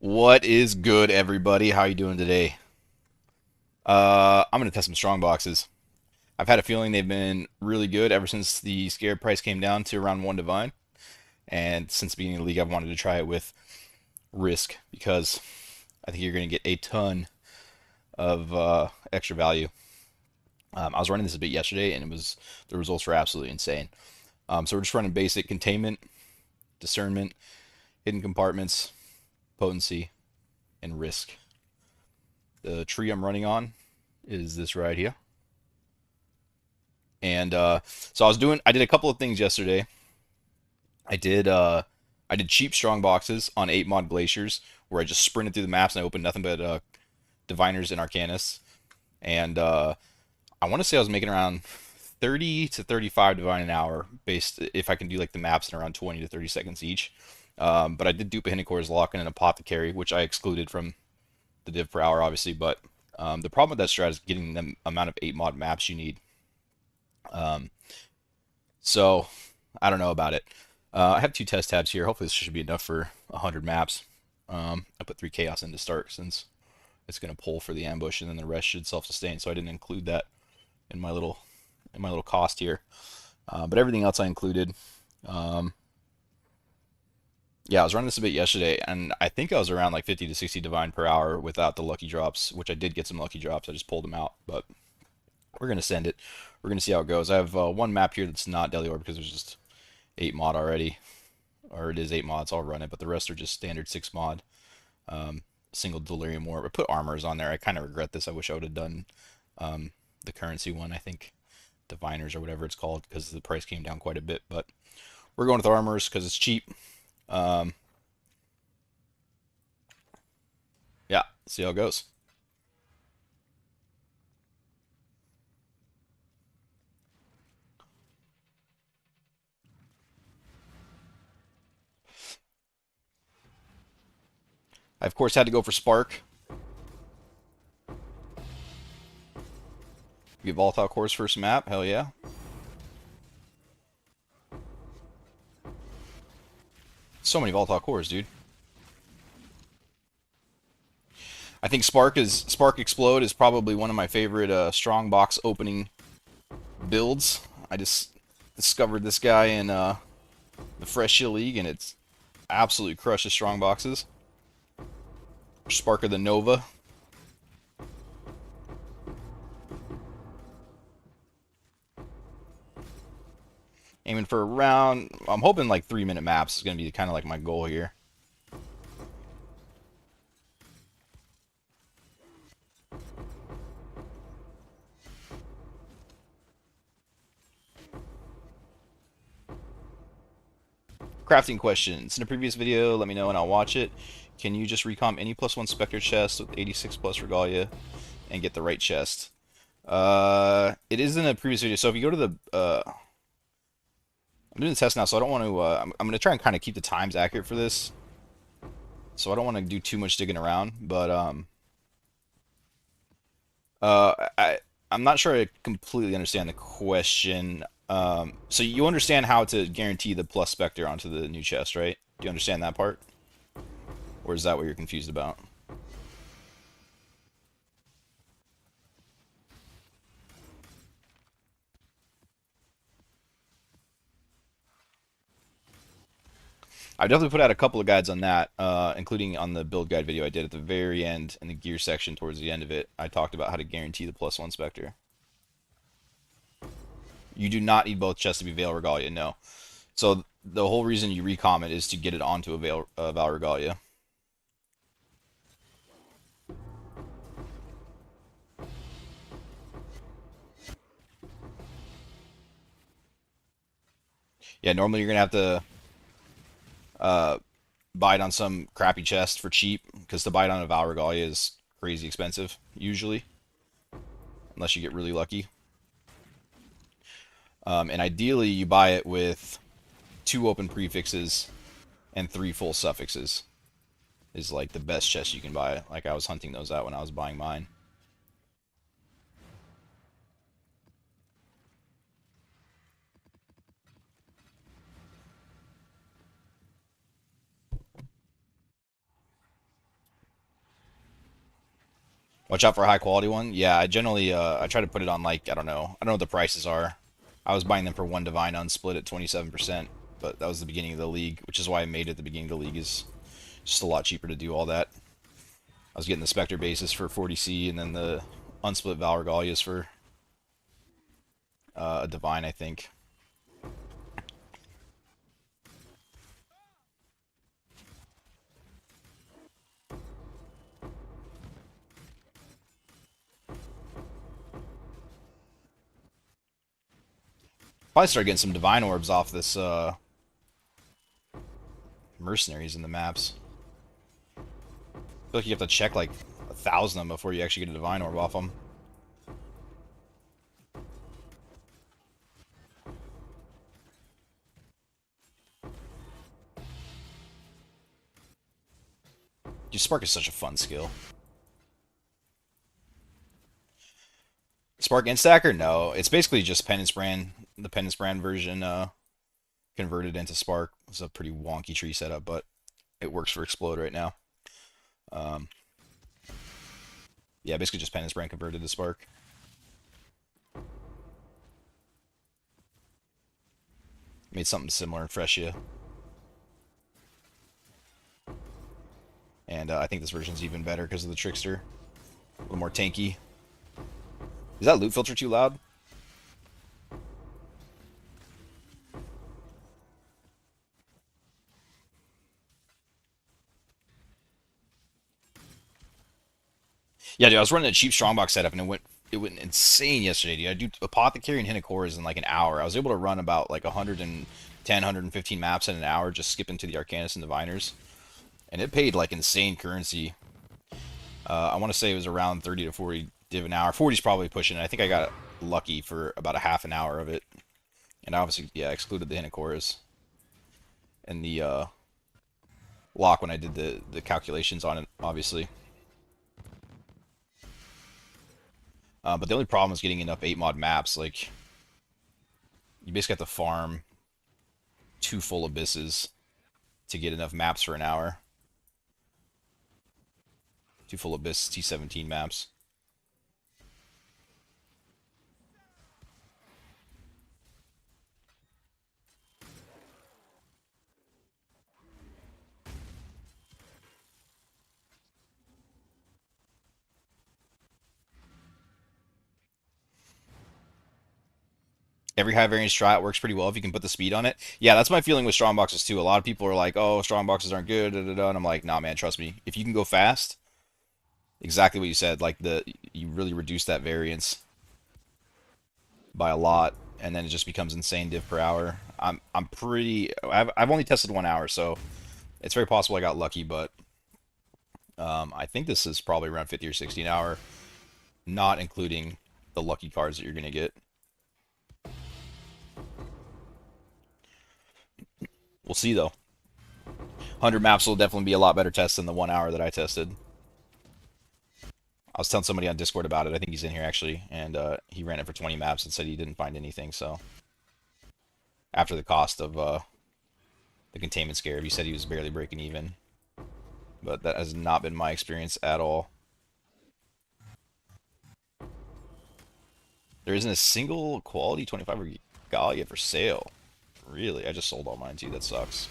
What is good, everybody? How you doing today? I'm gonna test some strong boxes. I've had a feeling they've been really good ever since the scare price came down to around one divine, and since the beginning of the league, I've wanted to try it with risk because I think you're gonna get a ton of extra value. I was running this a bit yesterday, and the results were absolutely insane. So we're just running basic containment, discernment, hidden compartments, potency, and risk. The tree I'm running on is this right here. And so I did a couple of things yesterday. I did uh, I did cheap strong boxes on 8 mod glaciers where I just sprinted through the maps and I opened nothing but diviners and arcanists. And I want to say I was making around 30 to 35 divine an hour based if I can do like the maps in around 20 to 30 seconds each. But I did dupe a Hidden Cores lock and an apothecary, which I excluded from the div per hour, obviously. But the problem with that strat is getting the amount of 8 mod maps you need. Um, So I don't know about it. I have 2 test tabs here. Hopefully this should be enough for 100 maps. I put 3 chaos in to start since it's going to pull for the ambush, and then the rest should self-sustain. So I didn't include that in my little cost here. But everything else I included. Um, yeah, I was running this a bit yesterday, and I think I was around like 50 to 60 divine per hour without the lucky drops, which I did get some lucky drops. I just pulled them out, but we're gonna send it. We're gonna see how it goes. I have one map here that's not Deli Orb because there's just 8 mod already, or it is 8 mods. I'll run it, but the rest are just standard 6 mod. Um, Single Delirium War. I put armors on there. I kind of regret this. I wish I would have done the currency one. I think Diviners or whatever it's called because the price came down quite a bit. But we're going with armors because it's cheap. Um, yeah, see how it goes. I of course had to go for Spark. Get Volatile Core's first map. Hell yeah. So many Volatile Cores, dude. I think Spark Explode is probably one of my favorite strong box opening builds. I just discovered this guy in the Fresh Shield League, and it's absolutely crushes strong boxes. Spark of the Nova. Aiming for around, I'm hoping like 3 minute maps is going to be kind of like my goal here. Crafting questions. In a previous video, let me know and I'll watch it. Can you just recomp any +1 Spectre chest with 86 plus Regalia and get the right chest? It is in a previous video. So if you go to the, I'm doing the test now, so I don't want to. I'm going to try and kind of keep the times accurate for this. So I don't want to do too much digging around, but uh, I I'm not sure I completely understand the question. So you understand how to guarantee the plus Spectre onto the new chest, right? Do you understand that part, or is that what you're confused about? I definitely put out a couple of guides on that, including on the build guide video I did at the very end in the gear section towards the end of it. I talked about how to guarantee the +1 Spectre. You do not need both chests to be Veil Regalia, no. So the whole reason you recom it is to get it onto a Val Regalia. Yeah, normally you're gonna have to uh, buy it on some crappy chest for cheap because to buy it on a Val Regalia is crazy expensive usually, unless you get really lucky. And ideally, you buy it with 2 open prefixes and 3 full suffixes. Is like the best chest you can buy. Like I was hunting those out when I was buying mine. Watch out for a high quality one. Yeah, I generally I try to put it on like I don't know what the prices are. I was buying them for one divine unsplit at 27%, but that was the beginning of the league, which is why I made it the beginning of the league is just a lot cheaper to do all that. I was getting the Spectre bases for 40C and then the unsplit Val Regalias for a divine, I think. Probably start getting some divine orbs off this mercenaries in the maps. I feel like you have to check like 1,000 of them before you actually get a divine orb off them. Dude, Spark is such a fun skill. Spark Instacker? No, it's basically just Penance Brand, the Penance Brand version converted into Spark. It's a pretty wonky tree setup, but it works for Explode right now. Um, yeah, basically just Penance Brand converted to Spark. Made something similar in Freshia. And I think this version's even better because of the Trickster. A little more tanky. Is that loot filter too loud? Yeah, dude, I was running a cheap strongbox setup and it went insane yesterday, dude. I do Apothecary and Hinocoras in like an hour. I was able to run about like 110, 115 maps in an hour just skipping to the Arcanus and Diviners. And it paid like insane currency. I want to say it was around 30 to 40 div an hour. 40's probably pushing it. I think I got lucky for about a half an hour of it. And I obviously, yeah, excluded the Hinocoras and the lock when I did the calculations on it, obviously. But the only problem is getting enough 8 mod maps. Like, you basically have to farm 2 full abysses to get enough maps for an hour. 2 full abyss T17 maps. Every high variance strat works pretty well if you can put the speed on it. Yeah, that's my feeling with strongboxes too. A lot of people are like, "Oh, strongboxes aren't good," da, da, da. And I'm like, "Nah, man, trust me. If you can go fast, exactly what you said. Like you really reduce that variance by a lot, and then it just becomes insane div per hour. I'm pretty. I've only tested 1 hour, so it's very possible I got lucky, but I think this is probably around 50 or 60 an hour, not including the lucky cards that you're gonna get. We'll see though. 100 maps will definitely be a lot better test than the 1 hour that I tested. I was telling somebody on Discord about it. I think he's in here actually, and he ran it for 20 maps and said he didn't find anything. So after the cost of the containment scare, he said he was barely breaking even. But that has not been my experience at all. There isn't a single quality 25 regalia for sale. Really? I just sold all mine too. That sucks.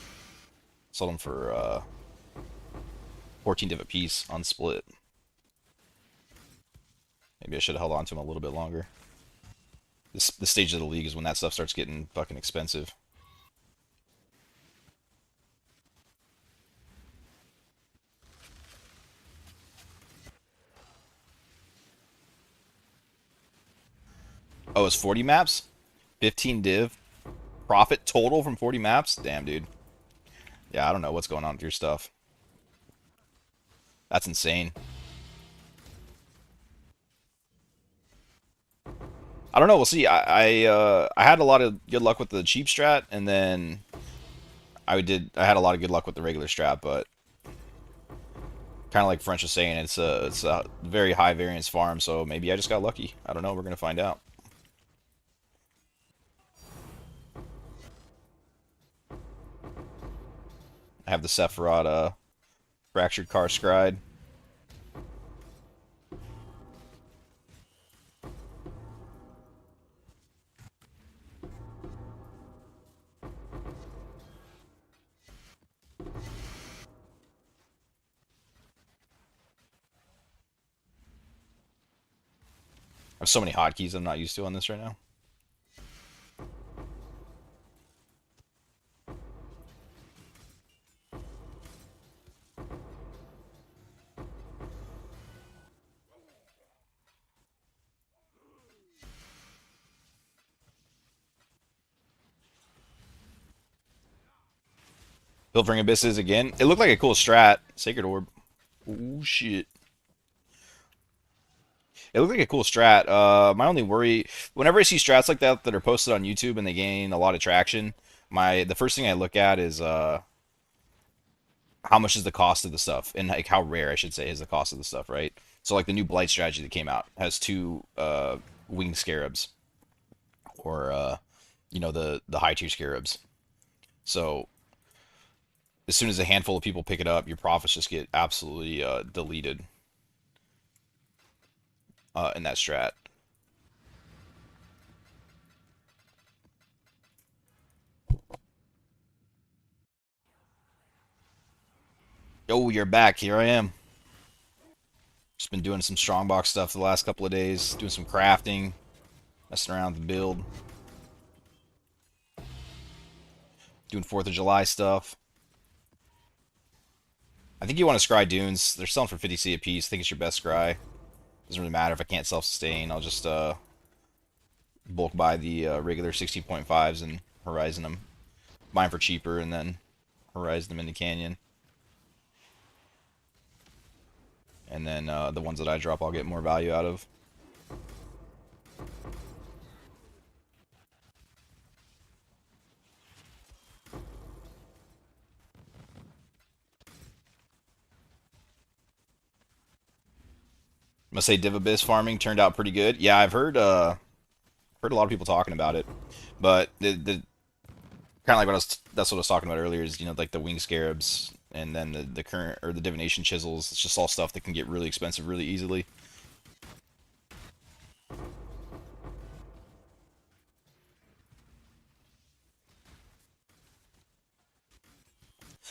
Sold them for 14 div a piece on split. Maybe I should have held on to them a little bit longer. This stage of the league is when that stuff starts getting fucking expensive. Oh, it's 40 maps? 15 div? Profit total from 40 maps? Damn, dude. Yeah, I don't know what's going on with your stuff. That's insane. I don't know. We'll see. I had a lot of good luck with the cheap strat, and then I had a lot of good luck with the regular strat, but kind of like French was saying, it's a very high variance farm, so maybe I just got lucky. I don't know. We're gonna find out. I have the Sephiroth Fractured Car Scried. have so many hotkeys I'm not used to on this right now. Pilfering Abysses again. It looked like a cool strat. Sacred Orb. Oh shit. It looked like a cool strat. My only worry, whenever I see strats like that that are posted on YouTube and they gain a lot of traction, the first thing I look at is how much is the cost of the stuff, and like how rare I should say is the cost of the stuff, right? So like the new Blight strategy that came out has two winged scarabs, or the high tier scarabs. So as soon as a handful of people pick it up, your profits just get absolutely deleted in that strat. Oh, you're back. Here I am. Just been doing some Strongbox stuff the last couple of days, doing some crafting, messing around with the build, doing 4th of July stuff. I think you want to scry dunes. They're selling for 50C a piece. I think it's your best scry. Doesn't really matter if I can't self-sustain. I'll just bulk buy the regular 60.5s and horizon them. Buy them for cheaper and then horizon them in the canyon. And then the ones that I drop, I'll get more value out of. I'm gonna say Div Abyss farming turned out pretty good. Yeah, I've heard a lot of people talking about it, but the kind of like that's what I was talking about earlier is like the wing scarabs and then the current or the divination chisels. It's just all stuff that can get really expensive really easily.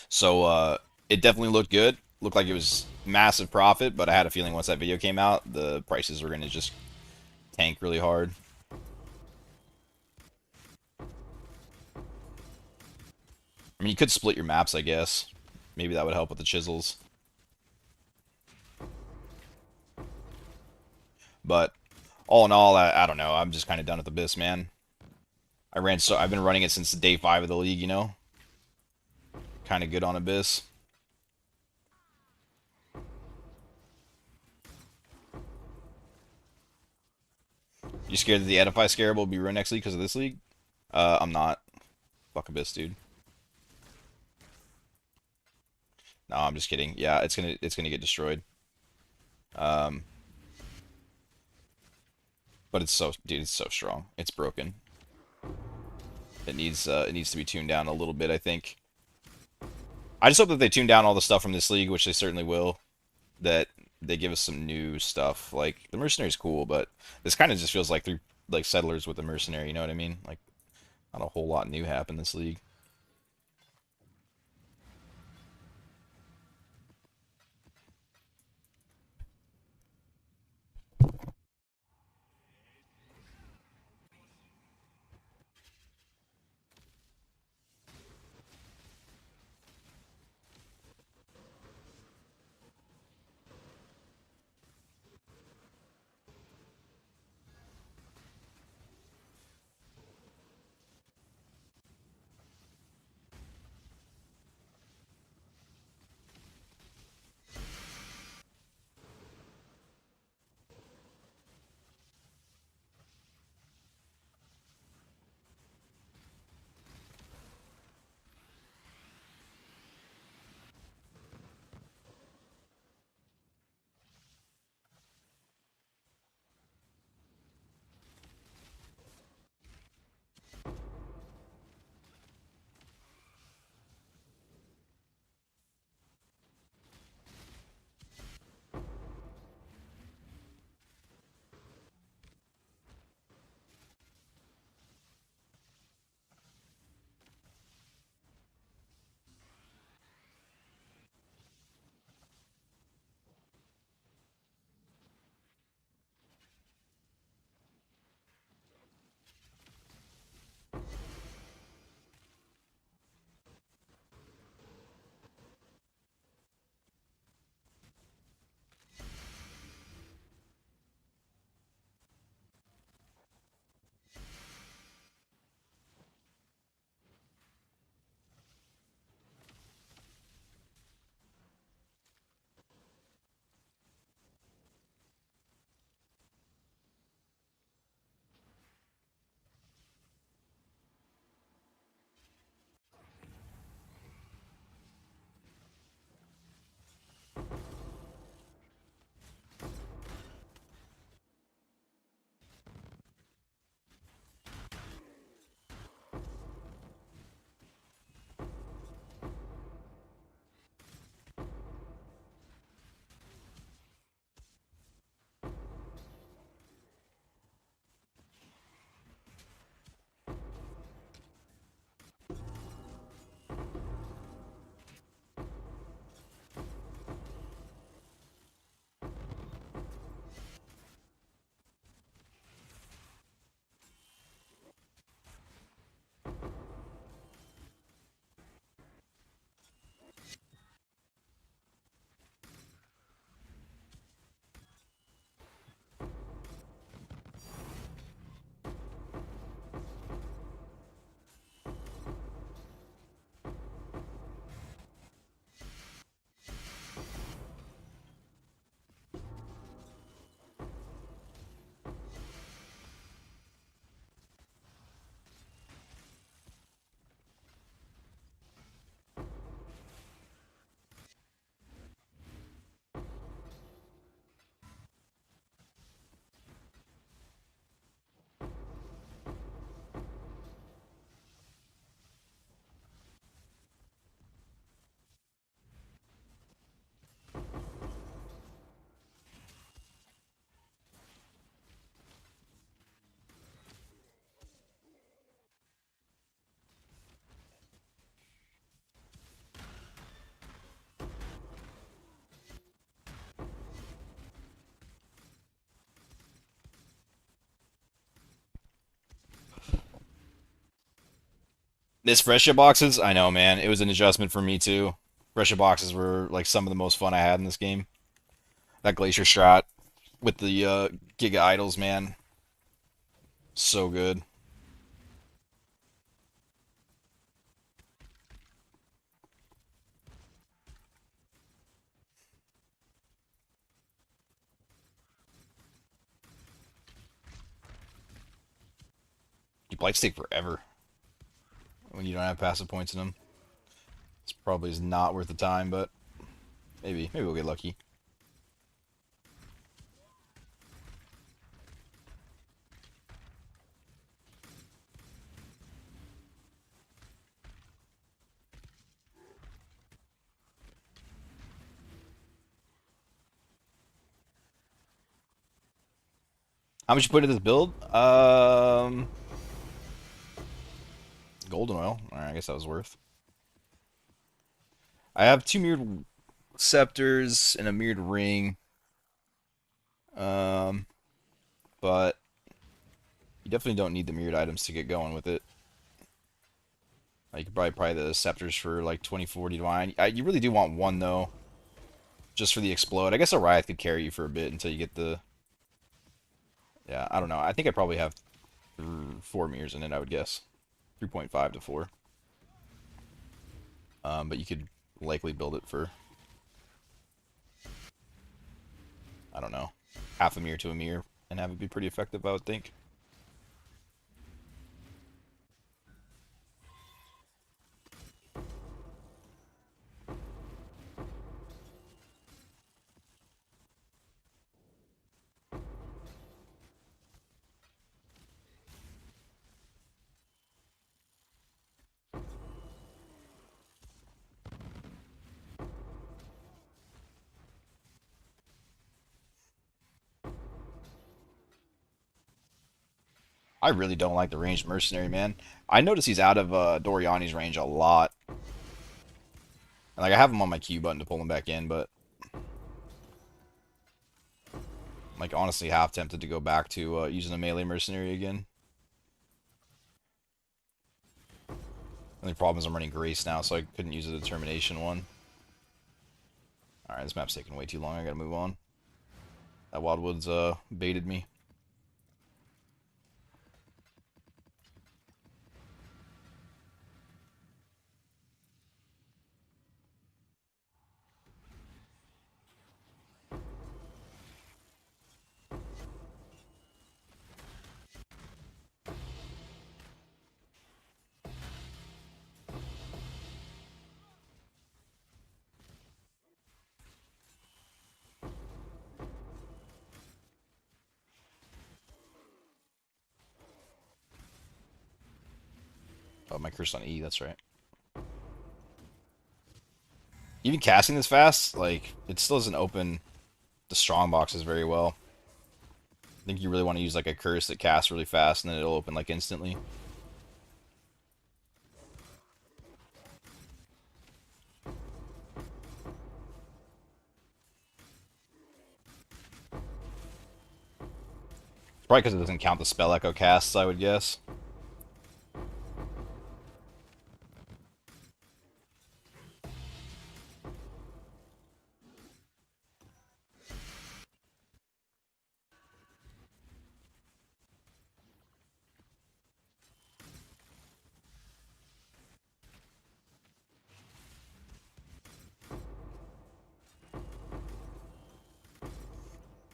So it definitely looked good. Looked like it was massive profit, but I had a feeling once that video came out, the prices were going to just tank really hard. I mean, you could split your maps, I guess. Maybe that would help with the chisels. But all in all, I don't know. I'm just kind of done with Abyss, man. I've been running it since day 5 of the league, Kind of good on Abyss. You scared that the Edify Scarab will be run next league because of this league? I'm not. Fuck Abyss, dude. No, I'm just kidding. Yeah, it's gonna get destroyed. Um, but it's so strong. It's broken. It needs to be tuned down a little bit, I think. I just hope that they tune down all the stuff from this league, which they certainly will. That they give us some new stuff. Like the mercenary's cool, but this kind of just feels like like settlers with the mercenary. You know what I mean? Like not a whole lot new happened this league. This Fresha boxes, I know, man. It was an adjustment for me too. Fresha boxes were like some of the most fun I had in this game. That Glacier strat with the Giga Idols, man, so good. You blight stake forever when you don't have passive points in them. It's probably is not worth the time, but maybe we'll get lucky. How much you put into this build? Golden oil. All right, I guess that was worth. I have two mirrored scepters and a mirrored ring. Um, but you definitely don't need the mirrored items to get going with it. You could probably the scepters for like 2040 divine. You really do want one though, just for the explode. I guess a Riot could carry you for a bit until you get the. Yeah, I don't know. I think I probably have four mirrors in it. I would guess 3.5 to 4. But you could likely build it for, I don't know, half a mirror to a mirror and have it be pretty effective. I would think. I really don't like the ranged mercenary, man. I notice he's out of Doriani's range a lot. And, like I have him on my Q button to pull him back in, but I'm like honestly half tempted to go back to using a melee mercenary again. Only problem is I'm running Grace now, so I couldn't use a determination one. Alright, this map's taking way too long. I gotta move on. That Wildwood's baited me. Oh, my curse on E, that's right. Even casting this fast, like, it still doesn't open the Strongboxes very well. I think you really want to use like a curse that casts really fast and then it'll open like instantly. It's probably because it doesn't count the spell echo casts, I would guess.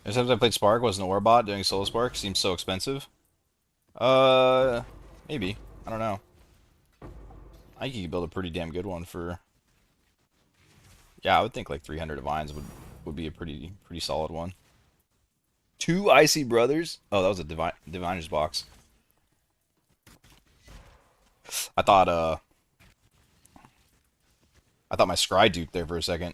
Every time I played Spark was an Orabot doing Solo Spark. Seems so expensive. Uh, maybe. I don't know. I think you could build a pretty damn good one for. Yeah, I would think like 300 divines would be a pretty solid one. Two Icy Brothers. Oh, that was a Diviner's box. I thought I thought my Scry duped there for a second.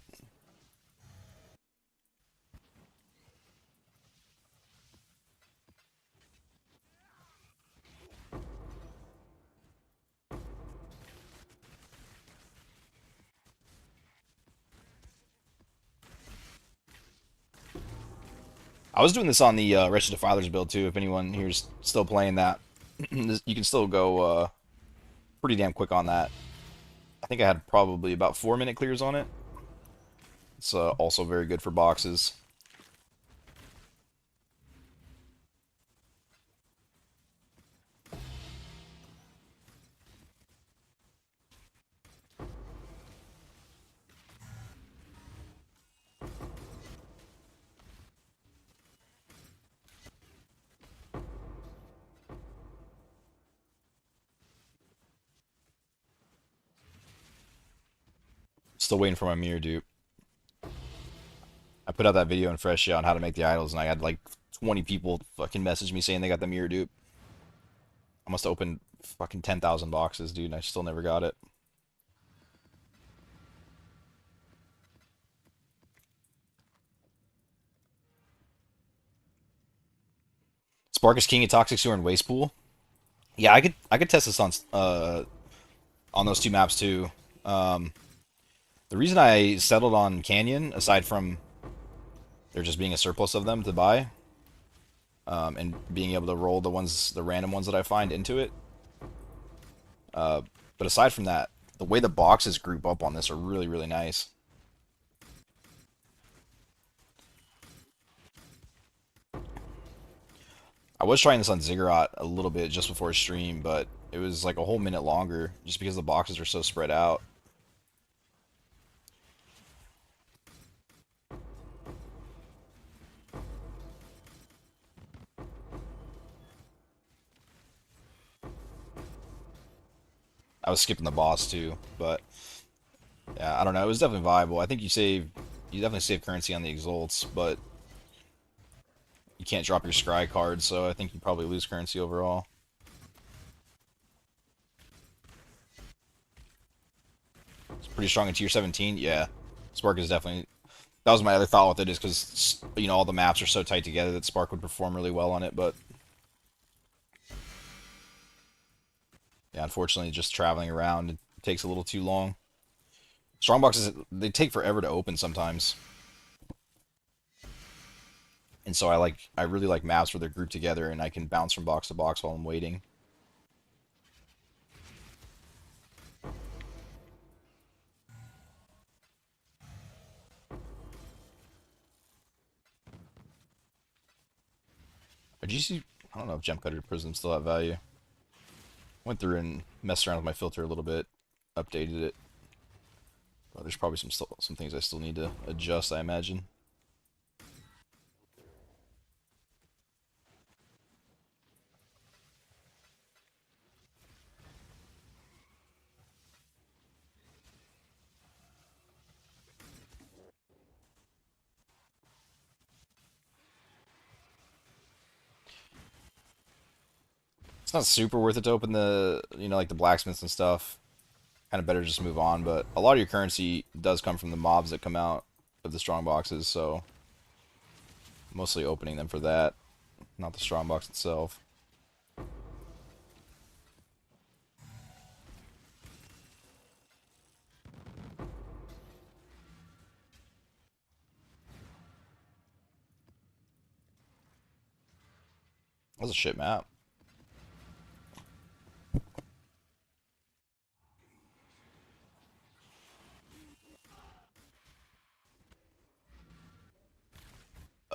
I was doing this on the Wretched Defilers build too. If anyone here's still playing that, you can still go pretty damn quick on that. I think I had probably about 4-minute clears on it. It's also very good for boxes. Still waiting for my mirror dupe. I put out that video in Fresh on how to make the idols, and I had like 20 people fucking message me saying they got the mirror dupe. I must have opened fucking 10,000 boxes, dude, and I still never got it. Spark is king of Toxic Sewer and Waste Pool. Yeah, I could test this on those two maps too. The reason I settled on Canyon, aside from there just being a surplus of them to buy, and being able to roll the random ones that I find into it. But aside from that, the way the boxes group up on this are really, really nice. I was trying this on Ziggurat a little bit just before stream, but it was like a whole minute longer just because the boxes are so spread out. I was skipping the boss too, but yeah, I don't know. It was definitely viable. I think you definitely save currency on the exalts, but you can't drop your scry card, so I think you probably lose currency overall. It's pretty strong in tier 17. Yeah, Spark is definitely. That was my other thought with it, is because all the maps are so tight together that Spark would perform really well on it, but yeah, unfortunately, just traveling around it takes a little too long. Strongboxes, they take forever to open sometimes. And so I really like maps where they're grouped together and I can bounce from box to box while I'm waiting. Or GC, I don't know if Gem Cutter Prisms still have value. Went through and messed around with my filter a little bit, updated it. But there's probably some things I still need to adjust, I imagine. It's not super worth it to open like the blacksmiths and stuff. Kind of better just move on, but a lot of your currency does come from the mobs that come out of the strong boxes, so mostly opening them for that, not the strong box itself. That's a shit map.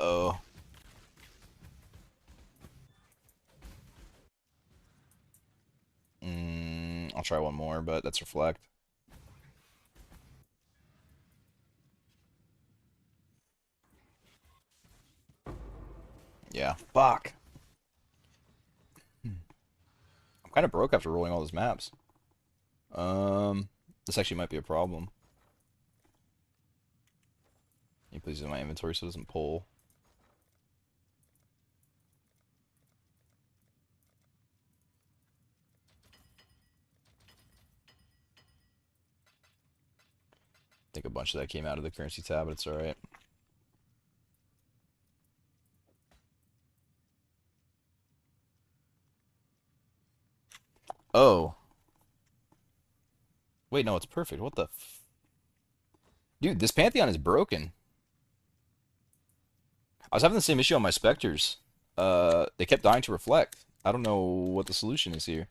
Oh. I'll try one more, but that's reflect. Yeah. Fuck. I'm kind of broke after rolling all those maps. This actually might be a problem. Can you please use my inventory so it doesn't pull? I think a bunch of that came out of the currency tab, but it's alright. Oh. Wait, no, it's perfect. What the f... Dude, this Pantheon is broken. I was having the same issue on my Spectres. They kept dying to reflect. I don't know what the solution is here.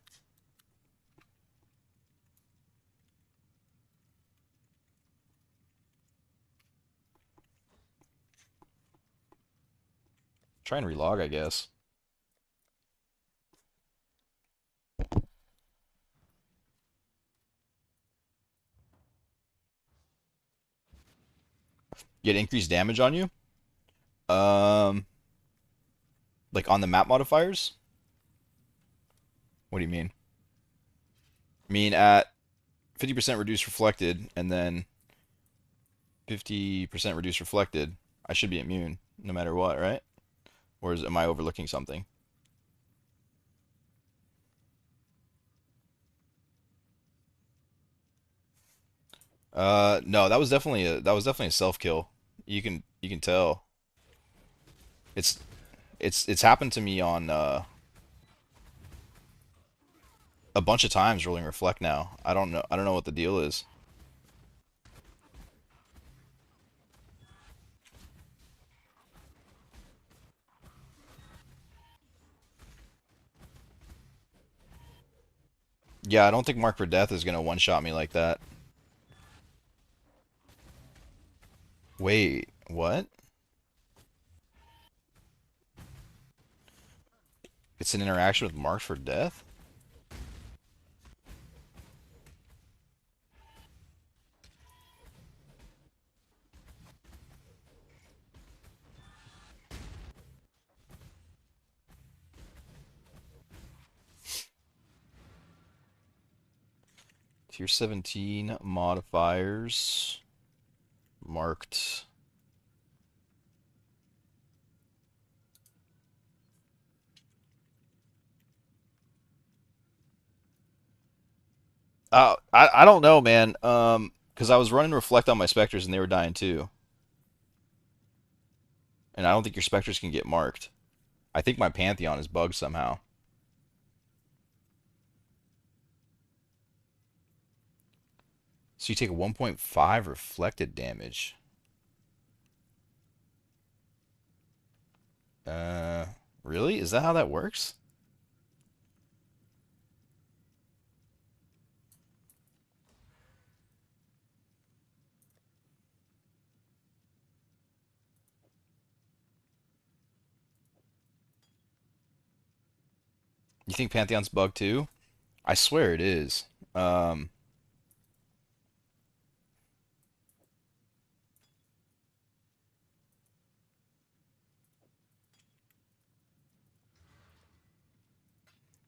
Try and relog, I guess. Get increased damage on you? Um, like on the map modifiers? What do you mean? I mean at 50% reduced reflected and then 50% reduced reflected, I should be immune no matter what, right? Am I overlooking something? No, that was definitely a self kill. You can tell. It's it's happened to me on a bunch of times rolling reflect now. I don't know what the deal is. Yeah, I don't think Mark for Death is gonna one shot me like that. Wait, what? It's an interaction with Mark for Death? Tier 17 modifiers marked. I don't know, man. Because I was running reflect on my specters and they were dying too, and I don't think your specters can get marked. I think my Pantheon is bugged somehow. So you take 1.5 reflected damage. Uh, really? Is that how that works? You think Pantheon's bugged too? I swear it is. Um,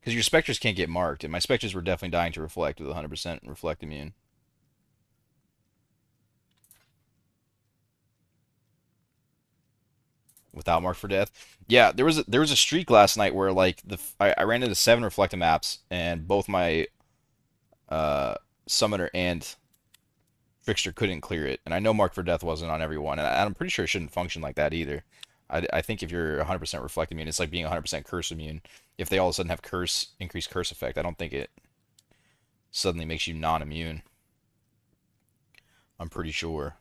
because your specters can't get marked, and my specters were definitely dying to reflect with 100% reflect immune. Without mark for death. Yeah, there was a streak last night where like I ran into 7 reflective maps and both my uh summoner and fixture couldn't clear it, and I know mark for death wasn't on everyone, and I'm pretty sure it shouldn't function like that either. I think if you're 100% reflect immune, it's like being 100% curse immune. If they all of a sudden have curse increased curse effect, I don't think it suddenly makes you non-immune. I'm pretty sure.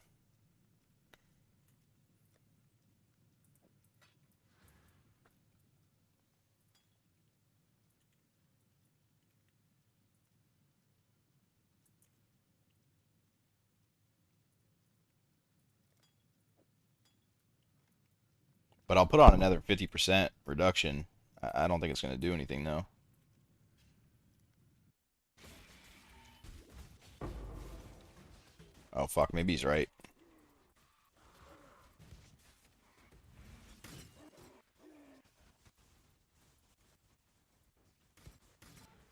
But I'll put on another 50% reduction. I don't think it's going to do anything though. Oh fuck, maybe he's right.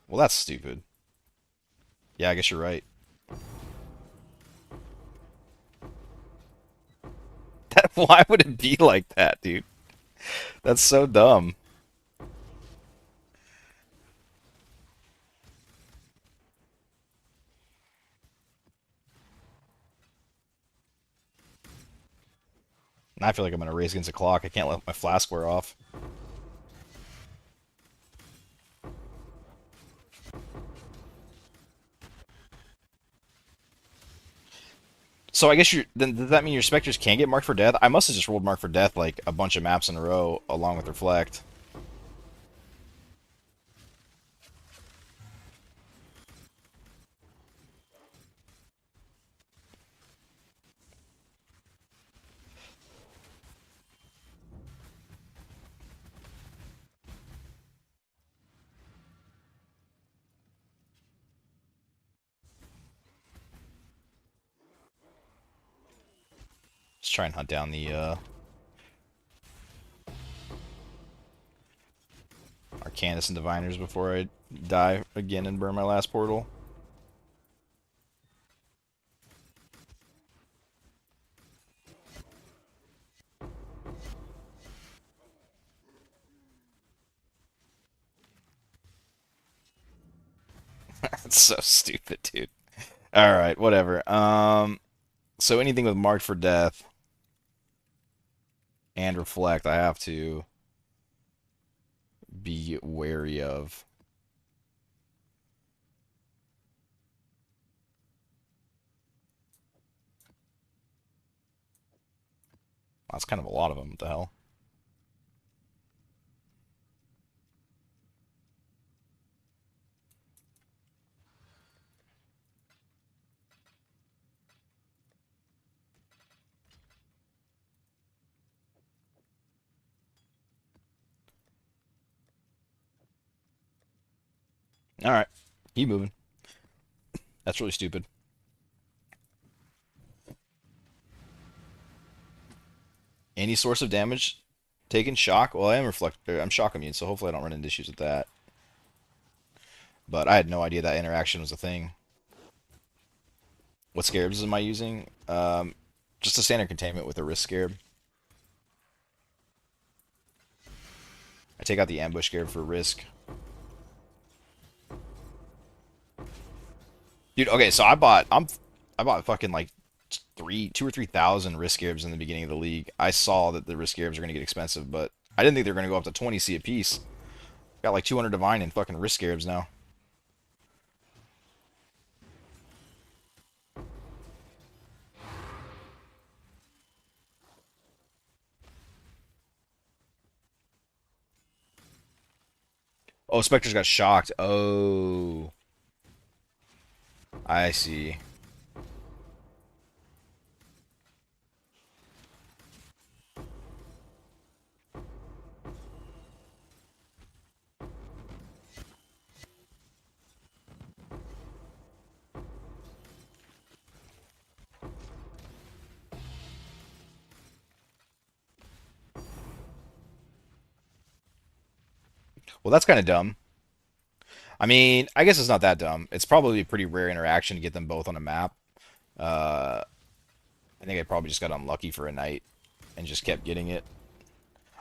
Well, that's stupid. Yeah, I guess you're right. Why would it be like that, dude? That's so dumb. I feel like I'm gonna race against the clock. I can't let my flask wear off. So I guess you then does that mean your specters can get marked for death? I must have just rolled mark for death like a bunch of maps in a row along with reflect. try and hunt down the Arcanus and Diviners before I die again and burn my last portal. That's so stupid, dude. Alright, whatever. So anything with Marked for Death and Reflect, I have to be wary of. That's kind of a lot of them. What the hell? Alright, keep moving. That's really stupid. Any source of damage taken? Shock? Well, I am I'm shock immune, so hopefully I don't run into issues with that. But I had no idea that interaction was a thing. What scarabs am I using? Just a standard containment with a risk scarab. I take out the ambush scarab for risk. Dude, okay, so I bought fucking like 2 or 3,000 risk scarabs in the beginning of the league. I saw that the risk scarabs are gonna get expensive, but I didn't think they were gonna go up to 20C a piece. Got like 200 divine and fucking risk scarabs now. Oh, Spectre's got shocked. Oh, I see. Well, that's kind of dumb. I mean, I guess it's not that dumb. It's probably a pretty rare interaction to get them both on a map. Uh, I think I probably just got unlucky for a night and just kept getting it.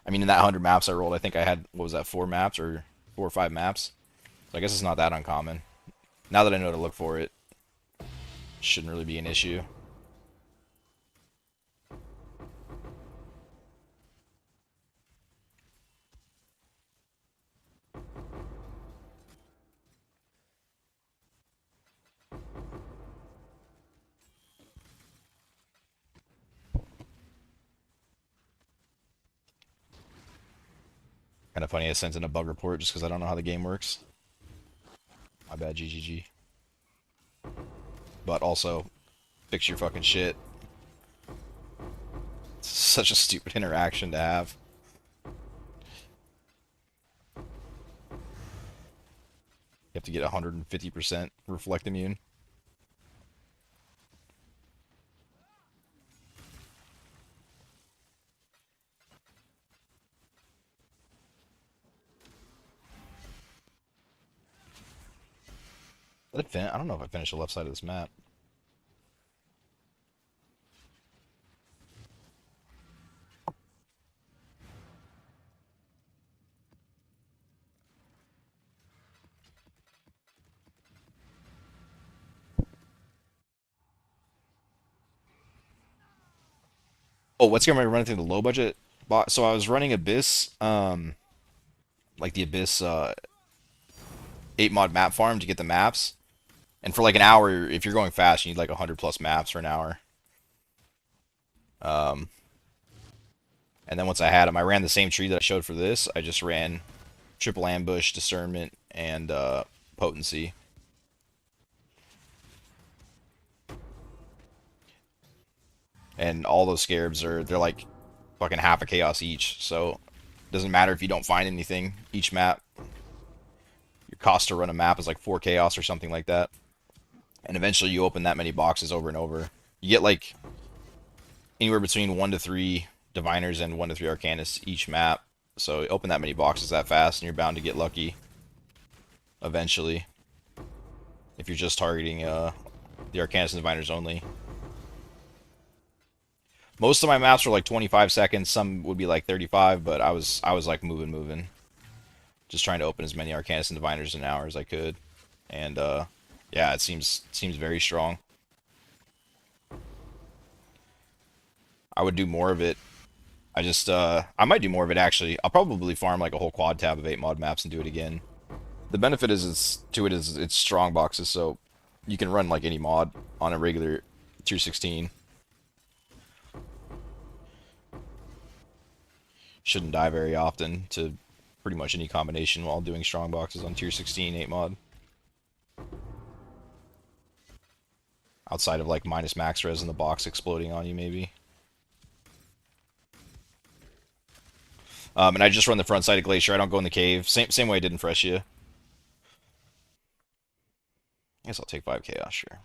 I mean, in that 100 maps I rolled, I think I had, what was that, 4 maps or 4 or 5 maps? So I guess it's not that uncommon. Now that I know to look for it, shouldn't really be an issue. Kind of funny I sent in a bug report just because I don't know how the game works. My bad, GGG. But also, fix your fucking shit. It's such a stupid interaction to have. You have to get 150% reflect immune. I don't know if I finished the left side of this map. Oh, what's going to run through the low budget bot? So I was running Abyss, like the Abyss 8 mod map farm to get the maps. And for like an hour, if you're going fast, you need like 100+ maps for an hour. Um, and then once I had them, I ran the same tree that I showed for this. I just ran triple ambush, discernment, and potency. And all those scarabs they're like fucking half a chaos each. So it doesn't matter if you don't find anything each map. Your cost to run a map is like 4 chaos or something like that. And eventually you open that many boxes over and over. You get like anywhere between 1 to 3 diviners and 1 to 3 arcanists each map. So open that many boxes that fast, and you're bound to get lucky eventually. If you're just targeting the arcanists and diviners only. Most of my maps were like 25 seconds. Some would be like 35, but I was like moving, just trying to open as many arcanists and diviners in an hour as I could. And yeah, it seems very strong. I would do more of it. I might do more of it actually. I'll probably farm like a whole quad tab of 8 mod maps and do it again. The benefit is it's strong boxes, so you can run like any mod on a regular tier 16. Shouldn't die very often to pretty much any combination while doing strong boxes on tier 16 8 mod. Outside of like minus max res and the box exploding on you maybe. And I just run the front side of Glacier. I don't go in the cave. Same way I did in Freshia. I guess I'll take 5 Chaos, sure.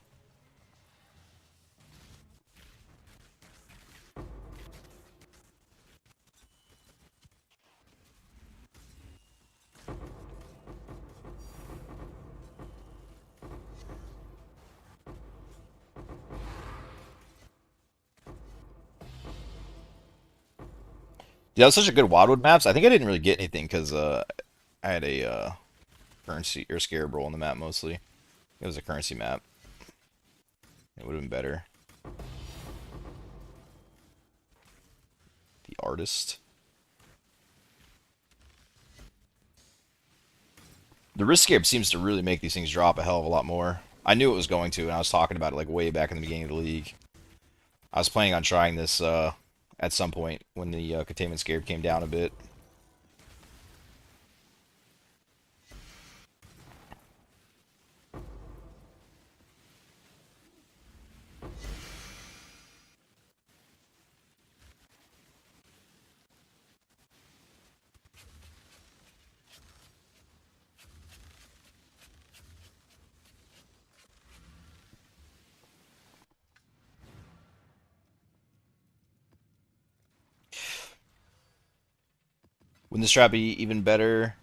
Yeah, that was such a good Wildwood maps. I think I didn't really get anything because I had a currency or scarab roll on the map mostly. It was a currency map. It would have been better. The artist. The risk scape seems to really make these things drop a hell of a lot more. I knew it was going to, and I was talking about it like way back in the beginning of the league. I was planning on trying this at some point when the containment scape came down a bit. Wouldn't this strat be even better?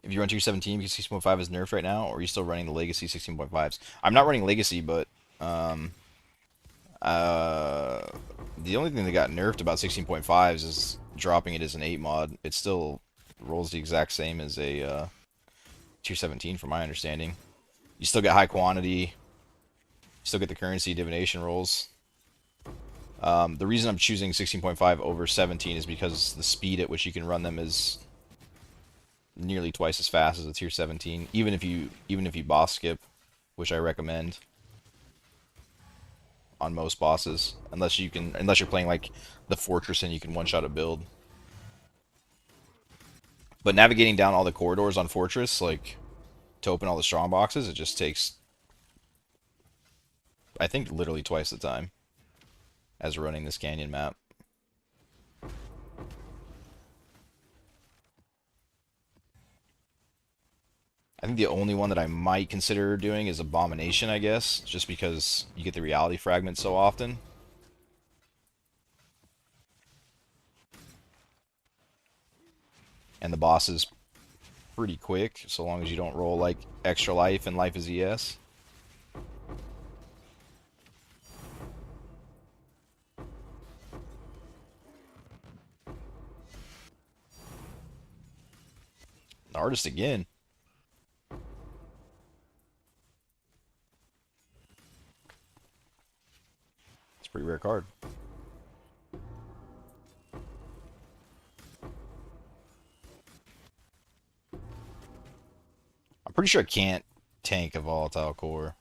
If you run tier 17 because 16.5 is nerfed right now, or are you still running the Legacy 16.5s? I'm not running Legacy, but um, uh, the only thing that got nerfed about 16.5s is dropping it as an 8 mod. It still rolls the exact same as a tier 17 from my understanding. You still get high quantity, you still get the currency divination rolls. The reason I'm choosing 16.5 over 17 is because the speed at which you can run them is nearly twice as fast as a tier 17, even if you boss skip, which I recommend on most bosses, unless you're playing like the fortress and you can one-shot a build. But navigating down all the corridors on fortress, like to open all the strong boxes, it just takes, I think, literally twice the time as running this canyon map. I think the only one that I might consider doing is Abomination, I guess, just because you get the reality fragment so often. And the boss is pretty quick, so long as you don't roll like extra life and life is ES. The artist again. It's a pretty rare card. I'm pretty sure I can't tank a volatile core.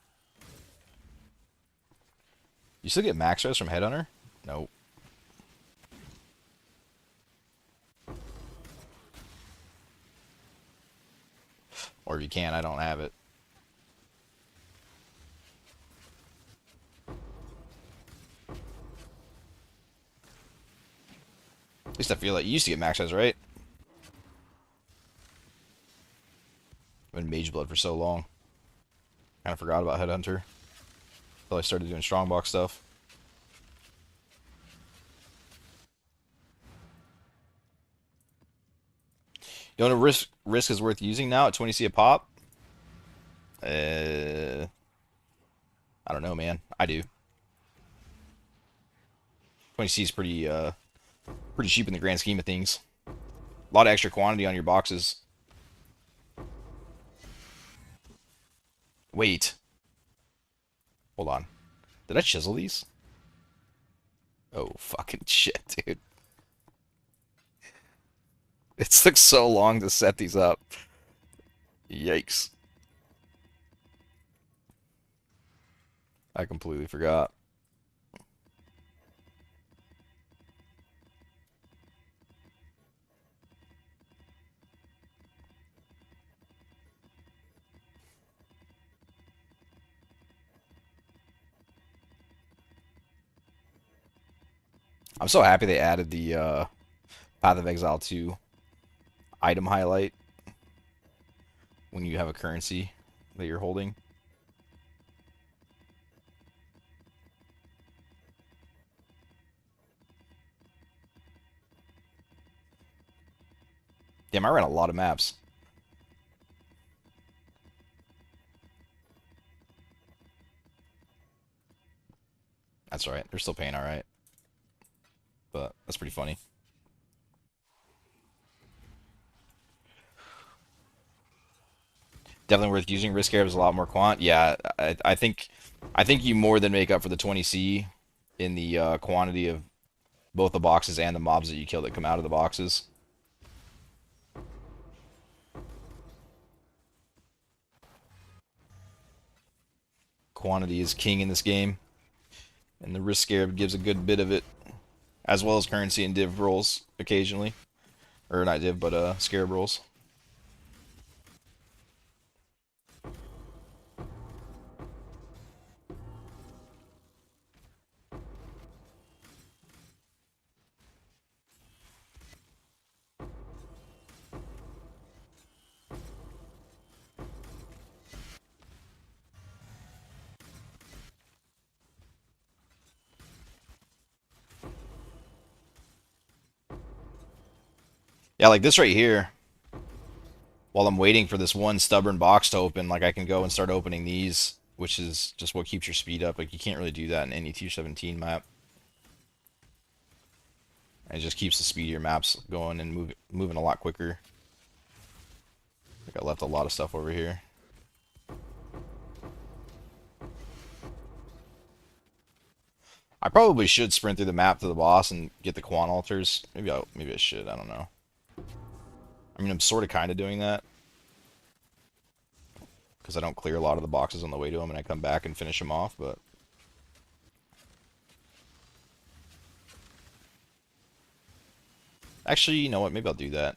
You still get max res from Headhunter? Nope. Or if you can, I don't have it. At least I feel like you used to get max res, right? I've been Mage Blood for so long. Kind of forgot about Headhunter. until I started doing Strongbox stuff. You know what a risk is worth using now at 20C a pop? I don't know, man. I do. 20C is pretty cheap in the grand scheme of things. A lot of extra quantity on your boxes. Wait. Hold on. Did I chisel these? Oh, fucking shit, dude. It took so long to set these up. Yikes. I completely forgot. I'm so happy they added the Path of Exile 2 item highlight when you have a currency that you're holding. Damn, I ran a lot of maps. That's right. They're still paying all right. But that's pretty funny. Definitely worth using. Risk Arab is a lot more quant. Yeah, I think you more than make up for the 20C in the quantity of both the boxes and the mobs that you kill that come out of the boxes. Quantity is king in this game, and the Risk Scarab gives a good bit of it, as well as currency and div rolls occasionally. Or not div, but Scarab rolls. Yeah, like this right here. While I'm waiting for this one stubborn box to open, like I can go and start opening these, which is just what keeps your speed up. Like you can't really do that in any tier 17 map. And it just keeps the speed of your maps going and moving a lot quicker. I think I left a lot of stuff over here. I probably should sprint through the map to the boss and get the quant altars. Maybe I should. I don't know. I mean, I'm sort of kind of doing that because I don't clear a lot of the boxes on the way to them, and I come back and finish them off. But actually, you know what? Maybe I'll do that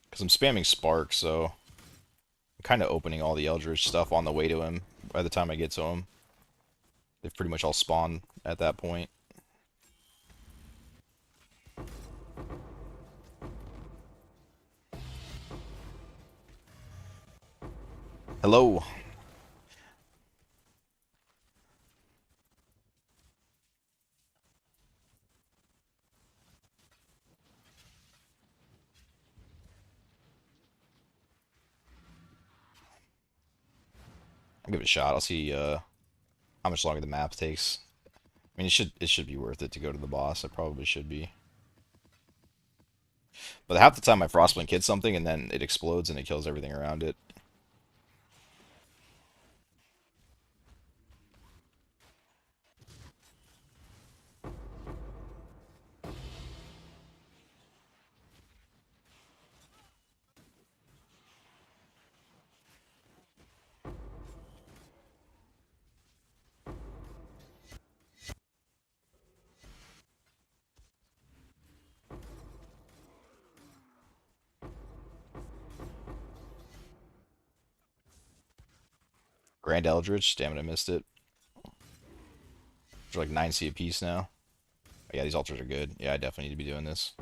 because I'm spamming Spark, so I'm kind of opening all the Eldritch stuff on the way to him. By the time I get to him, they've pretty much all spawned at that point. Hello. I'll give it a shot. I'll see how much longer the map takes. I mean, it should be worth it to go to the boss. It probably should be. But half the time my Frostblink hits something and then it explodes and it kills everything around it. Grand Eldritch, damn it, I missed it. They're like 9C a piece now. Oh, yeah, these altars are good. Yeah, I definitely need to be doing this.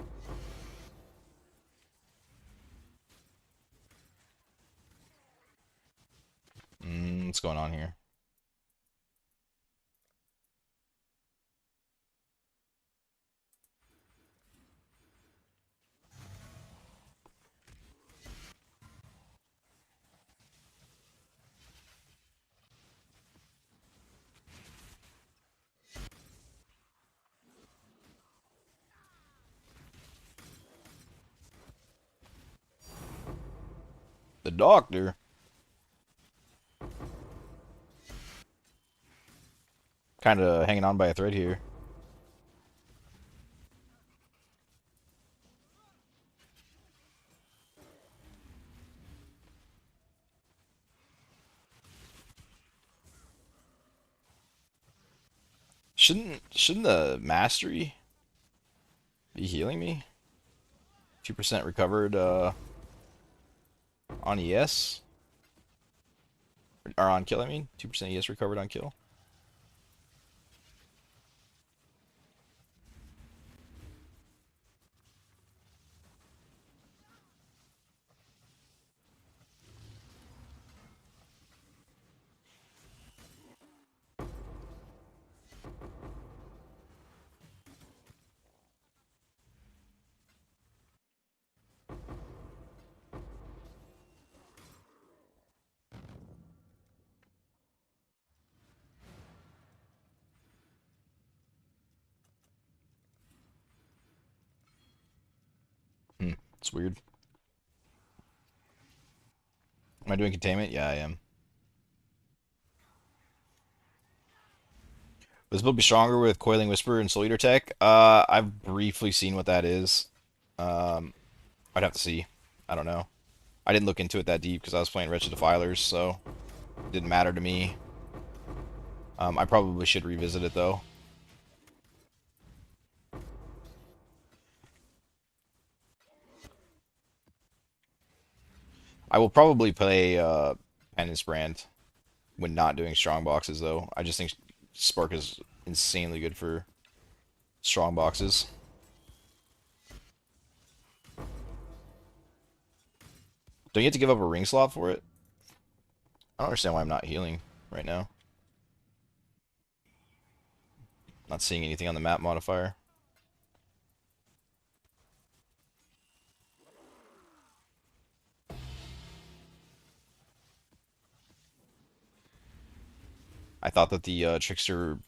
What's going on here? doctor. Kind of hanging on by a thread here. Shouldn't the mastery be healing me? 2% recovered on ES or on kill. I mean, 2% ES recovered on kill. It's weird. Am I doing containment? Yeah, I am. Will this build be stronger with Coiling Whisper and Soul Eater tech? I've briefly seen what that is. I'd have to see. I don't know. I didn't look into it that deep because I was playing Wretched Defilers, so it didn't matter to me. I probably should revisit it though. I will probably play Penance Brand when not doing Strongboxes though. I just think Spark is insanely good for Strongboxes. Don't you have to give up a ring slot for it? I don't understand why I'm not healing right now. Not seeing anything on the map modifier. I thought that the Trickster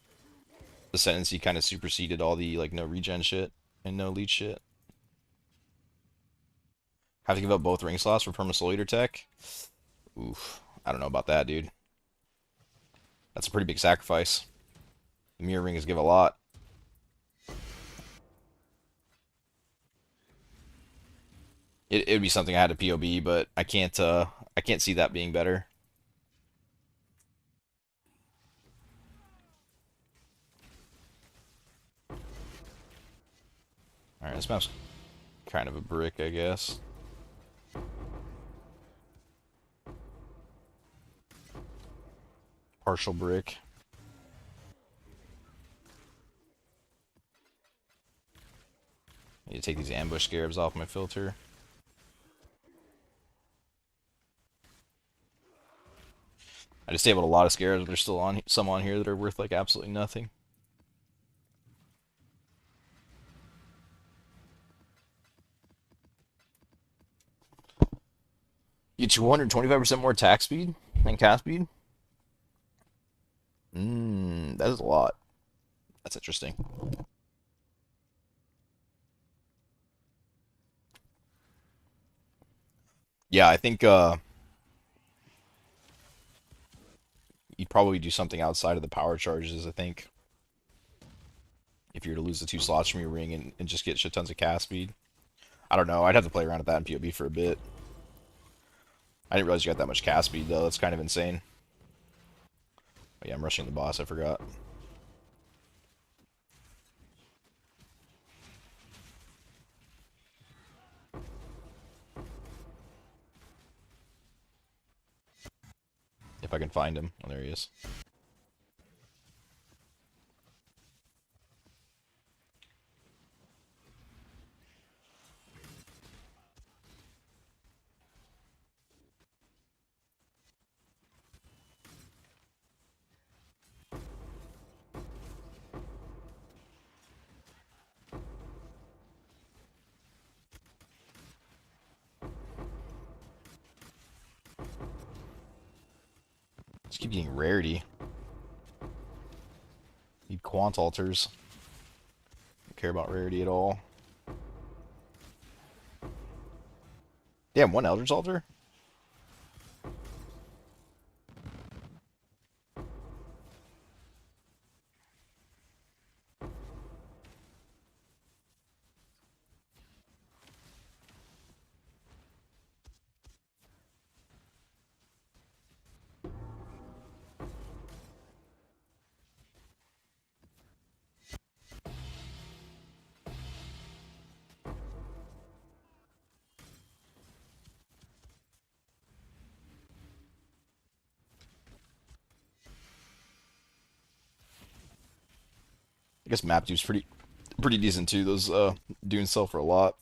Ascendancy kind of superseded all the like no regen shit and no leech shit. Have to give up both ring slots for Perma Soul Eater tech? Oof. I don't know about that, dude. That's a pretty big sacrifice. The mirror rings give a lot. It'd be something I had to POB, but I can't see that being better. Alright, this map's kind of a brick, I guess. Partial brick. Need to take these ambush scarabs off my filter. I just disabled a lot of scarabs, but there's still some on here that are worth like absolutely nothing. You 225% more attack speed and cast speed? That is a lot. That's interesting. Yeah, I think you'd probably do something outside of the power charges, I think. If you were to lose the 2 slots from your ring and just get shit tons of cast speed. I don't know. I'd have to play around with that in PoB for a bit. I didn't realize you got that much cast speed, though. That's kind of insane. Oh, yeah, I'm rushing the boss. I forgot. If I can find him. Oh, there he is. Just keep getting rarity. Need quant altars. Don't care about rarity at all. Damn, 1 Eldritch Altar? I guess map dude's pretty decent too. Those dunes sell for a lot.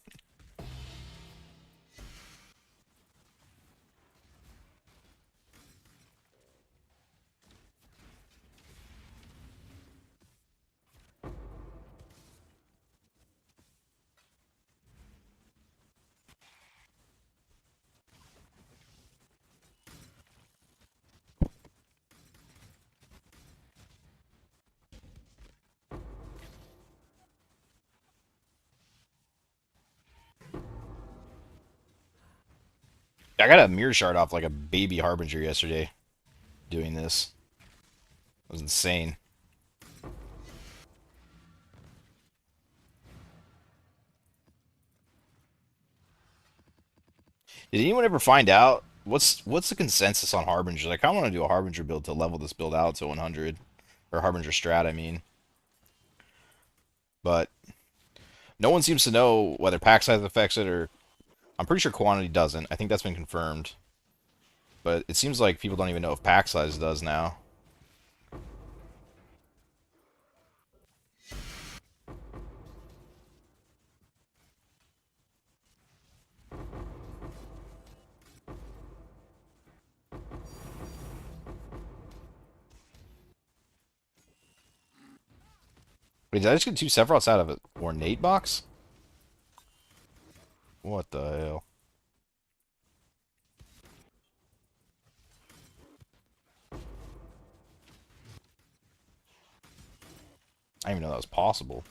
I got a mirror shard off like a baby harbinger yesterday doing this. It was insane. Did anyone ever find out what's the consensus on harbingers? I kind of want to do a harbinger build to level this build out to 100, or harbinger strat, I mean. But no one seems to know whether pack size affects it, or I'm pretty sure quantity doesn't. I think that's been confirmed. But it seems like people don't even know if pack size does now. Wait, did I just get 2 Sephiroths out of an ornate box? What the hell? I didn't even know that was possible.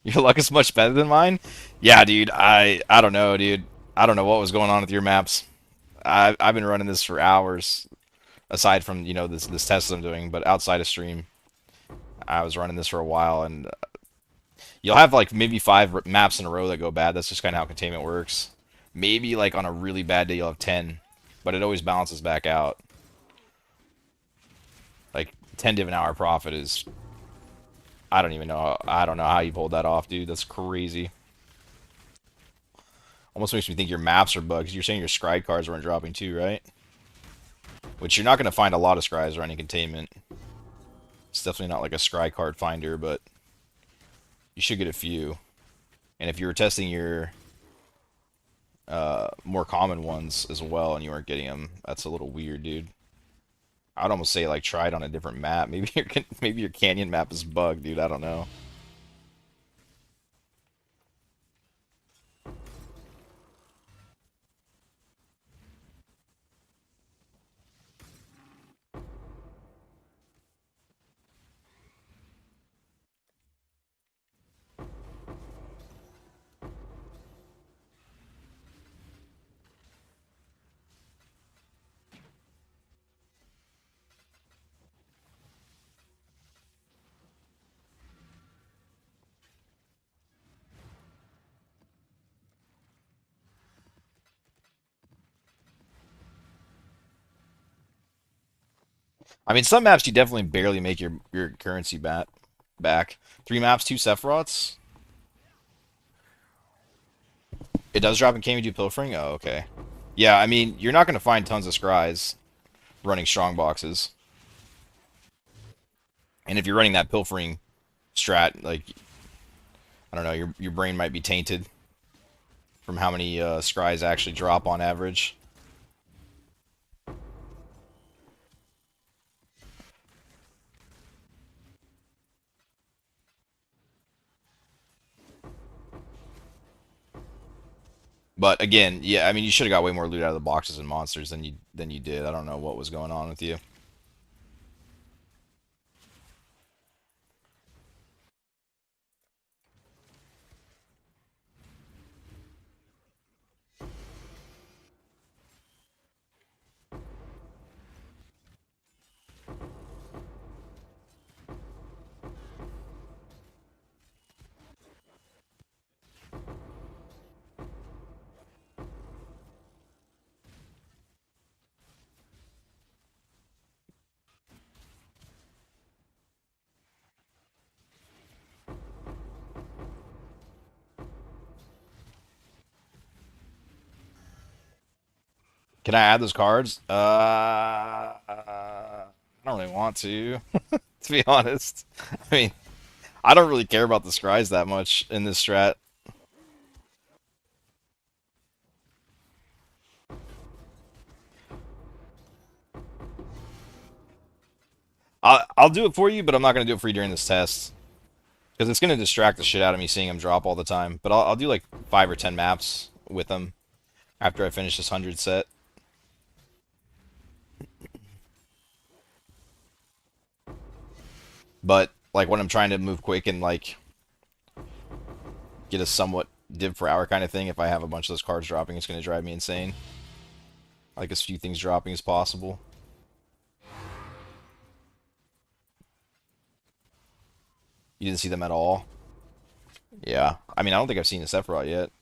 Your luck is much better than mine? Yeah, dude. I don't know, dude. I don't know what was going on with your maps. I've been running this for hours, aside from this test I'm doing, but outside of stream, I was running this for a while, and you'll have like maybe 5 maps in a row that go bad. That's just kind of how containment works. Maybe like on a really bad day you'll have 10, but it always balances back out. Like 10 div an hour profit is, I don't even know. I don't know how you pulled that off, dude. That's crazy. Almost makes me think your maps are bugs. You're saying your scry cards weren't dropping too, right? Which you're not going to find a lot of scries running containment. It's definitely not like a scry card finder, but you should get a few. And if you were testing your more common ones as well and you weren't getting them, that's a little weird, dude. I'd almost say like try it on a different map. Maybe your canyon map is bugged, dude. I don't know. I mean, some maps you definitely barely make your currency back. 3 maps, 2 Sephiroths. It does drop in KMD pilfering. Oh, okay. Yeah, I mean, you're not going to find tons of scries running Strongboxes. And if you're running that pilfering strat, like, I don't know, your brain might be tainted from how many scries actually drop on average. But again, yeah, I mean, you should have got way more loot out of the boxes and monsters than you did. I don't know what was going on with you. Can I add those cards? I don't really want to, to be honest. I mean, I don't really care about the scries that much in this strat. I'll do it for you, but I'm not gonna do it for you during this test because it's gonna distract the shit out of me seeing him drop all the time. But I'll do like 5 or 10 maps with him after I finish this 100 set. But like when I'm trying to move quick and like get a somewhat div per hour kind of thing, if I have a bunch of those cards dropping, it's gonna drive me insane. Like as few things dropping as possible. You didn't see them at all. Yeah, I mean I don't think I've seen a Sephiroth yet,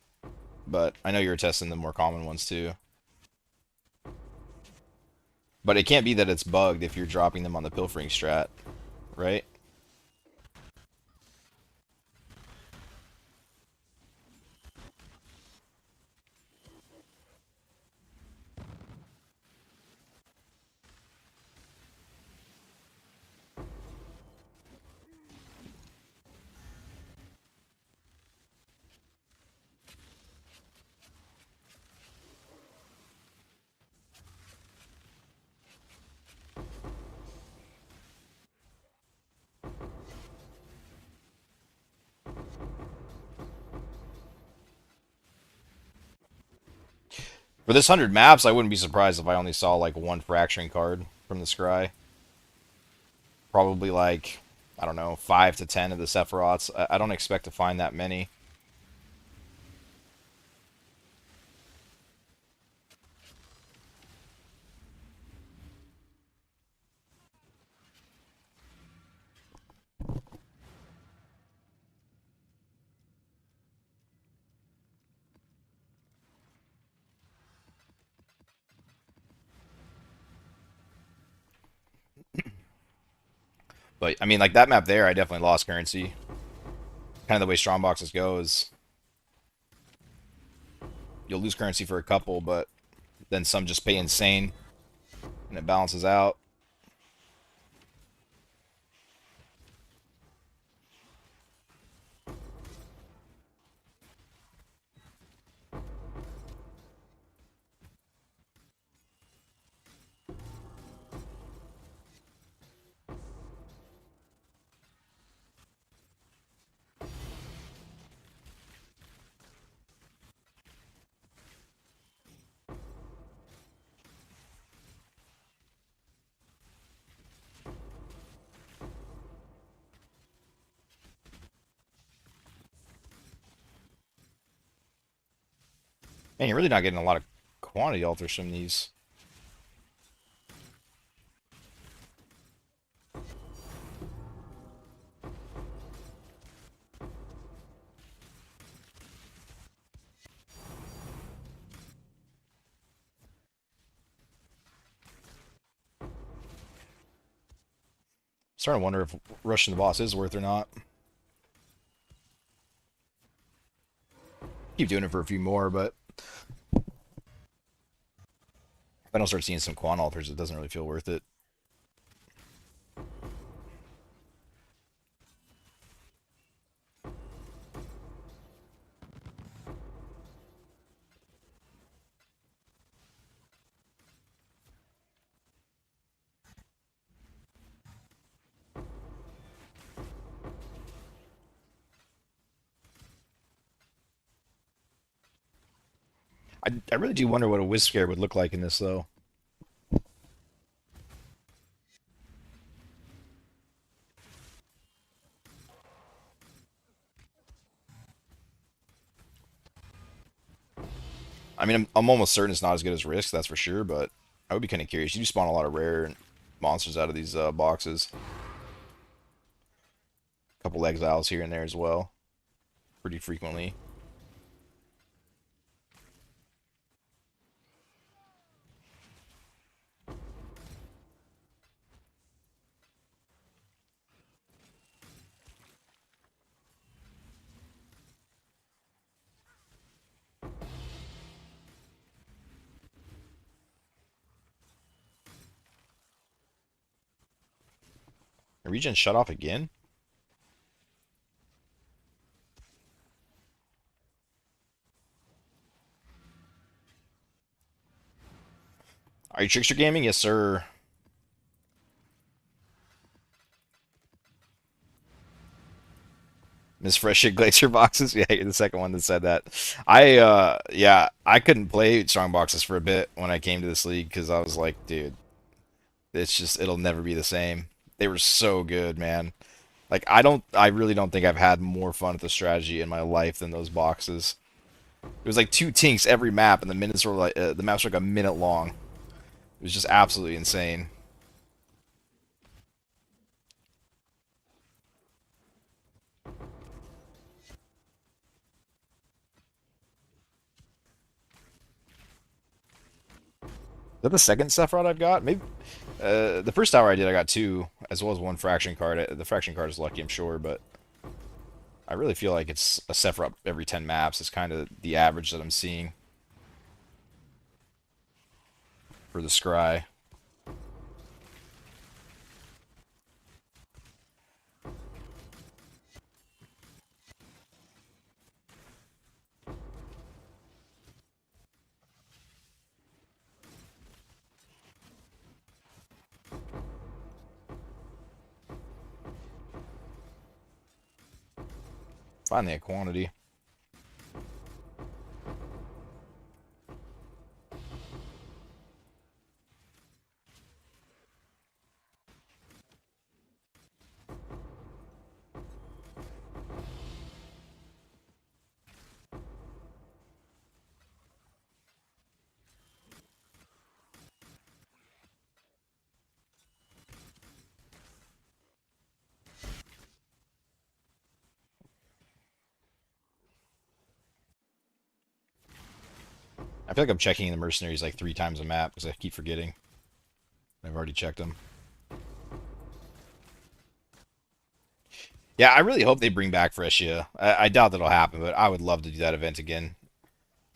but I know you were testing the more common ones too. But it can't be that it's bugged if you're dropping them on the pilfering strat, right? For this 100 maps, I wouldn't be surprised if I only saw like one fracturing card from the Scry. Probably like, I don't know, 5 to 10 of the Sephiroths. I don't expect to find that many. But I mean, like that map there, I definitely lost currency. Kind of the way Strongboxes go is you'll lose currency for a couple, but then some just pay insane, and it balances out. Man, you're really not getting a lot of quantity alters from these. Starting to wonder if rushing the boss is worth or not. Keep doing it for a few more, but if I don't start seeing some quant alters, it doesn't really feel worth it. I really do wonder what a whiz scare would look like in this, though. I mean, I'm almost certain it's not as good as Risk, that's for sure, but I would be kind of curious. You do spawn a lot of rare monsters out of these boxes. A couple exiles here and there as well, pretty frequently. Regen shut off again? Are you Trickster Gaming? Yes, sir. Miss Fresh Shit Glacier boxes? Yeah, you're the second one that said that. Yeah, I couldn't play Strongboxes for a bit when I came to this league because I was like, dude, it'll never be the same. They were so good, man. Like, I really don't think I've had more fun with the strategy in my life than those boxes. It was like two tinks every map, and the maps were like a minute long. It was just absolutely insane. Is that the second Sephiroth I've got? Maybe the first tower I did, I got two, as well as one fraction card. The fraction card is lucky, I'm sure, but I really feel like it's a Sephiroth every 10 maps. It's kind of the average that I'm seeing for the Scry. Finally, a quantity. I feel like I'm checking the mercenaries like 3 times a map because I keep forgetting. I've already checked them. Yeah, I really hope they bring back Freshia. I doubt that'll happen, but I would love to do that event again.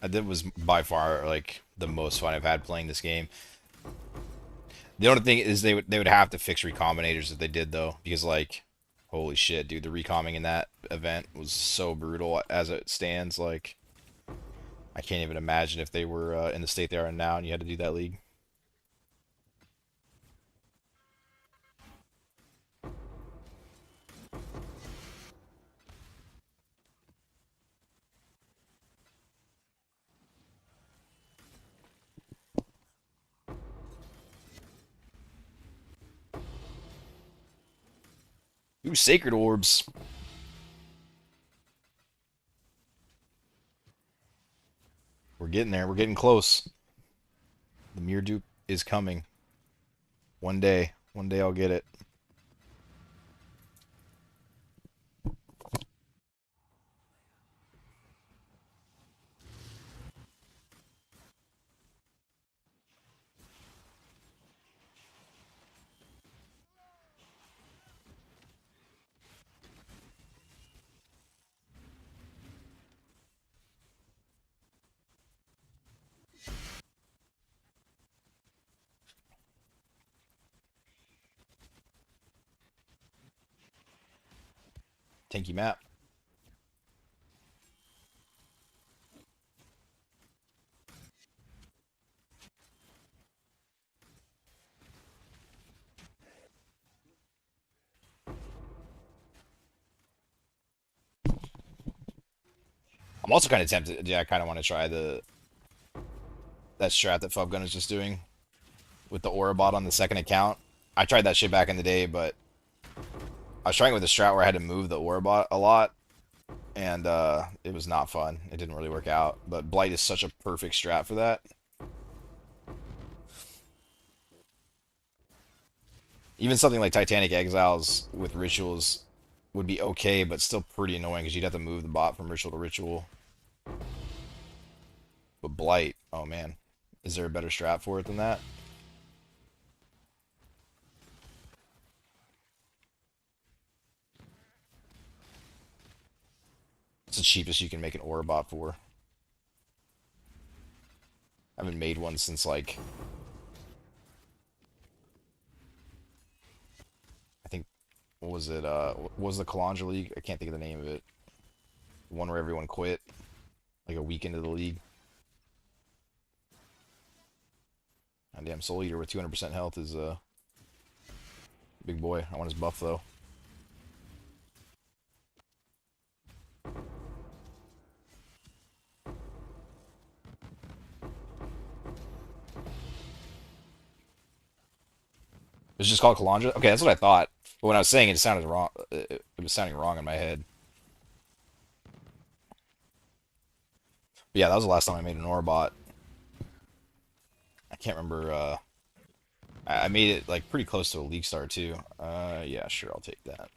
That was by far like the most fun I've had playing this game. The only thing is they would have to fix recombinators if they did though, because like, holy shit, dude, the recombing in that event was so brutal as it stands. Like, I can't even imagine if they were in the state they are in now and you had to do that league. Ooh, sacred orbs. We're getting there. We're getting close. The Mirduke is coming. One day. One day I'll get it. Tanky map. I'm also kind of tempted. Yeah, I kind of want to try that strat that Fubgun is just doing with the Orabot on the second account. I tried that shit back in the day, but I was trying it with a strat where I had to move the Orabot a lot, and it was not fun. It didn't really work out. But Blight is such a perfect strat for that. Even something like Titanic Exiles with rituals would be okay, but still pretty annoying because you'd have to move the bot from ritual to ritual. But Blight, oh man, is there a better strat for it than that? It's the cheapest you can make an Orabot for. I haven't made one since like I think what was it? What was the Kalandra League? I can't think of the name of it. One where everyone quit like a week into the league. And damn, Soul Eater with 200% health is a big boy. I want his buff though. It's just called Kalandra. Okay, that's what I thought. But when I was saying it, it sounded wrong. It was sounding wrong in my head. But yeah, that was the last time I made an Orabot. I can't remember. I made it like pretty close to a league star too. Yeah, sure, I'll take that.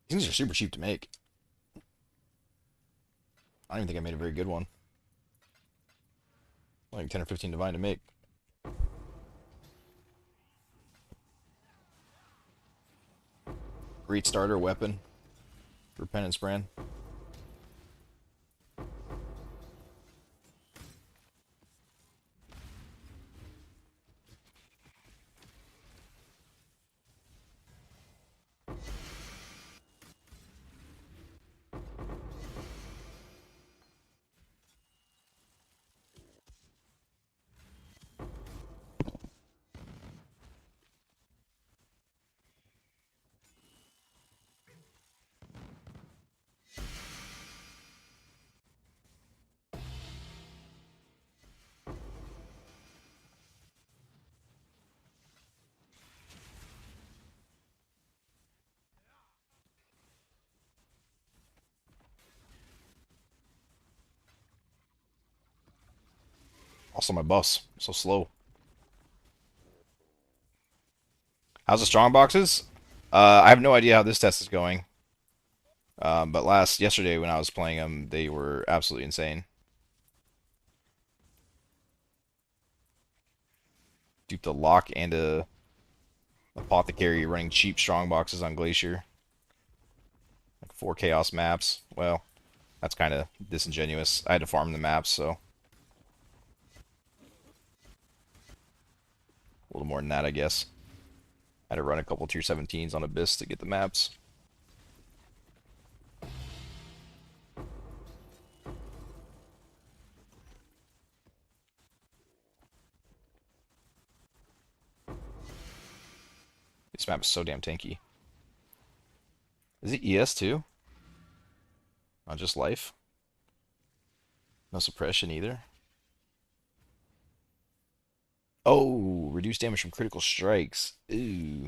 These are super cheap to make. I don't even think I made a very good one. Like 10 or 15 divine to make. Great starter weapon for Penance Brand. Also, my buffs so slow. How's the strong boxes? I have no idea how this test is going. But yesterday when I was playing them, they were absolutely insane. Duped a lock and a apothecary running cheap strong boxes on Glacier. Like 4 chaos maps. Well, that's kind of disingenuous. I had to farm the maps, so a little more than that, I guess. I had to run a couple tier 17s on Abyss to get the maps. This map is so damn tanky. Is it ES too? Not just life? No suppression either? Oh, reduced damage from critical strikes. Ooh.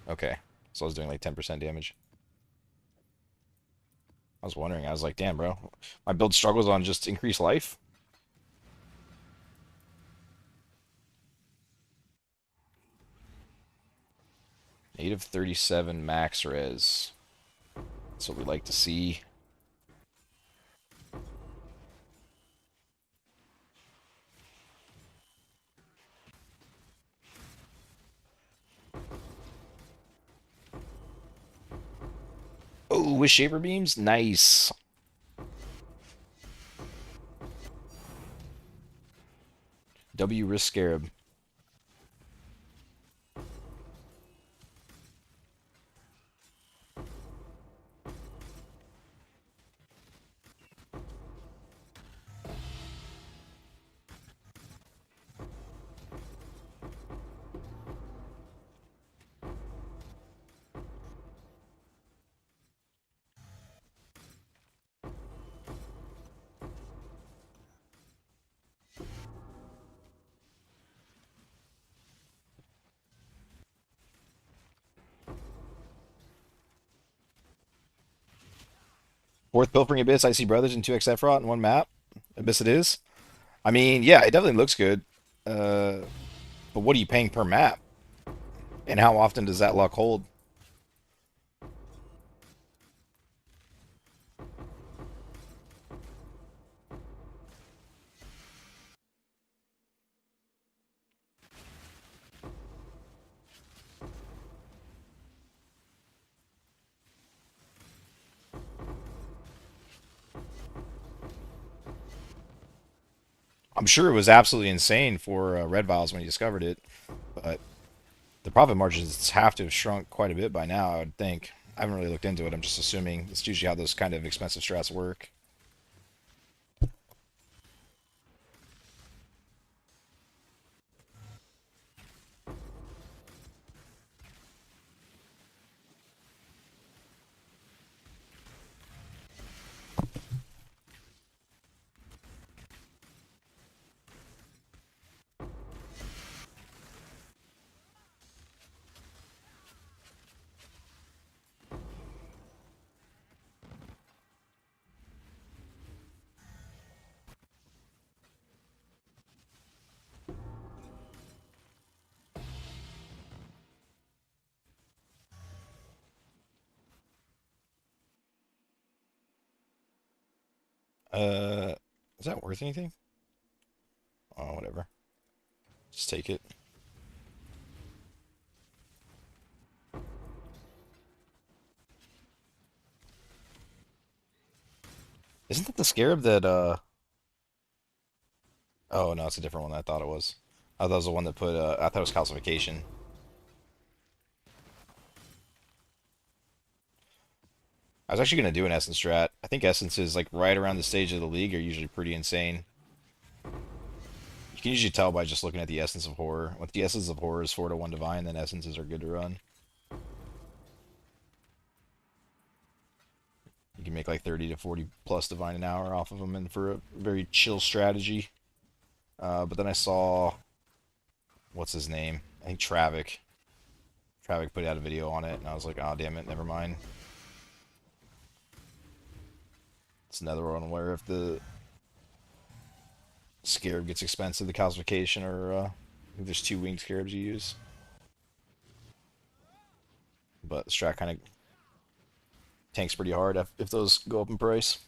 Okay. So I was doing like 10% damage. I was wondering. I was like, damn, bro. My build struggles on just increased life. Native 37 max res. That's what we like to see. Oh, with Shaper Beams? Nice. W Risk Scarab. Fourth Pilfering Abyss, I see Brothers, and 2x Sephiroth in one map. Abyss it is. I mean, yeah, it definitely looks good. Uh, but what are you paying per map? And how often does that luck hold? I'm sure it was absolutely insane for red vials when he discovered it, but the profit margins have to have shrunk quite a bit by now, I would think. I haven't really looked into it. I'm just assuming it's usually how those kind of expensive strats work. Uh, is that worth anything? Oh, whatever. Just take it. Isn't that the scarab that Oh no, it's a different one than I thought it was. I thought it was the one that put I thought it was calcification. I was actually gonna do an essence strat. I think essences like right around the stage of the league are usually pretty insane. You can usually tell by just looking at the essence of horror. If the essence of horror is 4 to 1 divine, then essences are good to run. You can make like 30 to 40 plus divine an hour off of them, and for a very chill strategy. But then I saw what's his name? I think Travik. Travik put out a video on it, and I was like, oh damn it, never mind. It's another one where if the scarab gets expensive, the calcification, or I think there's 2 winged scarabs you use. But the strat kind of tanks pretty hard if those go up in price.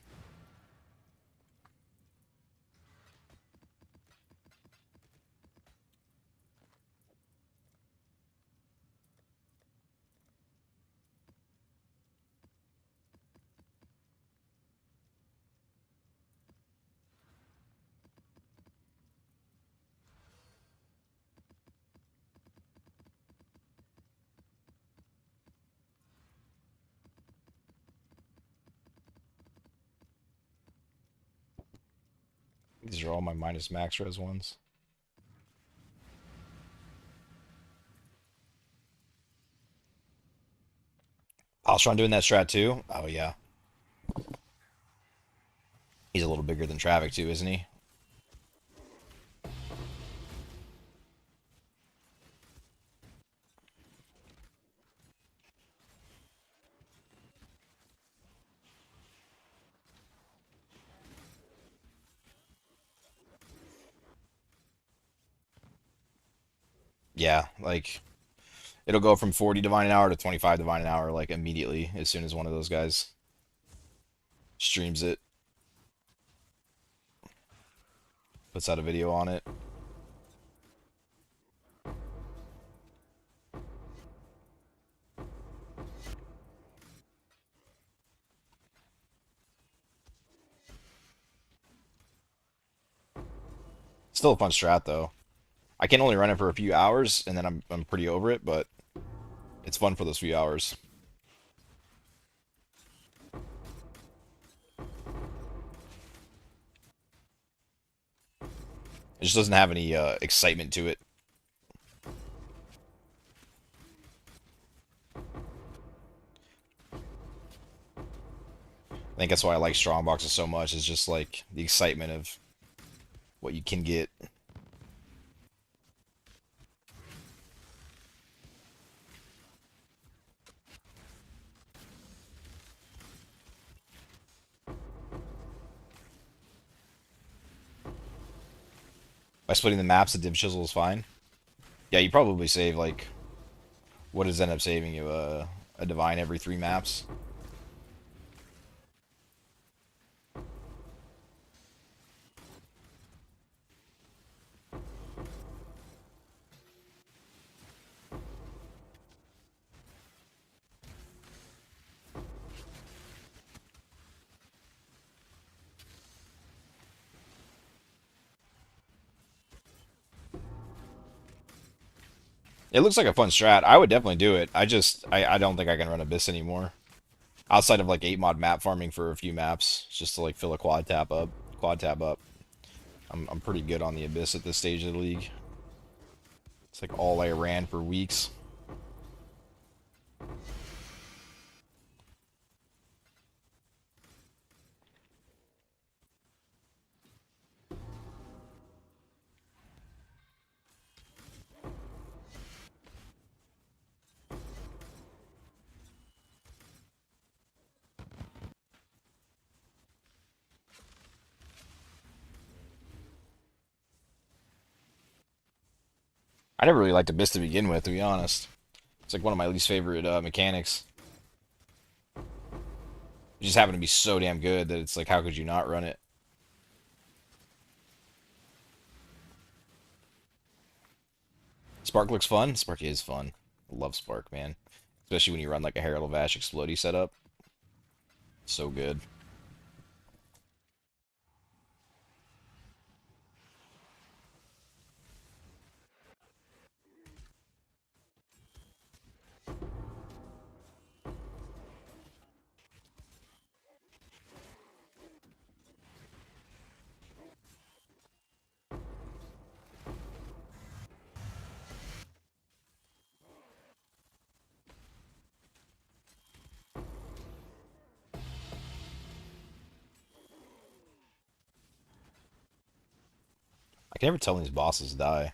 These are all my minus max res ones. Alstron doing that strat too? Oh yeah. He's a little bigger than Travik too, isn't he? Yeah, like it'll go from 40 divine an hour to 25 divine an hour like immediately as soon as one of those guys streams it, puts out a video on it. Still a fun strat though. I can only run it for a few hours and then I'm pretty over it, but it's fun for those few hours. It just doesn't have any excitement to it. I think that's why I like Strongboxes so much. Is just like the excitement of what you can get. By splitting the maps, the div chisel is fine. Yeah, you probably save like what does end up saving you a divine every 3 maps. It looks like a fun strat. I would definitely do it. I don't think I can run Abyss anymore. Outside of like 8 mod map farming for a few maps, just to like fill a quad tab up. I'm pretty good on the Abyss at this stage of the league. It's like all I ran for weeks. I never really liked Abyss to begin with, to be honest. It's like one of my least favorite mechanics. It just happened to be so damn good that it's like, how could you not run it? Spark looks fun. Spark is fun. I love Spark, man. Especially when you run like a Herald of Ash Explodey setup. So good. I can never tell when these bosses die.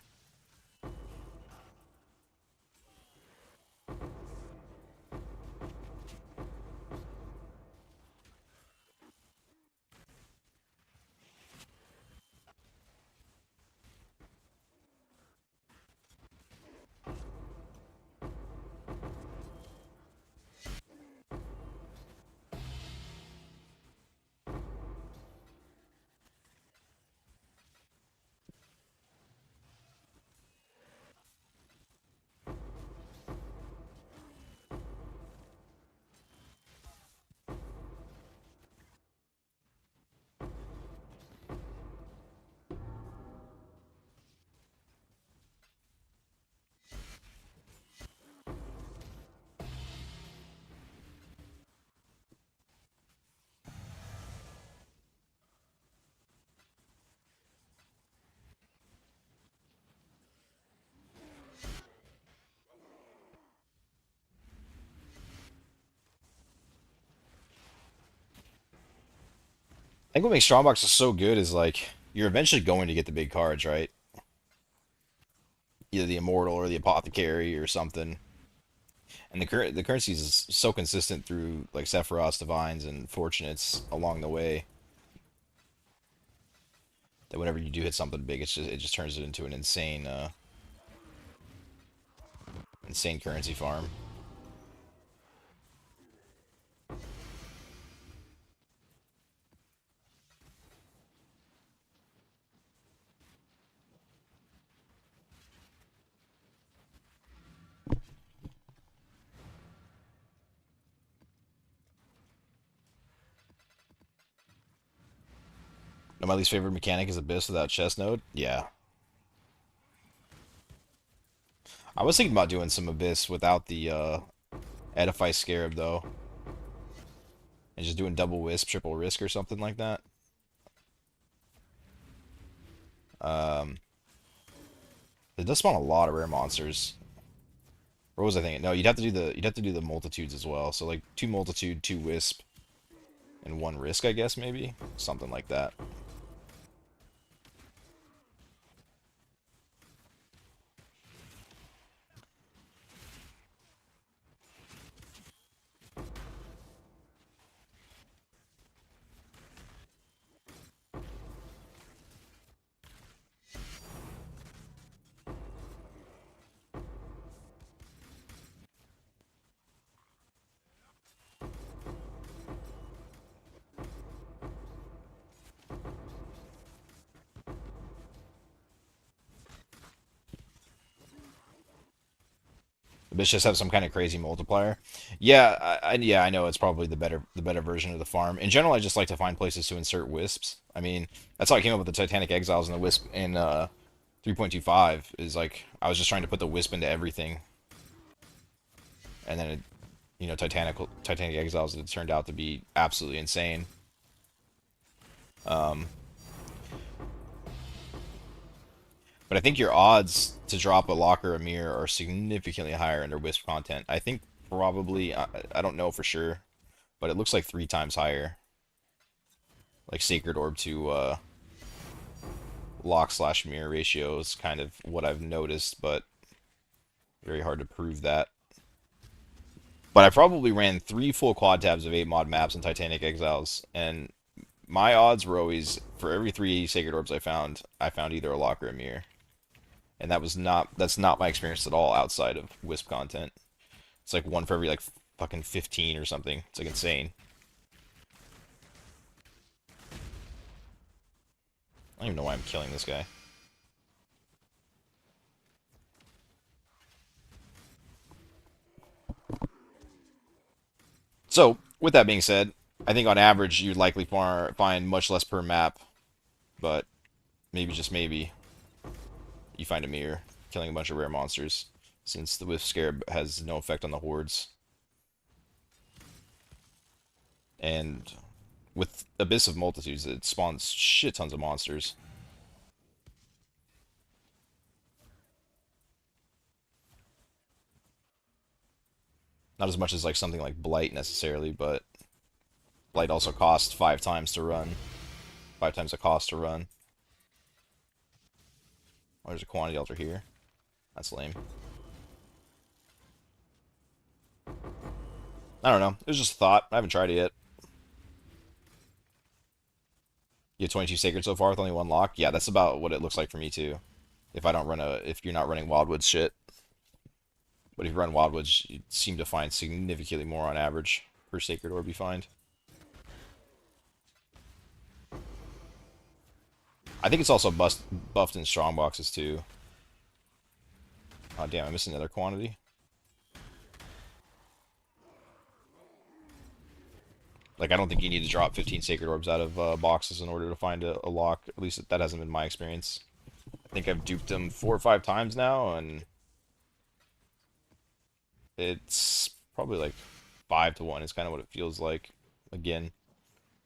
I think what makes Strongbox so good is like you're eventually going to get the big cards, right? Either the Immortal or the Apothecary or something. And the currencies is so consistent through like Sephiroth's Divines and Fortunates along the way that whenever you do hit something big, it just turns it into an insane currency farm. No, my least favorite mechanic is Abyss without chest node. Yeah, I was thinking about doing some Abyss without the Edify Scarab though, and just doing double wisp, triple risk, or something like that. Um, it does spawn a lot of rare monsters. What was I thinking? No, you'd have to do the multitudes as well. So like two multitude, two wisp, and one risk, I guess maybe something like that. The bitch just have some kind of crazy multiplier. Yeah, yeah, I know it's probably the better version of the farm. In general, I just like to find places to insert wisps. I mean, that's how I came up with the Titanic Exiles and the wisp in 3.25 is like I was just trying to put the wisp into everything, and then it, Titanic Exiles, it turned out to be absolutely insane. Um, but I think your odds to drop a lock or a mirror are significantly higher under wisp content. I think probably I don't know for sure, but it looks like 3 times higher. Like Sacred Orb to lock/mirror ratio is kind of what I've noticed, but very hard to prove that. But I probably ran 3 full quad tabs of 8 mod maps in Titanic Exiles, and my odds were always, for every 3 Sacred Orbs I found either a lock or a mirror. And that's not my experience at all outside of Wisp content. It's like one for every like fucking 15 or something. It's like insane. I don't even know why I'm killing this guy. So, with that being said, I think on average you'd likely find much less per map, but maybe, just maybe, you find a mirror, killing a bunch of rare monsters, since the Whiff Scarab has no effect on the hordes. And with Abyss of Multitudes, it spawns shit tons of monsters. Not as much as like something like Blight necessarily, but Blight also costs 5 times to run. 5 times the cost to run. Oh, there's a quantity altar here. That's lame. I don't know. It was just a thought. I haven't tried it yet. You have 22 sacred so far with only 1 lock? Yeah, that's about what it looks like for me too. If you're not running Wildwood shit. But if you run Wildwoods, you seem to find significantly more on average per Sacred Orb you find. I think it's also buffed in Strongboxes too. Oh damn, I'm missing another quantity. Like, I don't think you need to drop 15 Sacred Orbs out of boxes in order to find a lock. At least that hasn't been my experience. I think I've duped them 4 or 5 times now, and it's probably like 5 to 1 is kind of what it feels like. Again,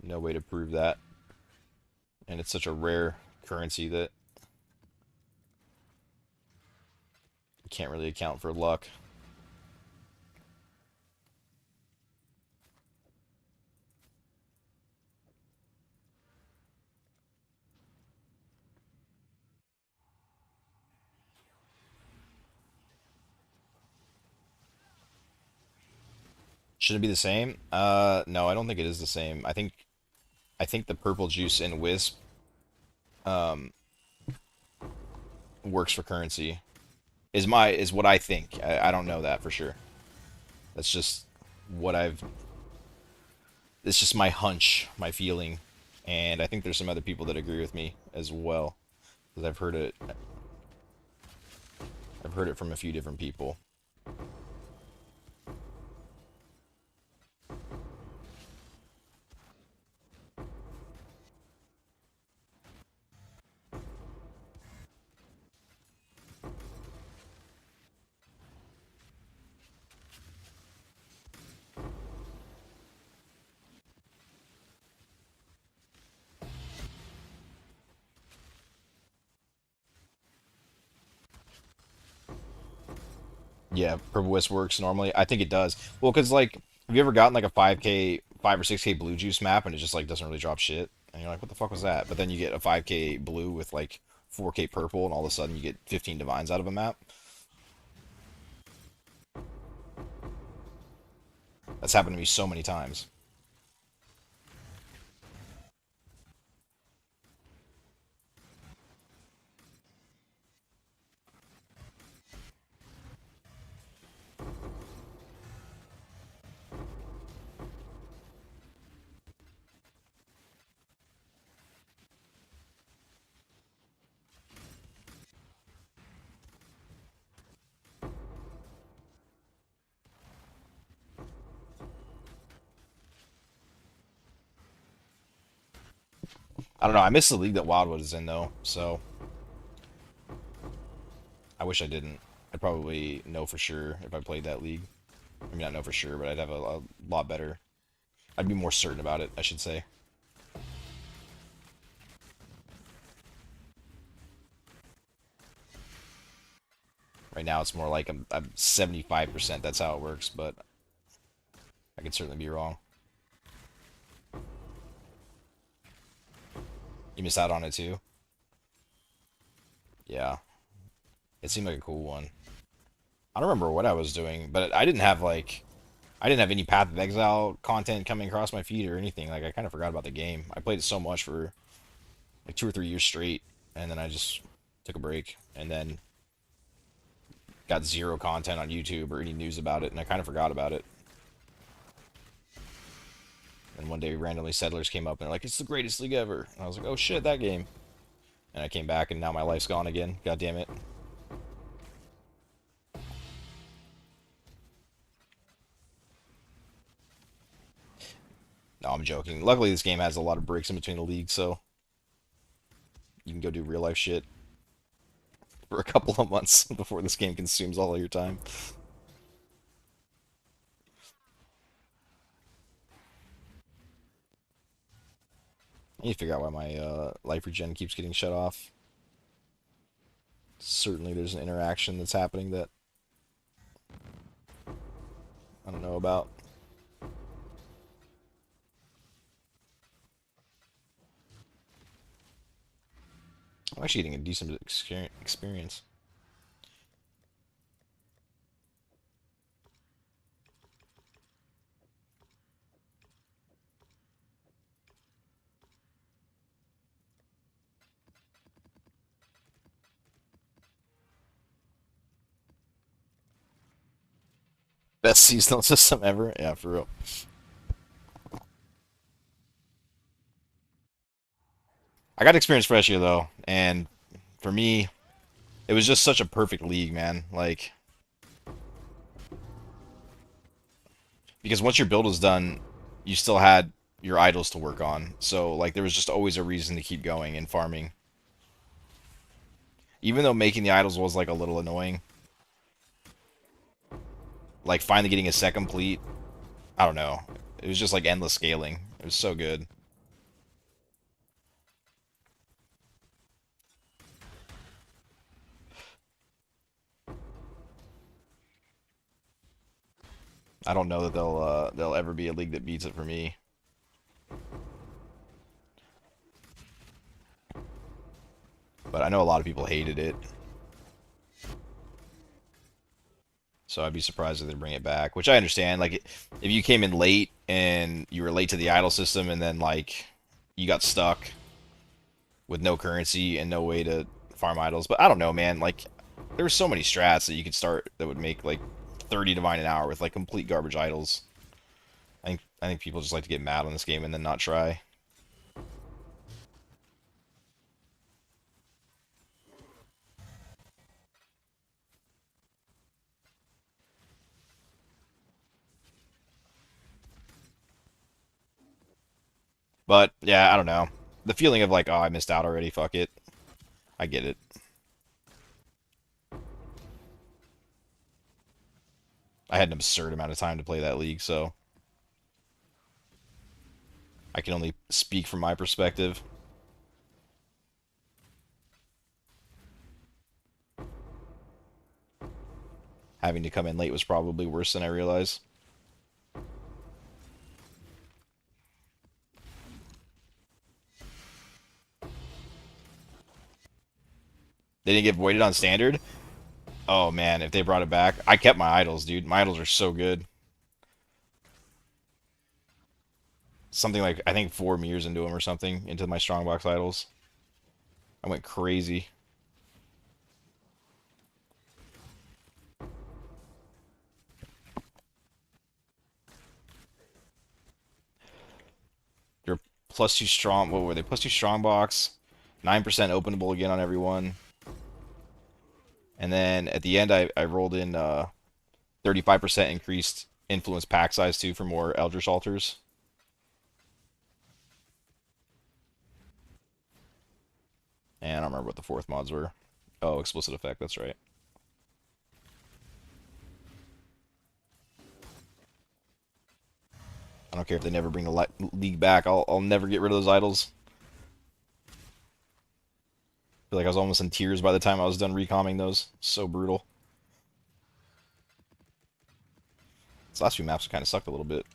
no way to prove that. And it's such a rare currency that you can't really account for luck. Should it be the same? No, I don't think it is the same. I think the purple juice in Wisp um works for currency. Is what I think. I don't know that for sure. That's just what I've. It's just my hunch, my feeling, and I think there's some other people that agree with me as well, because I've heard it. I've heard it from a few different people. Yeah, Purple Wisp works normally. I think it does. Well, because like, have you ever gotten like a 5K, 5 or 6K blue juice map and it just like doesn't really drop shit, and you're like, what the fuck was that? But then you get a 5K blue with like 4K purple, and all of a sudden you get 15 divines out of a map. That's happened to me so many times. I don't know. I miss the league that Wildwood is in though, so I wish I didn't. I'd probably know for sure if I played that league. I mean, not know for sure, but I'd have a lot better. I'd be more certain about it, I should say. Right now, it's more like I'm 75%. That's how it works, but I could certainly be wrong. You missed out on it too. Yeah, it seemed like a cool one. I don't remember what I was doing, but I didn't have like I didn't have any Path of Exile content coming across my feed or anything. Like I kind of forgot about the game. I played it so much for like 2 or 3 years straight, and then I just took a break, and then got zero content on YouTube or any news about it, and I kind of forgot about it. And one day, randomly, Settlers came up and they're like, "It's the greatest league ever," and I was like, "Oh shit, that game!" And I came back, and now my life's gone again. God damn it. No, I'm joking. Luckily, this game has a lot of breaks in between the leagues, so you can go do real life shit for a couple of months before this game consumes all of your time. I need to figure out why my life regen keeps getting shut off. Certainly, there's an interaction that's happening that I don't know about. I'm actually getting a decent experience. Best seasonal system ever? Yeah, for real. I got experience fresh here though, and for me, it was just such a perfect league, man. Like, because once your build was done, you still had your idols to work on. So, like, there was just always a reason to keep going and farming. Even though making the idols was, like, a little annoying. Like, finally getting a set complete, I don't know. It was just, like, endless scaling. It was so good. I don't know that they'll ever be a league that beats it for me. But I know a lot of people hated it. So I'd be surprised if they bring it back, which I understand. Like, if you came in late and you were late to the idol system, and then like you got stuck with no currency and no way to farm idols. But I don't know, man. Like, there were so many strats that you could start that would make like 30 divine an hour with like complete garbage idols. I think people just like to get mad on this game and then not try. But yeah, I don't know. The feeling of like, oh, I missed out already. Fuck it. I get it. I had an absurd amount of time to play that league, so I can only speak from my perspective. Having to come in late was probably worse than I realized. They didn't get voided on standard. Oh man, if they brought it back, I kept my idols, dude. My idols are so good. Something like I think 4 years into them or something into my strongbox idols. I went crazy. They're +2 strong. What were they? +2 strongbox, 9% openable again on everyone. And then at the end, I rolled in 35% increased influence pack size too for more Eldritch Altars. And I don't remember what the fourth mods were. Oh, explicit effect. That's right. I don't care if they never bring the league back. I'll never get rid of those idols. I feel like I was almost in tears by the time I was done recomming those. So brutal. These last few maps kind of sucked a little bit.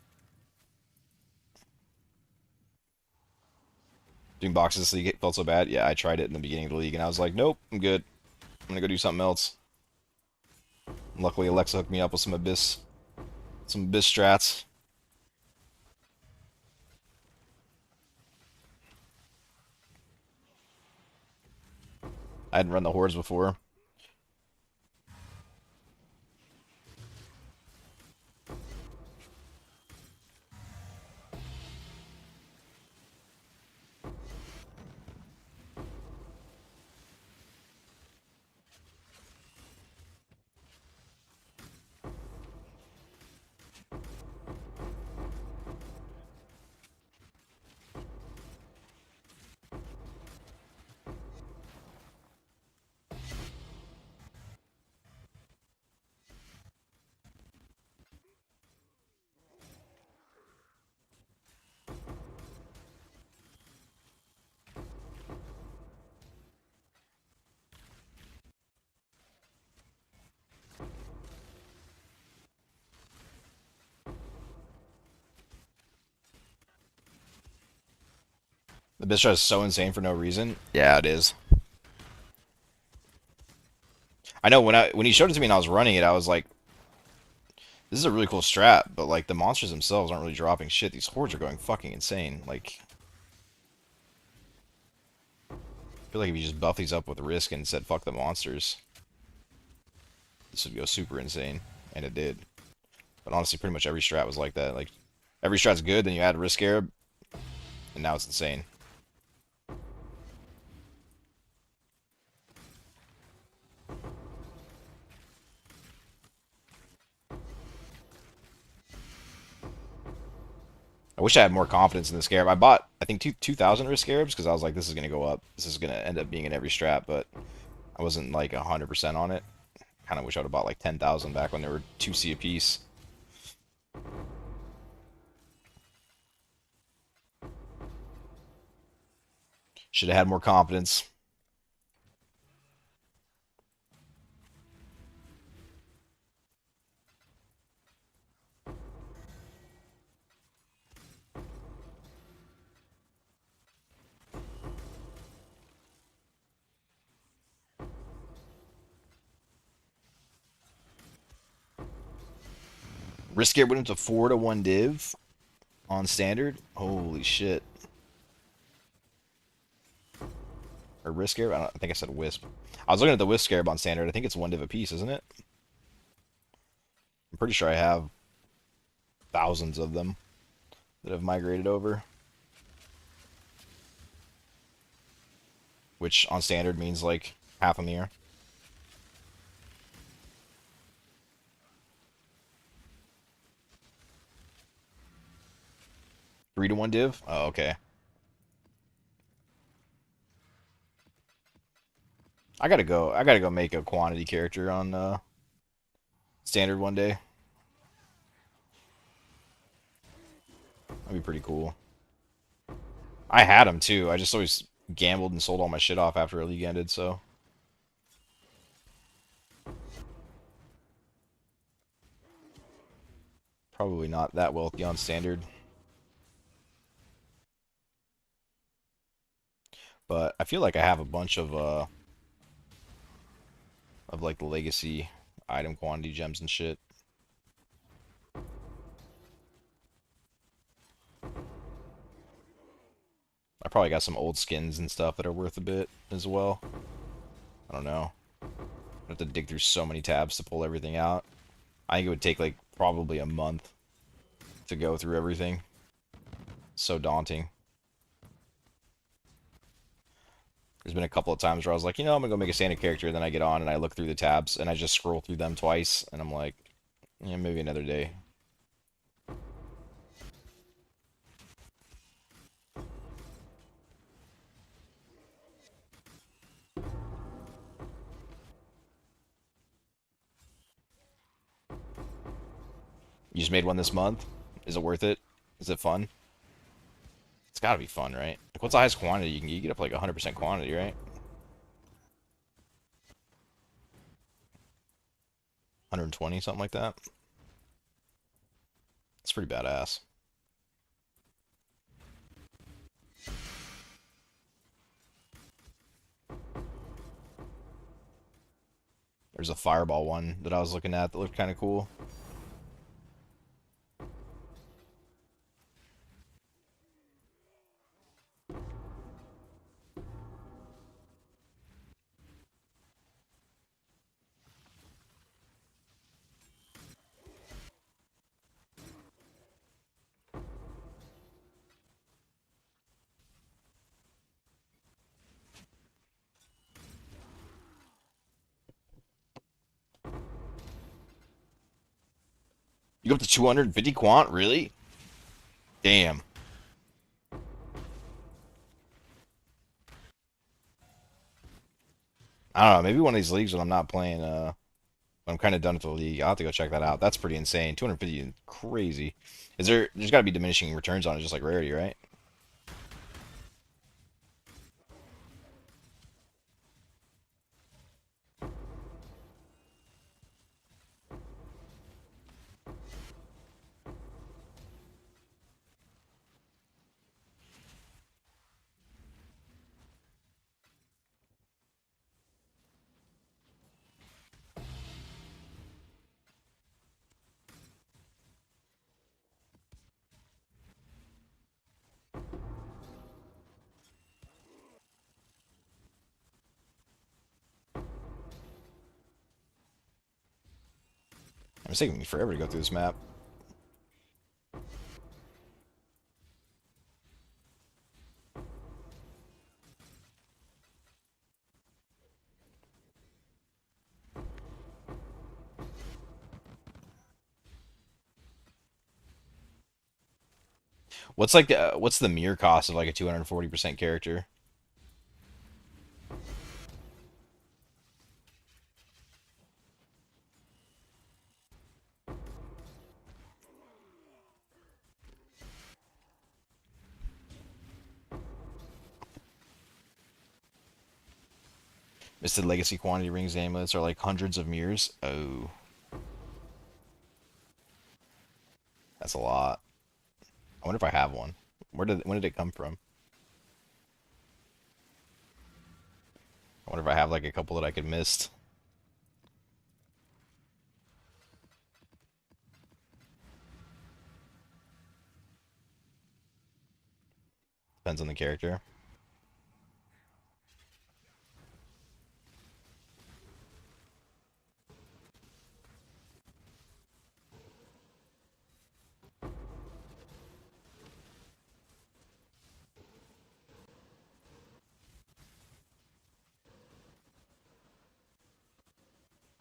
Doing boxes this league felt so bad. Yeah, I tried it in the beginning of the league, and I was like, nope, I'm good. I'm gonna go do something else. And luckily, Alexa hooked me up with some abyss strats. I hadn't run the hordes before. The abyss strat is so insane for no reason. Yeah, it is. I know when he showed it to me and I was running it, I was like, this is a really cool strat, but like the monsters themselves aren't really dropping shit. These hordes are going fucking insane. Like, I feel like if you just buff these up with risk and said fuck the monsters, this would go super insane, and it did. But honestly, pretty much every strat was like that. Like, every strat's good, then you add risk Arab, and now it's insane. I wish I had more confidence in the Scarab. I bought, I think, 2,000 risk Scarabs because I was like, this is going to go up. This is going to end up being in every strat, but I wasn't like 100% on it. Kind of wish I would have bought like 10,000 back when they were 2C a piece. Should have had more confidence. Risk Scarab went into 4 to 1 div on standard. Holy shit. Or Risk Scarab? I think I said Wisp. I was looking at the Wisp Scarab on standard. I think it's 1 div a piece, isn't it? I'm pretty sure I have thousands of them that have migrated over. Which on standard means like half a mirror. 3 to 1 div? Oh, okay. I gotta go make a quantity character on standard one day. That'd be pretty cool. I had them too. I just always gambled and sold all my shit off after a league ended, so. Probably not that wealthy on standard. But I feel like I have a bunch of like the legacy item quantity gems and shit. I probably got some old skins and stuff that are worth a bit as well. I don't know. I have to dig through so many tabs to pull everything out. I think it would take like probably a month to go through everything. So daunting. There's been a couple of times where I was like, you know, I'm gonna go make a standard character, then I get on and I look through the tabs and I just scroll through them twice and I'm like, yeah, maybe another day. You just made one this month. Is it worth it? Is it fun? It's gotta be fun, right? Like, what's the highest quantity you can get? You get up like 100% quantity, right? 120, something like that. It's pretty badass. There's a fireball one that I was looking at that looked kind of cool. You go up to 250 quant, really? Damn. I don't know. Maybe one of these leagues when I'm not playing. I'm kind of done with the league. I'll have to go check that out. That's pretty insane. 250 is crazy. Is there? There's got to be diminishing returns on it, just like rarity, right? It's taking me forever to go through this map. What's the mere cost of like a 240% character? Misted Legacy quantity rings and amulets are like hundreds of mirrors. Oh, that's a lot. I wonder if I have one. When did it come from? I wonder if I have like a couple that I could miss. Depends on the character.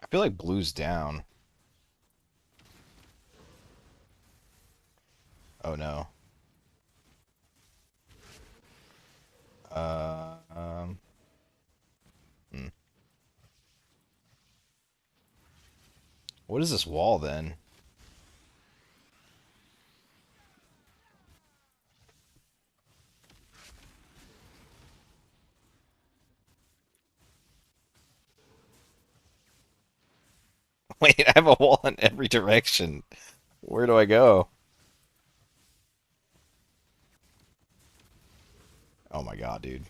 I feel like blue's down. Oh no. Uh, um, hmm. What is this wall then? Wait, I have a wall in every direction. Where do I go? Oh my god, dude.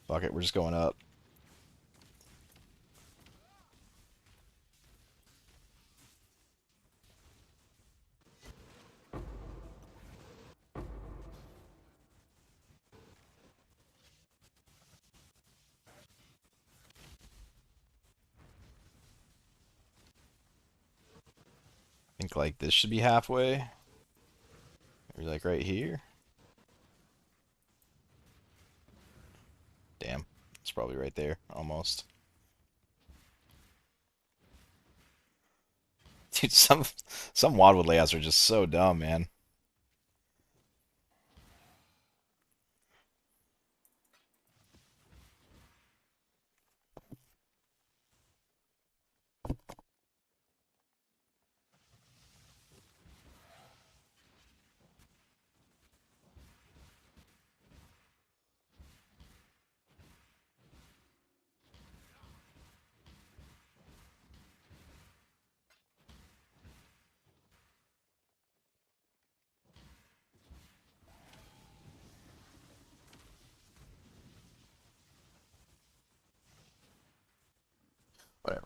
Fuck it, we're just going up. I think like this should be halfway. Maybe like right here. Damn, it's probably right there, almost. Dude, some Wildwood layouts are just so dumb, man.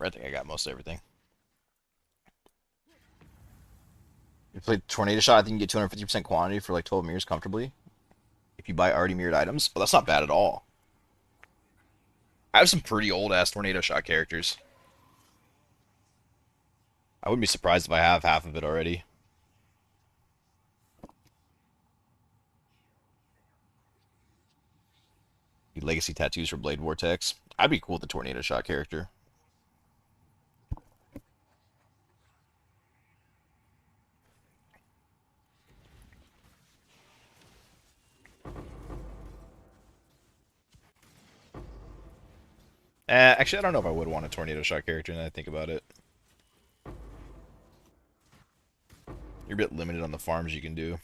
I think I got most everything. You played Tornado Shot, I think you get 250% quantity for like 12 mirrors comfortably if you buy already mirrored items. Well, that's not bad at all. I have some pretty old ass Tornado Shot characters. I wouldn't be surprised if I have half of it already. Legacy tattoos for Blade Vortex. I'd be cool with the Tornado Shot character. Actually, I don't know if I would want a Tornado Shot character now that I think about it. You're a bit limited on the farms you can do.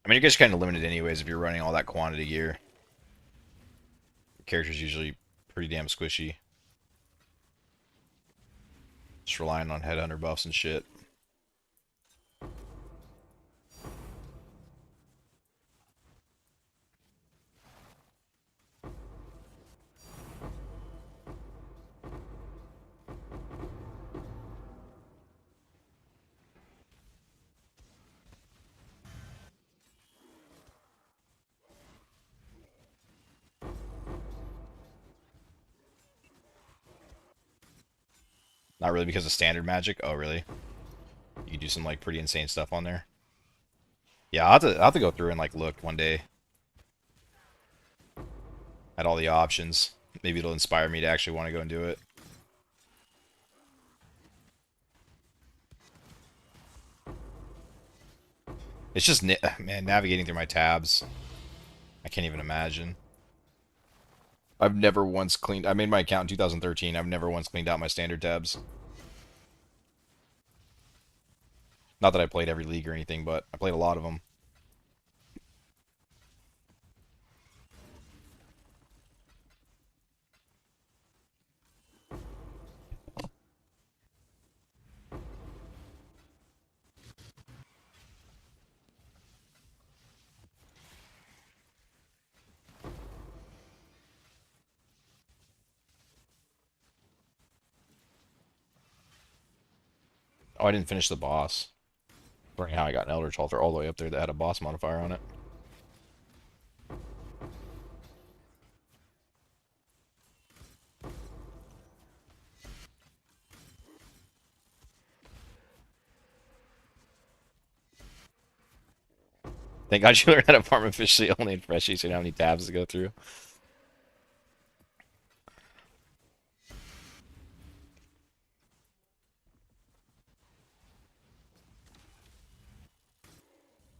I mean, you guys kind of limited anyways if you're running all that quantity gear. The character's usually pretty damn squishy. Just relying on headhunter buffs and shit. Not really because of standard magic. Oh, really? You can do some like pretty insane stuff on there. Yeah, I'll have to go through and like look one day at all the options. Maybe it'll inspire me to actually want to go and do it. It's just, man, navigating through my tabs. I can't even imagine. I've never once cleaned... I made my account in 2013. I've never once cleaned out my standard tabs. Not that I played every league or anything, but I played a lot of them. Oh, I didn't finish the boss. Learning how I got an Eldritch Altar all the way up there that had a boss modifier on it. Thank God you learned how to farm efficiently only in Freshies, so you know how many tabs to go through.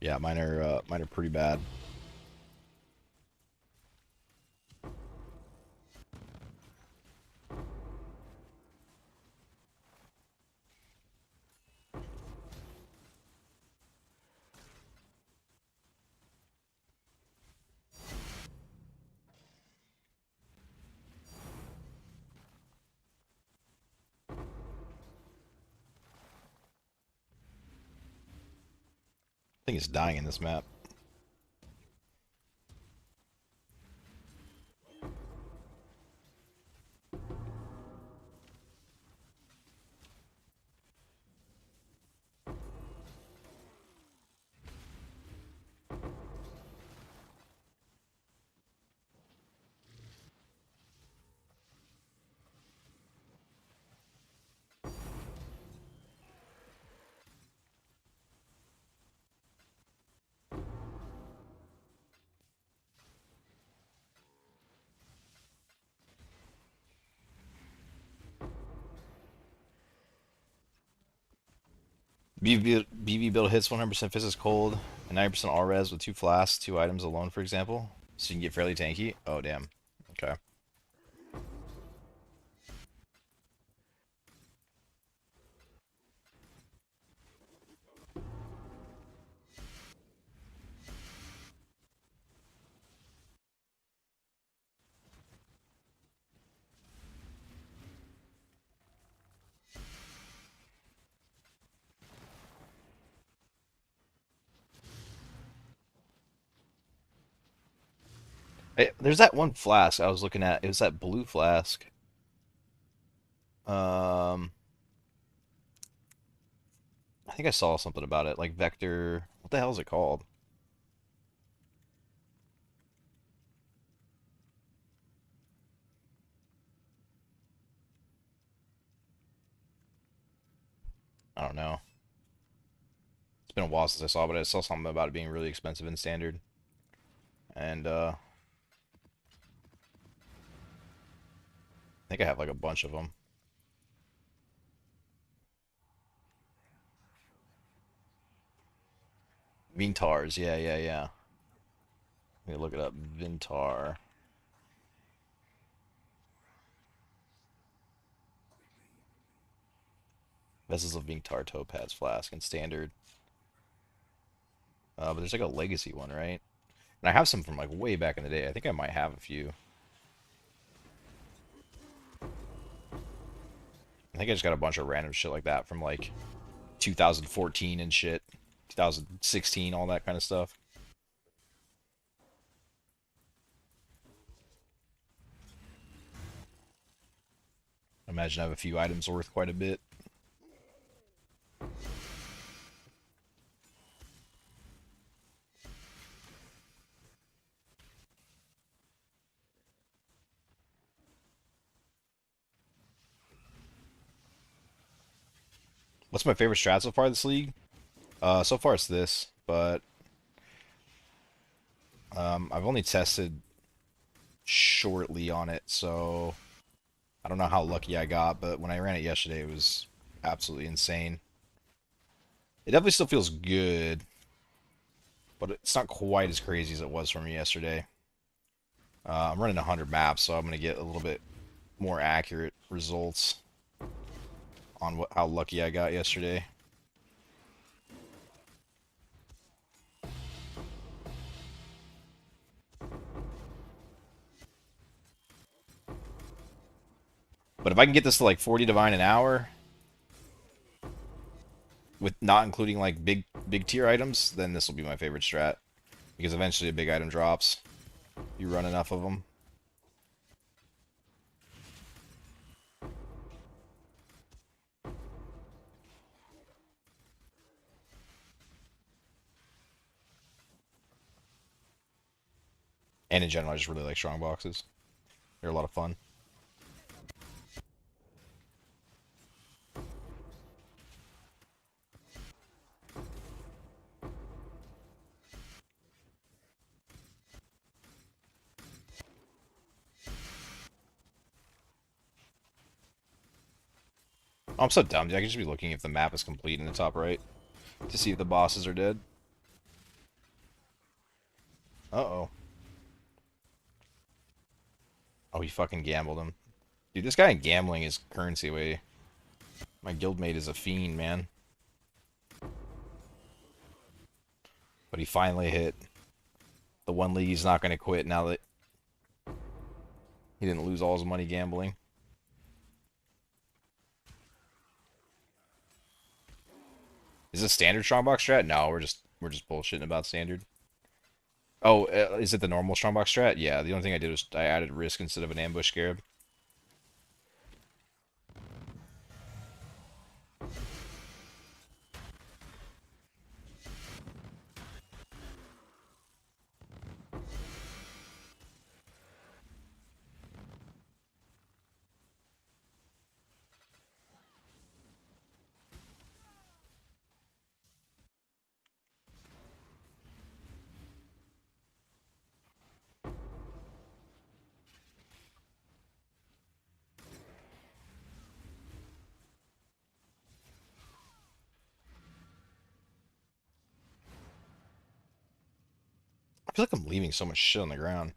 Yeah, mine are pretty bad. I think it's dying in this map. BB build hits 100% Physics Cold and 90% all res with 2 flasks, 2 items alone, for example. So you can get fairly tanky. Oh, damn. Okay. There's that one flask I was looking at. It was that blue flask. Um, I think I saw something about it, like Vector. What the hell is it called? I don't know. It's been a while since I saw, but I saw something about it being really expensive in standard. And I think I have like a bunch of them. Vintars, yeah, yeah, yeah. Let me look it up. Vintar. Vessels of Vintar Topaz Flask and standard. But there's like a legacy one, right? And I have some from like way back in the day. I think I might have a few. I think I just got a bunch of random shit like that from like 2014 and shit, 2016, all that kind of stuff. I imagine I have a few items worth quite a bit. What's my favorite strat so far this league? So far it's this, but I've only tested shortly on it, so I don't know how lucky I got, but when I ran it yesterday, it was absolutely insane. It definitely still feels good, but it's not quite as crazy as it was for me yesterday. I'm running 100 maps, so I'm going to get a little bit more accurate results on how lucky I got yesterday. But if I can get this to like 40 divine an hour, with not including like big tier items, then this will be my favorite strat. Because eventually a big item drops. You run enough of them. And in general, I just really like strong boxes. They're a lot of fun. Oh, I'm so dumb, dude. I can just be looking if the map is complete in the top right to see if the bosses are dead. Uh-oh. Oh, he fucking gambled him. Dude, this guy in gambling is currency way. My guildmate is a fiend, man. But he finally hit the one league he's not going to quit now that he didn't lose all his money gambling. Is this standard strongbox strat? No, we're just bullshitting about standard. Oh, is it the normal strongbox strat? Yeah, the only thing I did was I added risk instead of an ambush scarab. I feel like I'm leaving so much shit on the ground.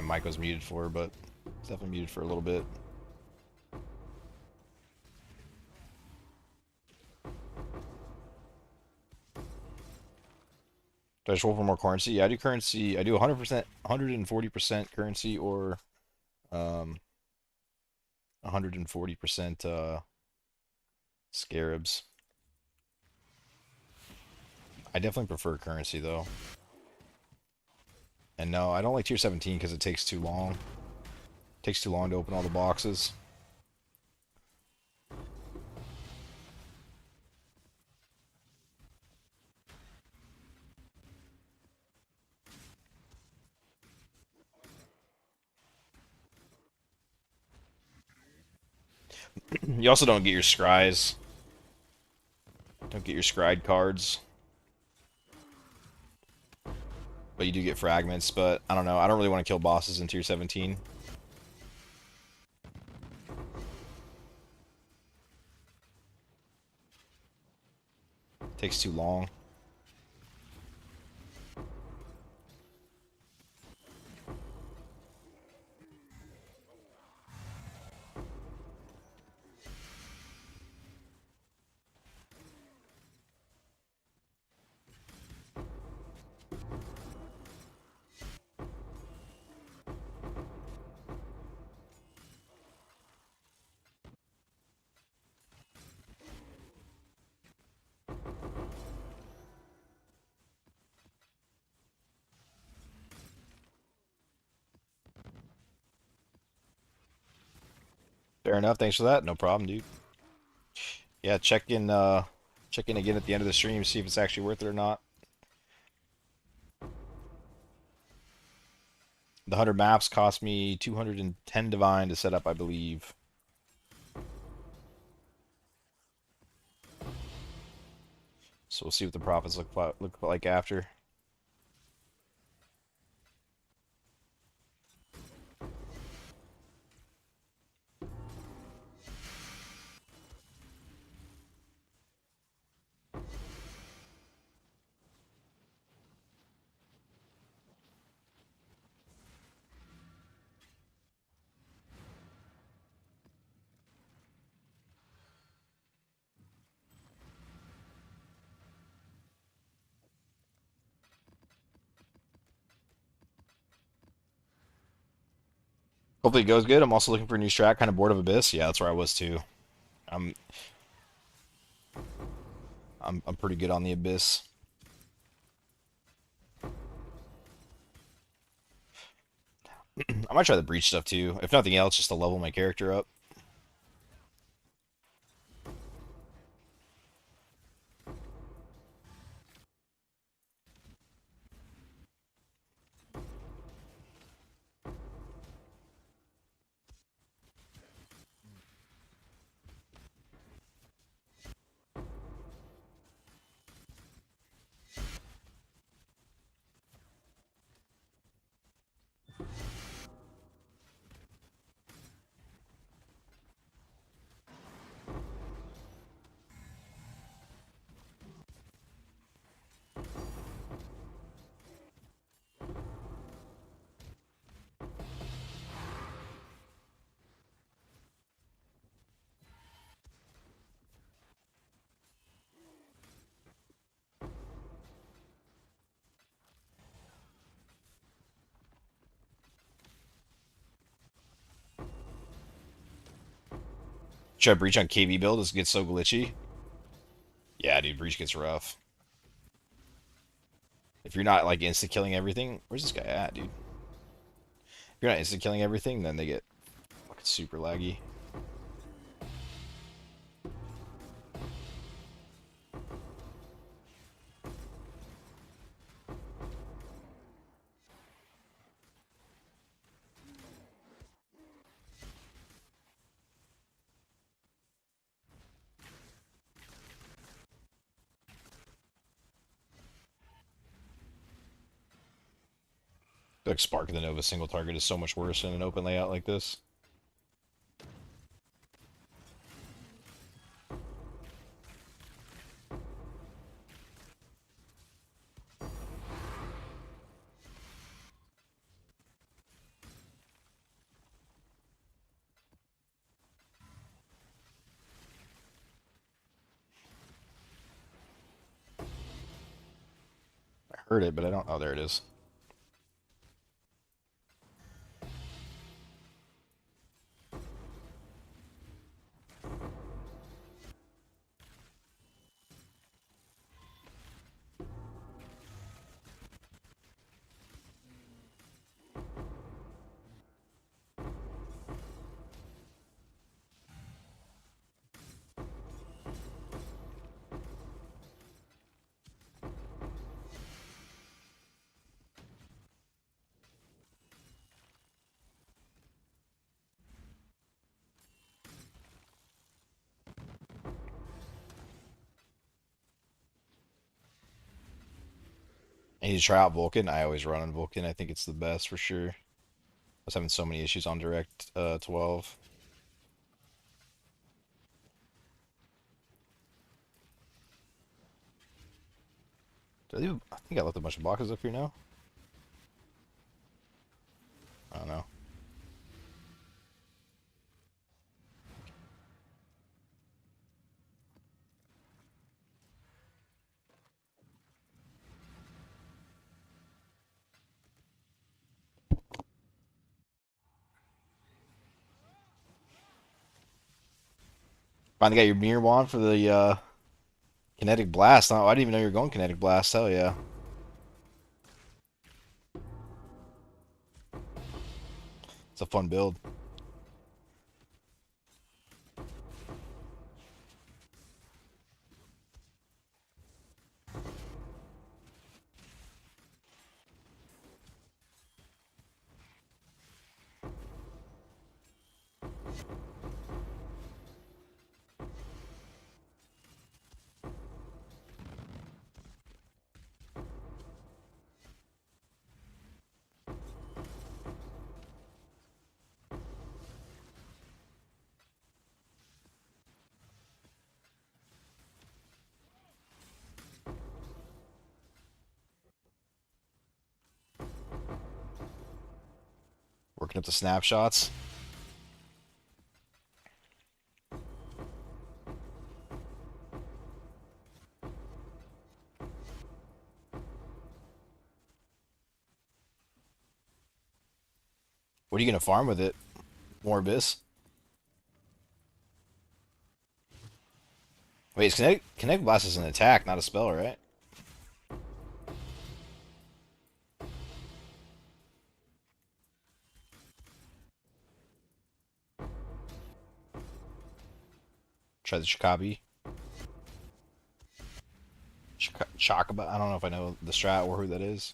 my mic was muted for, but it's definitely muted for a little bit. Do I just roll for more currency? Yeah, I do currency. I do 100%, 140% currency or 140% scarabs. I definitely prefer currency though. And no, I don't like tier 17 because it takes too long. It takes too long to open all the boxes. You also don't get your scries. Don't get your scried cards. But you do get fragments, but I don't know. I don't really want to kill bosses in tier 17. Takes too long. Fair enough. Thanks for that. No problem, dude. Yeah, check in again at the end of the stream, see if it's actually worth it or not. The 100 maps cost me 210 divine to set up, I believe. So we'll see what the profits look like after. Hopefully it goes good. I'm also looking for a new strat, kind of bored of Abyss. Yeah, that's where I was too. I'm I'm pretty good on the Abyss. I might try the Breach stuff too. If nothing else, just to level my character up. Try Breach on KV build. This gets so glitchy. Yeah, dude, Breach gets rough. If you're not like insta killing everything, where's this guy at, dude? If you're not insta killing everything, then they get fucking super laggy. Like Spark of the Nova single target is so much worse in an open layout like this. Heard it, but I don't. Oh, there it is. I need to try out Vulcan. I always run on Vulcan. I think it's the best for sure. I was having so many issues on Direct 12. I think I left a bunch of boxes up here now. I don't know. Finally got your mirror wand for the kinetic blast. Oh, I didn't even know you were going kinetic blast. Hell yeah. It's a fun build. Working up the snapshots. What are you gonna farm with it? More abyss? Wait, kinetic blast is an attack, not a spell, right? Try the Chakabi. Chakaba. I don't know if I know the strat or who that is.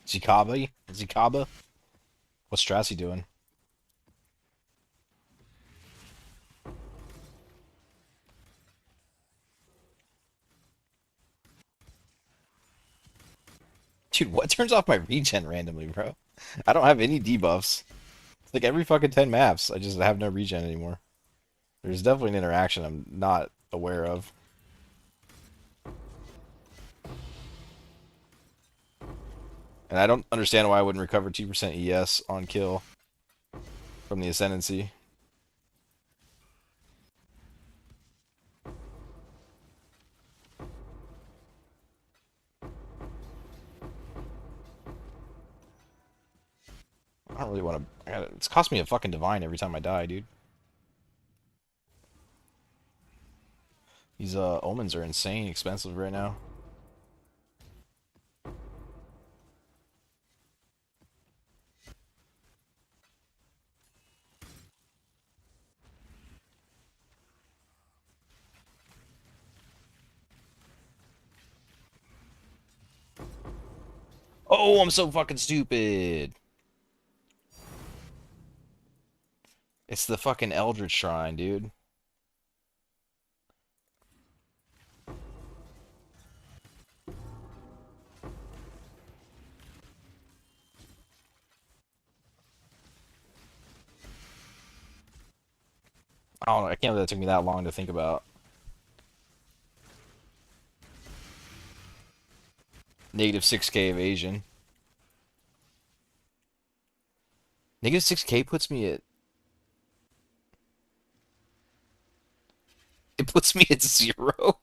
Zikaba? Zikaba? What's Strassi doing? Dude, what turns off my regen randomly, bro? I don't have any debuffs. It's like every fucking 10 maps, I just have no regen anymore. There's definitely an interaction I'm not aware of. And I don't understand why I wouldn't recover 2% ES on kill from the Ascendancy. I don't really want to... It's cost me a fucking divine every time I die, dude. These omens are insane expensive right now. Oh, I'm so fucking stupid. It's the fucking Eldritch Shrine, dude. I don't know. I can't believe that took me that long to think about. Negative 6K evasion. Negative 6K puts me at. It puts me at 0?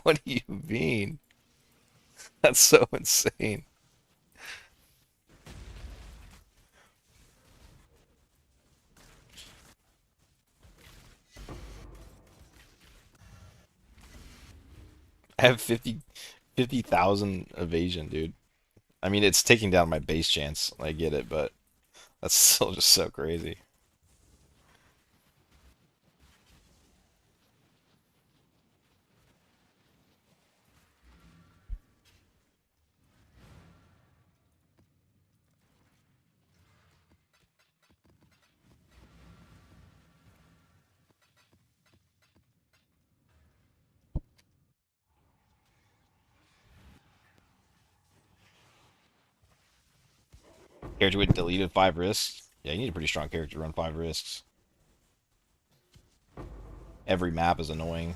What do you mean? That's so insane. I have 50,000 evasion, dude. I mean, it's taking down my base chance. I get it, but that's still just so crazy. Character with deleted 5 risks. Yeah, you need a pretty strong character to run 5 risks. Every map is annoying.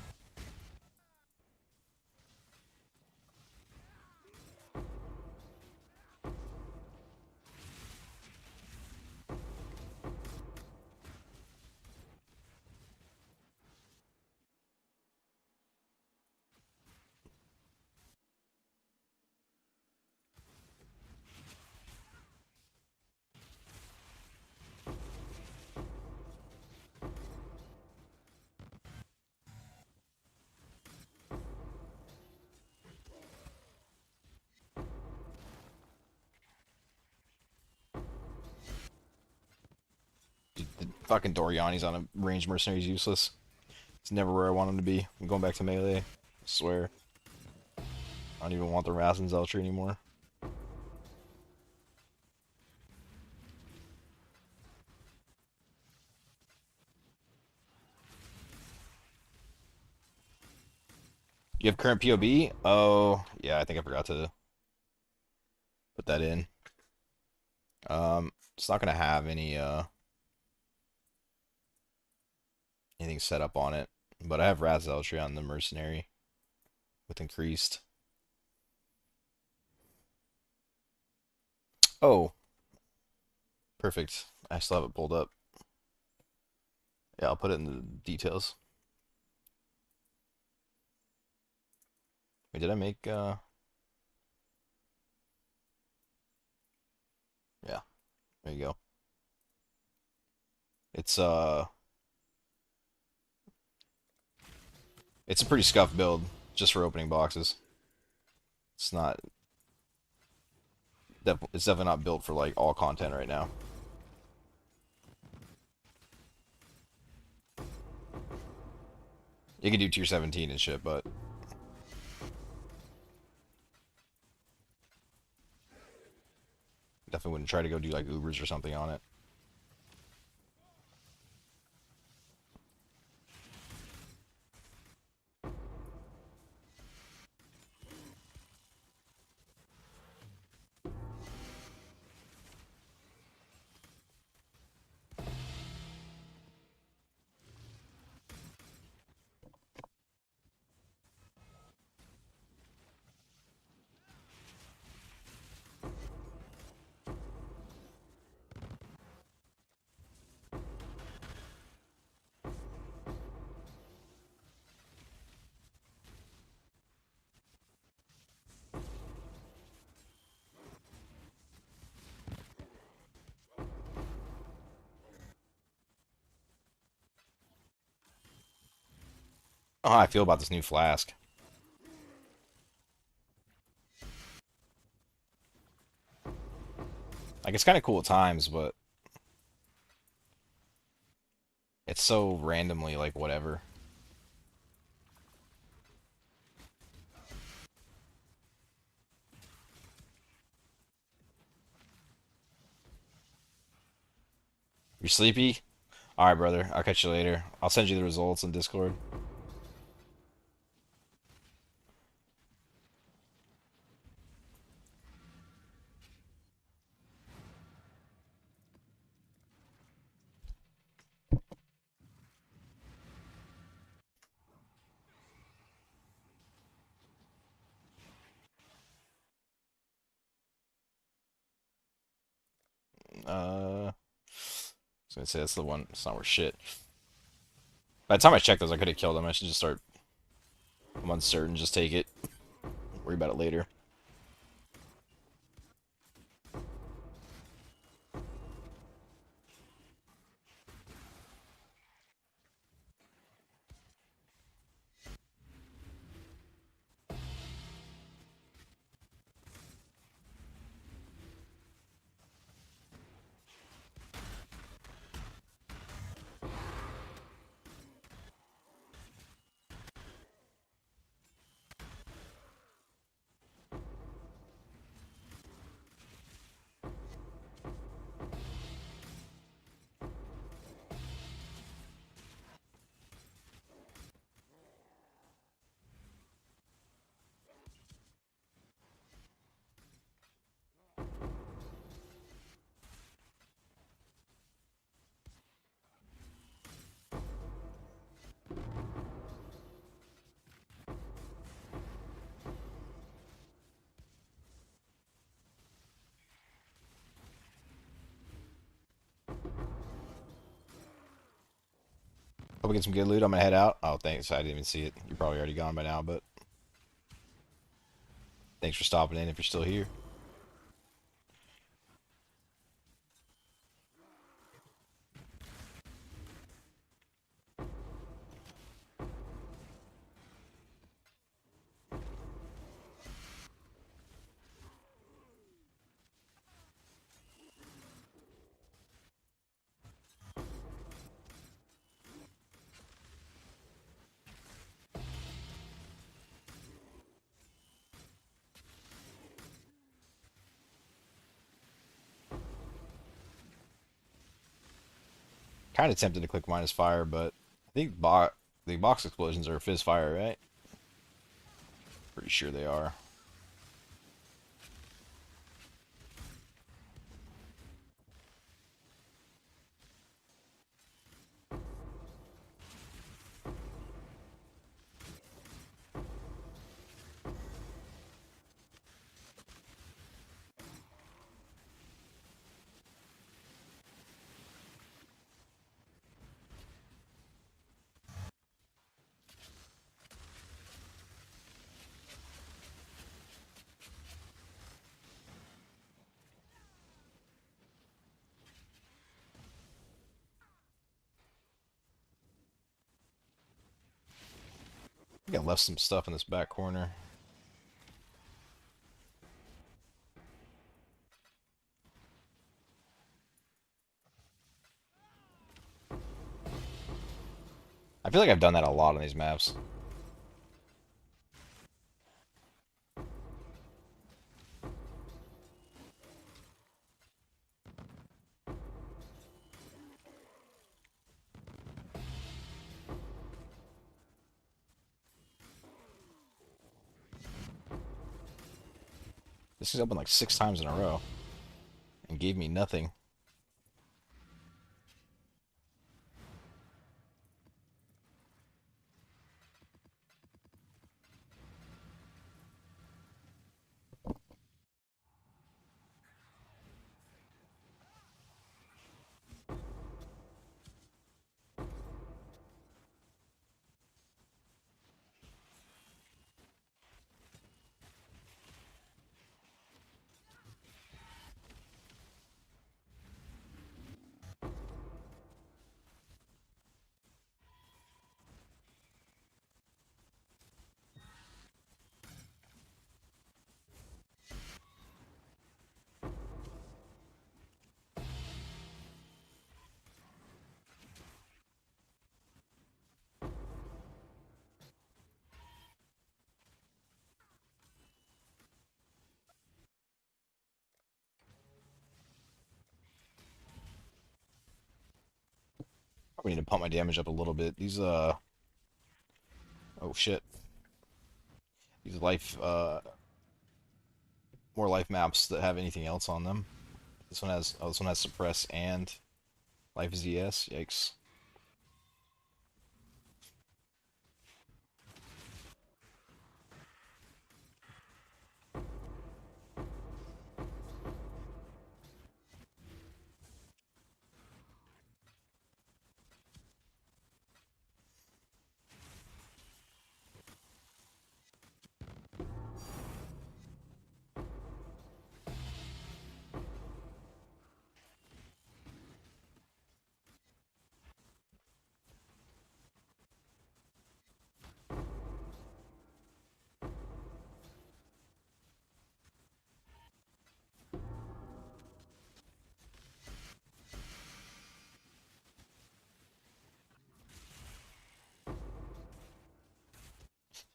The fucking Doriani's on a ranged mercenary is useless. It's never where I want him to be. I'm going back to melee. I swear. I don't even want the Rasen's Eltree anymore. You have current POB? Oh, yeah, I think I forgot to put that in. It's not gonna have anything set up on it, but I have Raz Eltree on the mercenary with increased. Oh, perfect. I still have it pulled up. Yeah, I'll put it in the details. Wait, did I make yeah, there you go. It's it's a pretty scuffed build just for opening boxes. It's not it's definitely not built for like all content right now. You can do tier 17 and shit, but definitely wouldn't try to go do like Ubers or something on it. Oh, how I feel about this new flask. Like it's kind of cool at times, but it's so randomly like whatever. You're sleepy? All right, brother. I'll catch you later. I'll send you the results on Discord. I was gonna say that's the one. It's not worth shit. By the time I checked those, I could have killed them. I should just start. I'm uncertain. Just take it. Worry about it later. Hope we get some good loot. I'm gonna head out. Oh, thanks. I didn't even see it. You're probably already gone by now, but thanks for stopping in if you're still here. Kind of tempted to click minus fire, but I think the box explosions are fizz fire, right? Pretty sure they are. I think I left some stuff in this back corner. I feel like I've done that a lot on these maps. This is open like 6 times in a row and gave me nothing. We need to pump my damage up a little bit. These oh shit. These life more life maps that have anything else on them. This one has suppress and life ZS. Yikes.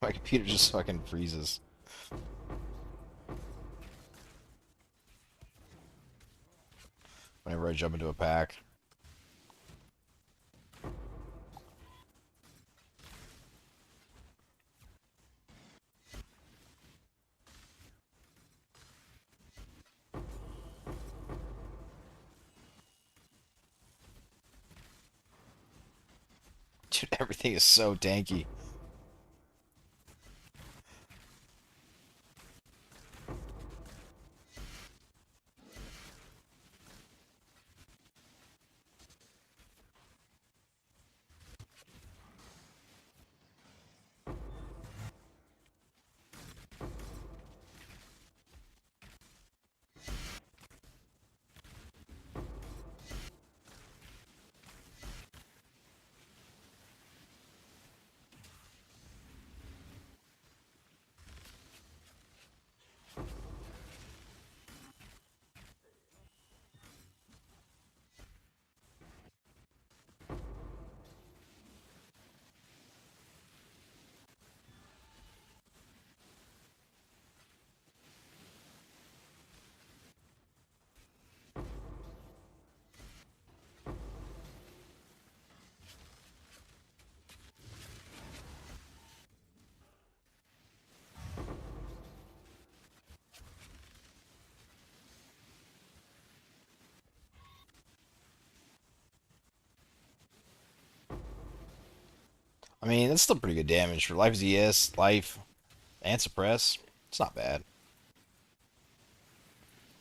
My computer just fucking freezes. Whenever I jump into a pack. Dude, everything is so tanky. I mean, that's still pretty good damage for life ZS, life, and suppress. It's not bad.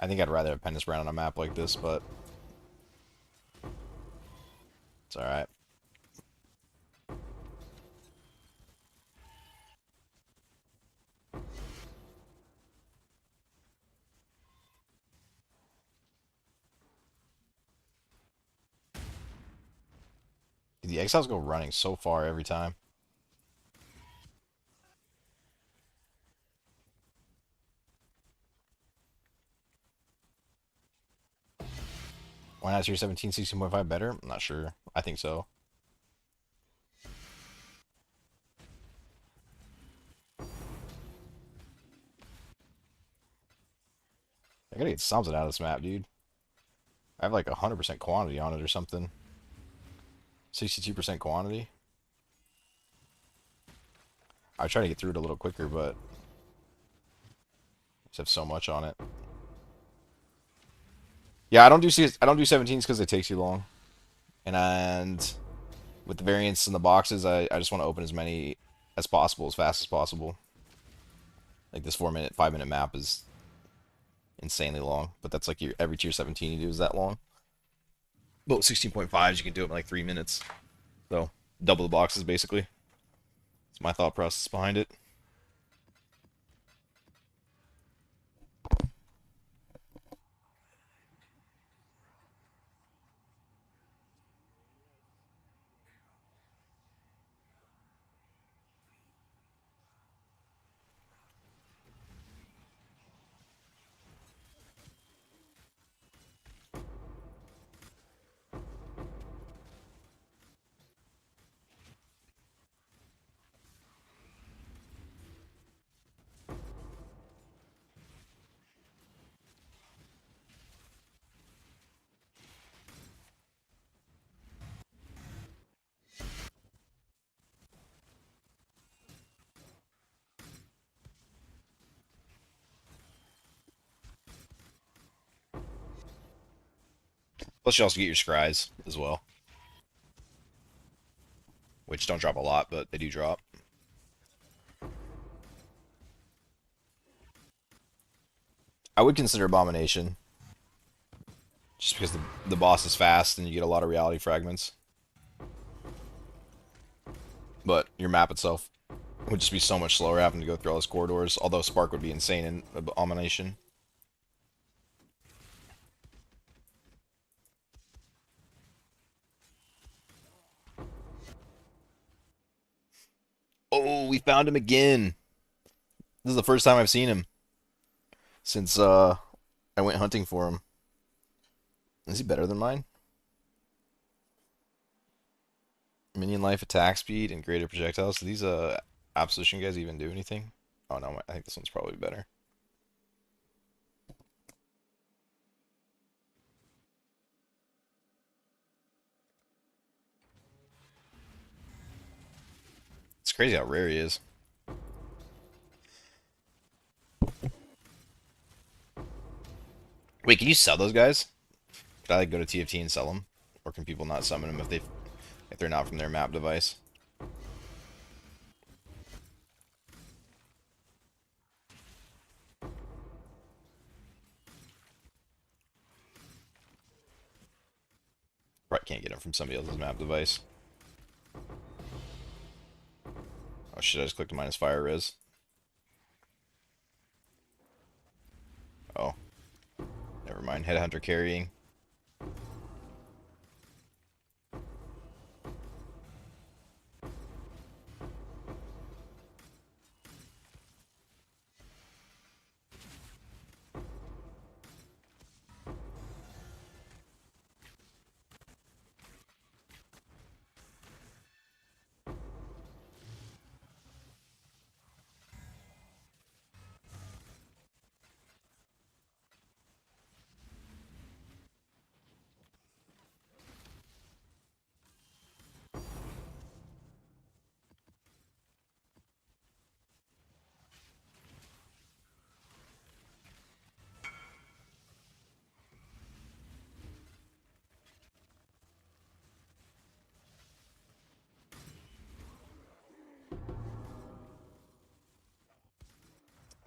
I think I'd rather have Penance Brand on a map like this, but it's alright. The exiles go running so far every time. Why not tier 17, 16.5 better? I'm not sure. I think so. I gotta get something out of this map, dude. I have like 100% quantity on it or something. 62% quantity. I try to get through it a little quicker, but I just have so much on it. Yeah, I don't do 17s because they take too long. And with the variants in the boxes, I just want to open as many as possible, as fast as possible. Like this 4 minute, 5 minute map is insanely long, but that's like every tier 17 you do is that long. But with 16.5s, you can do it in like 3 minutes. So double the boxes basically. That's my thought process behind it. Plus, you also get your scries as well, which don't drop a lot, but they do drop. I would consider Abomination, just because the boss is fast and you get a lot of reality fragments. But your map itself would just be so much slower having to go through all those corridors, although Spark would be insane in Abomination. Oh, we found him again. This is the first time I've seen him since I went hunting for him. Is he better than mine? Minion life, attack speed, and greater projectiles. Do these absolution guys even do anything? Oh no, I think this one's probably better. It's crazy how rare he is. Wait, can you sell those guys? Could I like go to TFT and sell them, or can people not summon them if they're not from their map device? Probably can't get them from somebody else's map device. Oh shit! I just clicked minus fire res. Oh, never mind. Headhunter carrying.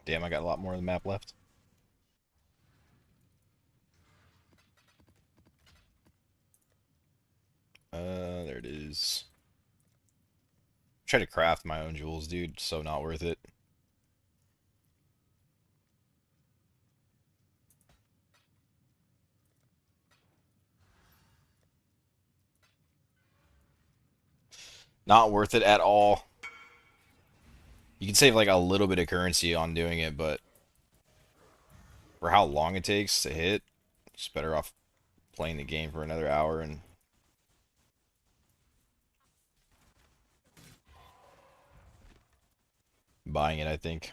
Damn, I got a lot more of the map left. There it is. Try to craft my own jewels, dude. So not worth it. Not worth it at all. You can save like a little bit of currency on doing it, but for how long it takes to hit, it's better off playing the game for another hour and buying it, I think.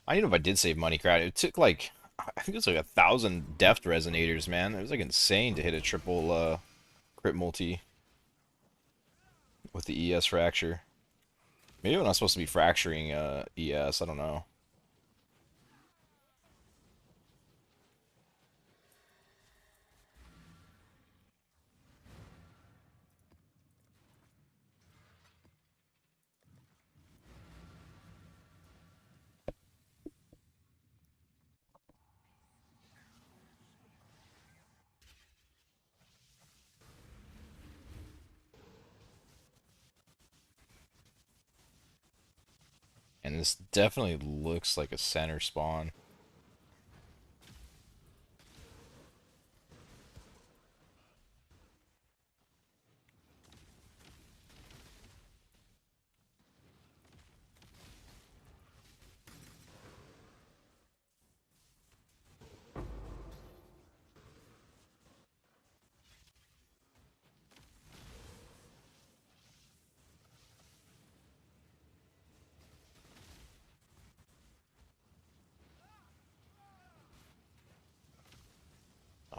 I don't know if I did save money, crowd. It took like, I think it was like 1,000 deft resonators, man. It was like insane to hit a triple crit multi with the ES fracture. Maybe I'm not supposed to be fracturing ES. I don't know. And this definitely looks like a center spawn.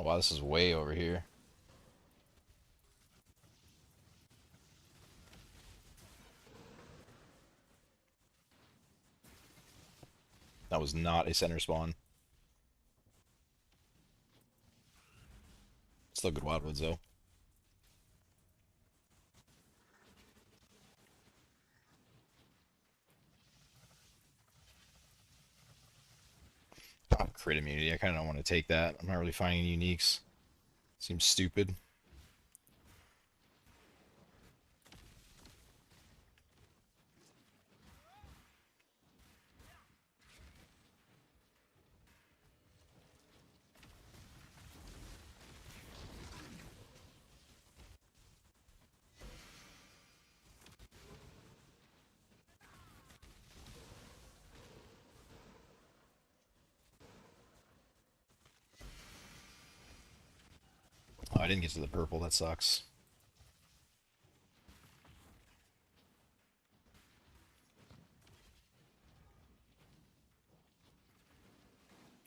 wow, this is way over here. That was not a center spawn. Still good Wildwoods, though. Oh, crit immunity. I kind of don't want to take that. I'm not really finding any uniques. Seems stupid. Oh, I didn't get to the purple. That sucks.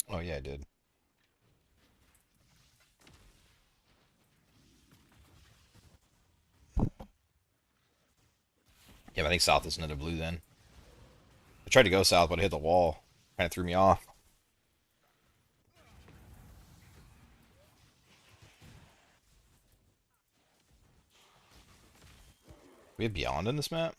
Oh, yeah, I did. Yeah, but I think south is another blue then. I tried to go south, but I hit the wall. Kind of threw me off. We have Beyond in this map?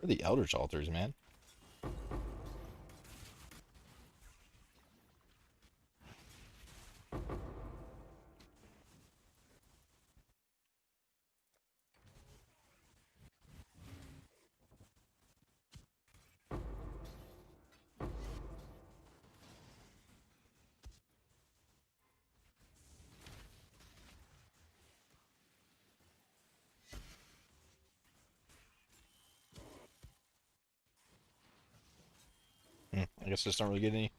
Where are the Eldritch Altars, man? I guess I just don't really get any.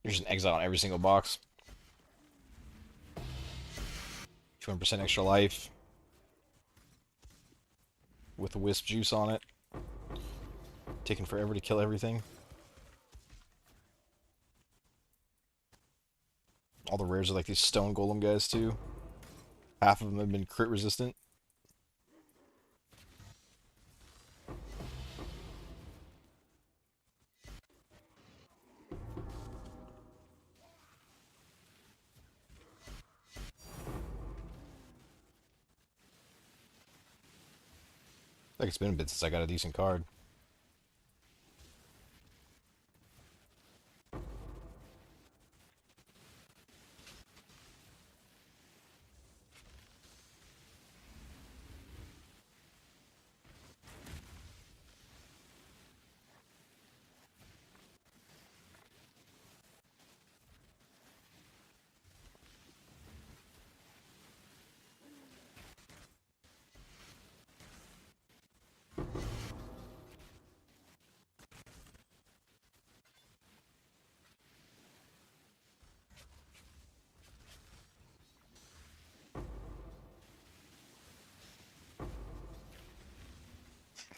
There's an exile on every single box. 200% extra life. With wisp juice on it. Taking forever to kill everything. All the rares are like these stone golem guys too. Half of them have been crit resistant. Like it's been a bit since I got a decent card.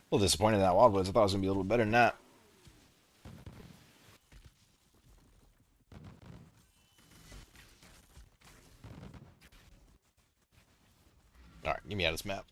A little disappointed in that Wildwoods. I thought it was going to be a little bit better than that. Alright, get me out of this map.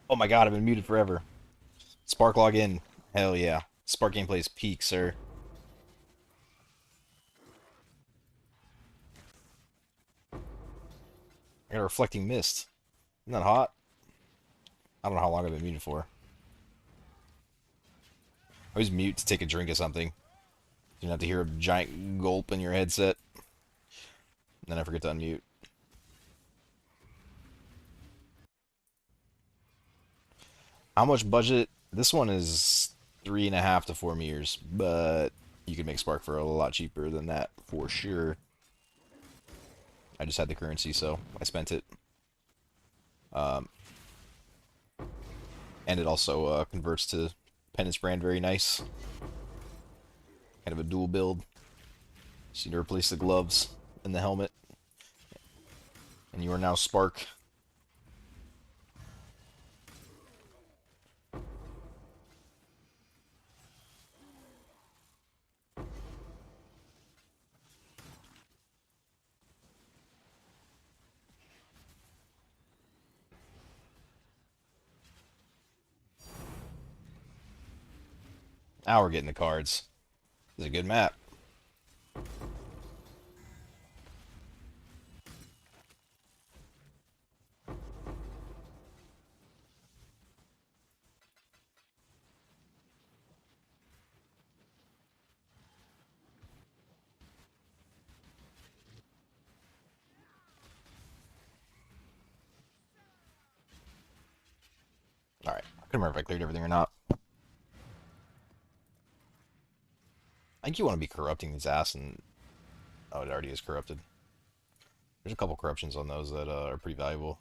Oh my god, I've been muted forever. Spark log in. Hell yeah. Spark gameplay is peak, sir. I got a reflecting mist. Isn't that hot? I don't know how long I've been muted for. I always mute to take a drink of something. You don't have to hear a giant gulp in your headset. And then I forget to unmute. How much budget? This one is 3.5 to 4 meters, but you can make Spark for a lot cheaper than that for sure. I just had the currency, so I spent it. Um, and it also converts to Penance Brand very nice. Kind of a dual build. So you replace the gloves and the helmet. And you are now Spark. Now we're getting the cards. This is a good map. Couldn't remember if I cleared everything or not. I think you want to be corrupting these ass and... Oh, it already is corrupted. There's a couple corruptions on those that are pretty valuable.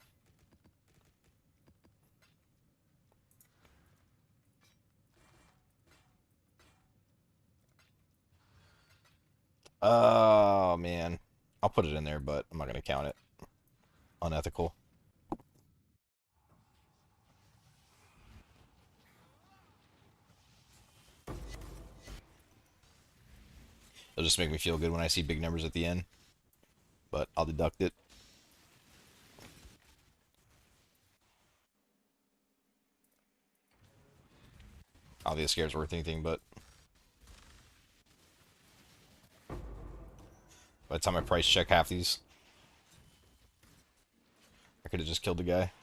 Oh, man. I'll put it in there, but I'm not going to count it. Unethical. It'll just make me feel good when I see big numbers at the end. But I'll deduct it. I don't think the scare's worth anything, but... By the time I price check half these, I could have just killed the guy.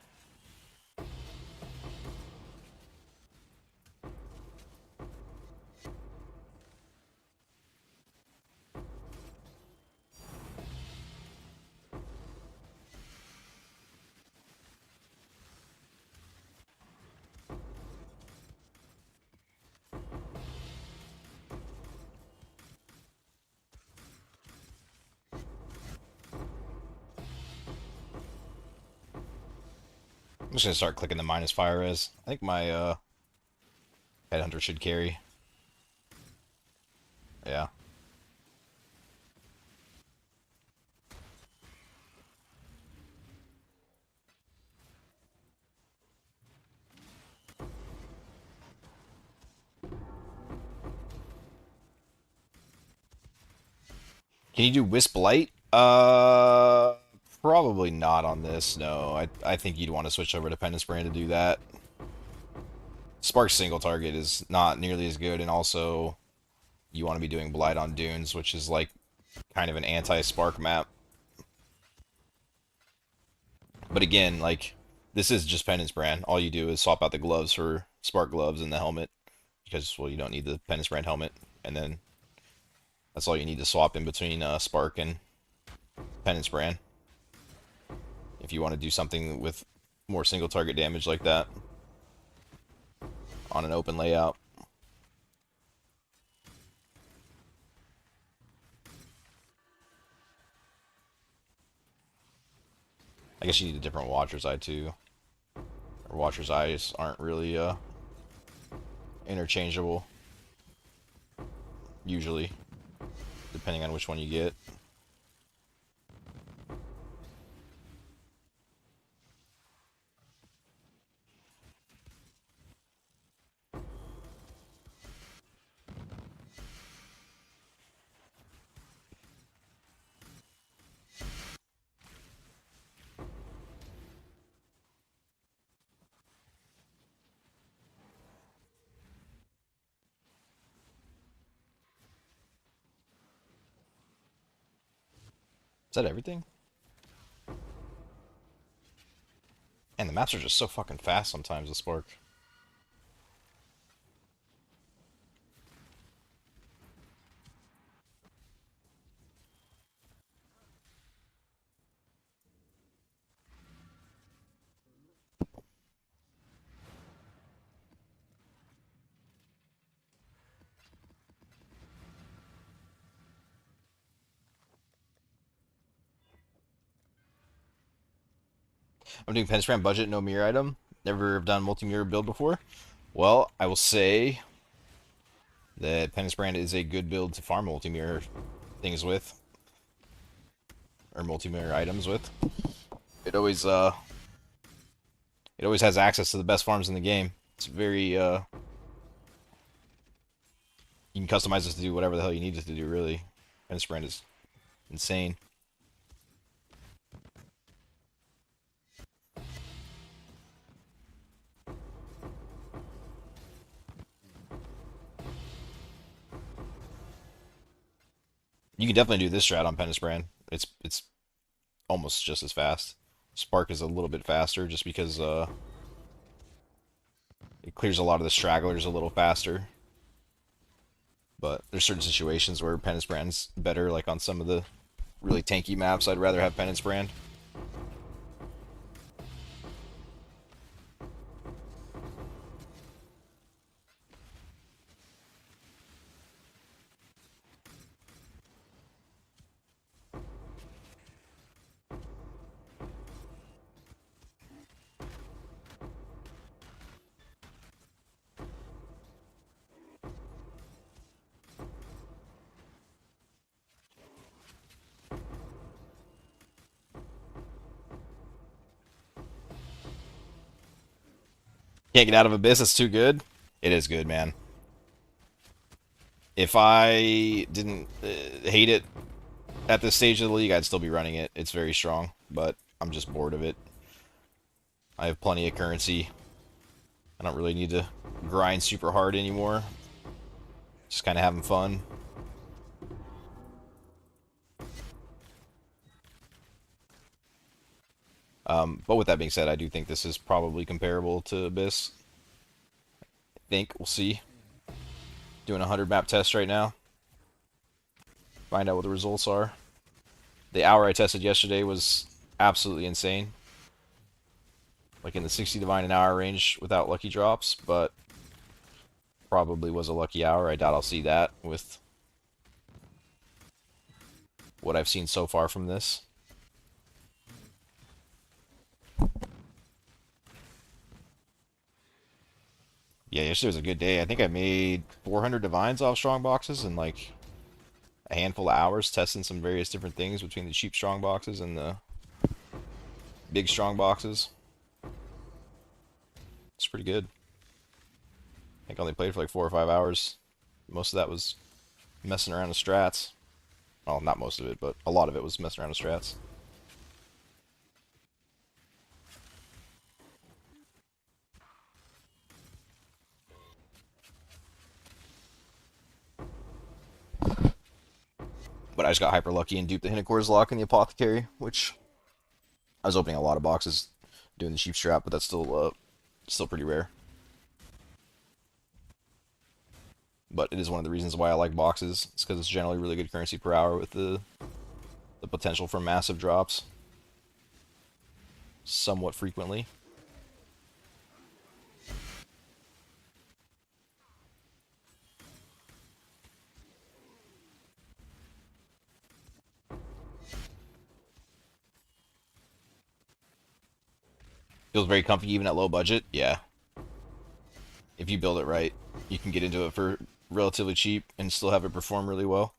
I'm just gonna start clicking the minus fire res. I think my headhunter should carry. Yeah. Can you do Wisp Light? Probably not on this, no. I think you'd want to switch over to Penance Brand to do that. Spark's single target is not nearly as good, and also you want to be doing Blight on Dunes, which is like kind of an anti-Spark map. But again, like, this is just Penance Brand. All you do is swap out the gloves for Spark gloves and the helmet, because, well, you don't need the Penance Brand helmet, and then that's all you need to swap in between Spark and Penance Brand. If you want to do something with more single target damage like that on an open layout. I guess you need a different Watcher's Eye too. Or Watcher's Eyes aren't really interchangeable. Usually. Depending on which one you get. Is that everything? And the maps are just so fucking fast sometimes with Spark. I'm doing Penspram budget, no mirror item. Never have done multi-mirror build before. Well, I will say that Penspram is a good build to farm multi-mirror things with. Or multi-mirror items with. It always has access to the best farms in the game. It's very you can customize this to do whatever the hell you need it to do, really. Penspram is insane. You can definitely do this strat on Penspram. It's almost just as fast. Spark is a little bit faster just because it clears a lot of the stragglers a little faster. But there's certain situations where Penance Brand's better, like on some of the really tanky maps, I'd rather have Penance Brand. Can't get out of Abyss. It's too good. It is good, man. If I didn't hate it at this stage of the league, I'd still be running it. It's very strong, but I'm just bored of it. I have plenty of currency. I don't really need to grind super hard anymore. Just kind of having fun. But with that being said, I do think this is probably comparable to Abyss. I think. We'll see. Doing a 100 map test right now. Find out what the results are. The hour I tested yesterday was absolutely insane. Like in the 60 divine an hour range without lucky drops, but probably was a lucky hour. I doubt I'll see that with what I've seen so far from this. Yeah, yesterday was a good day. I think I made 400 divines off strong boxes in like a handful of hours, testing some various different things between the cheap strong boxes and the big strong boxes. It's pretty good. I think I only played for like 4 or 5 hours. Most of that was messing around with strats. Well, not most of it, but a lot of it was messing around with strats. But I just got hyper lucky and duped the Hinocor's lock in the apothecary, which I was opening a lot of boxes doing the cheap strap, but that's still pretty rare. But it is one of the reasons why I like boxes. It's because it's generally really good currency per hour with the potential for massive drops somewhat frequently. Feels very comfy even at low budget. Yeah. If you build it right, you can get into it for relatively cheap and still have it perform really well.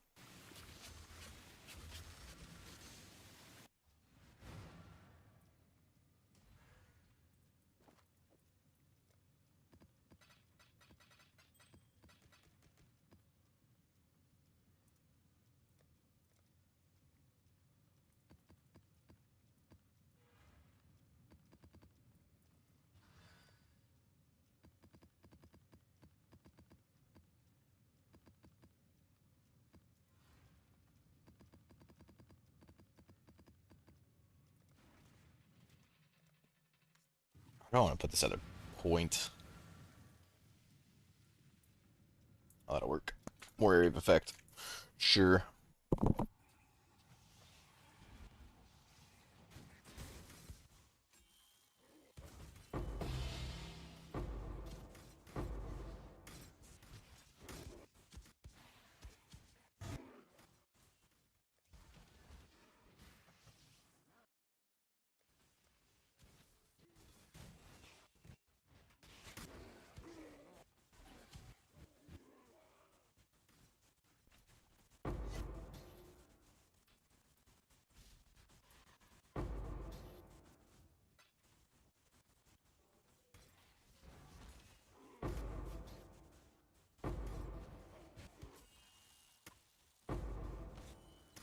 I don't want to put this at a point. Oh, that'll work. More area of effect. Sure.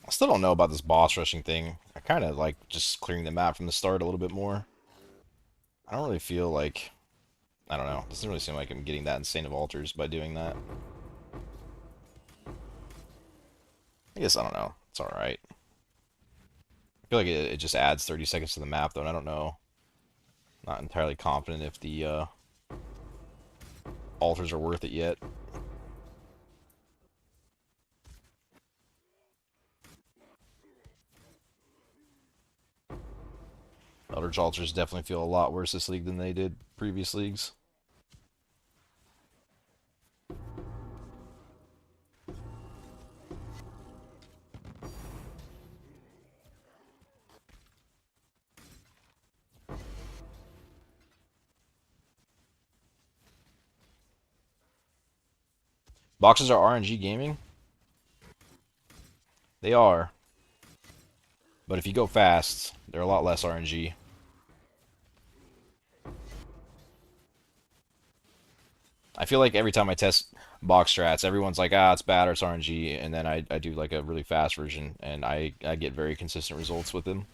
I still don't know about this boss rushing thing. I kind of like just clearing the map from the start a little bit more. I don't really feel like... I don't know. It doesn't really seem like I'm getting that insane of altars by doing that. I guess, I don't know. It's alright. I feel like it just adds 30 seconds to the map, though, and I don't know. Not entirely confident if the altars are worth it yet. Eldritch altars definitely feel a lot worse this league than they did previous leagues. Boxes are RNG gaming? They are. But if you go fast, they're a lot less RNG. I feel like every time I test box strats, everyone's like, ah, it's bad or it's RNG, and then I do like a really fast version, and I get very consistent results with them.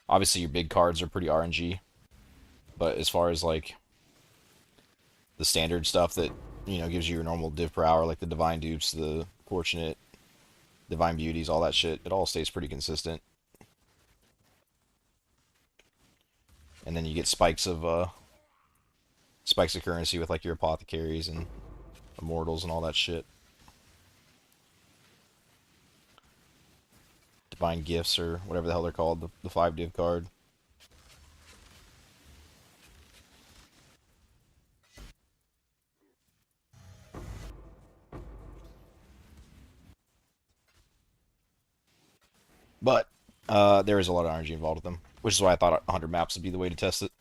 Obviously, your big cards are pretty RNG, but as far as like the standard stuff that gives you your normal div per hour, like the divine dupes, the fortunate, divine beauties, all that shit, it all stays pretty consistent. And then you get spikes of currency with like your apothecaries and immortals and all that shit. Divine gifts or whatever the hell they're called, the 5 div card. But there is a lot of energy involved with them, which is why I thought 100 maps would be the way to test it.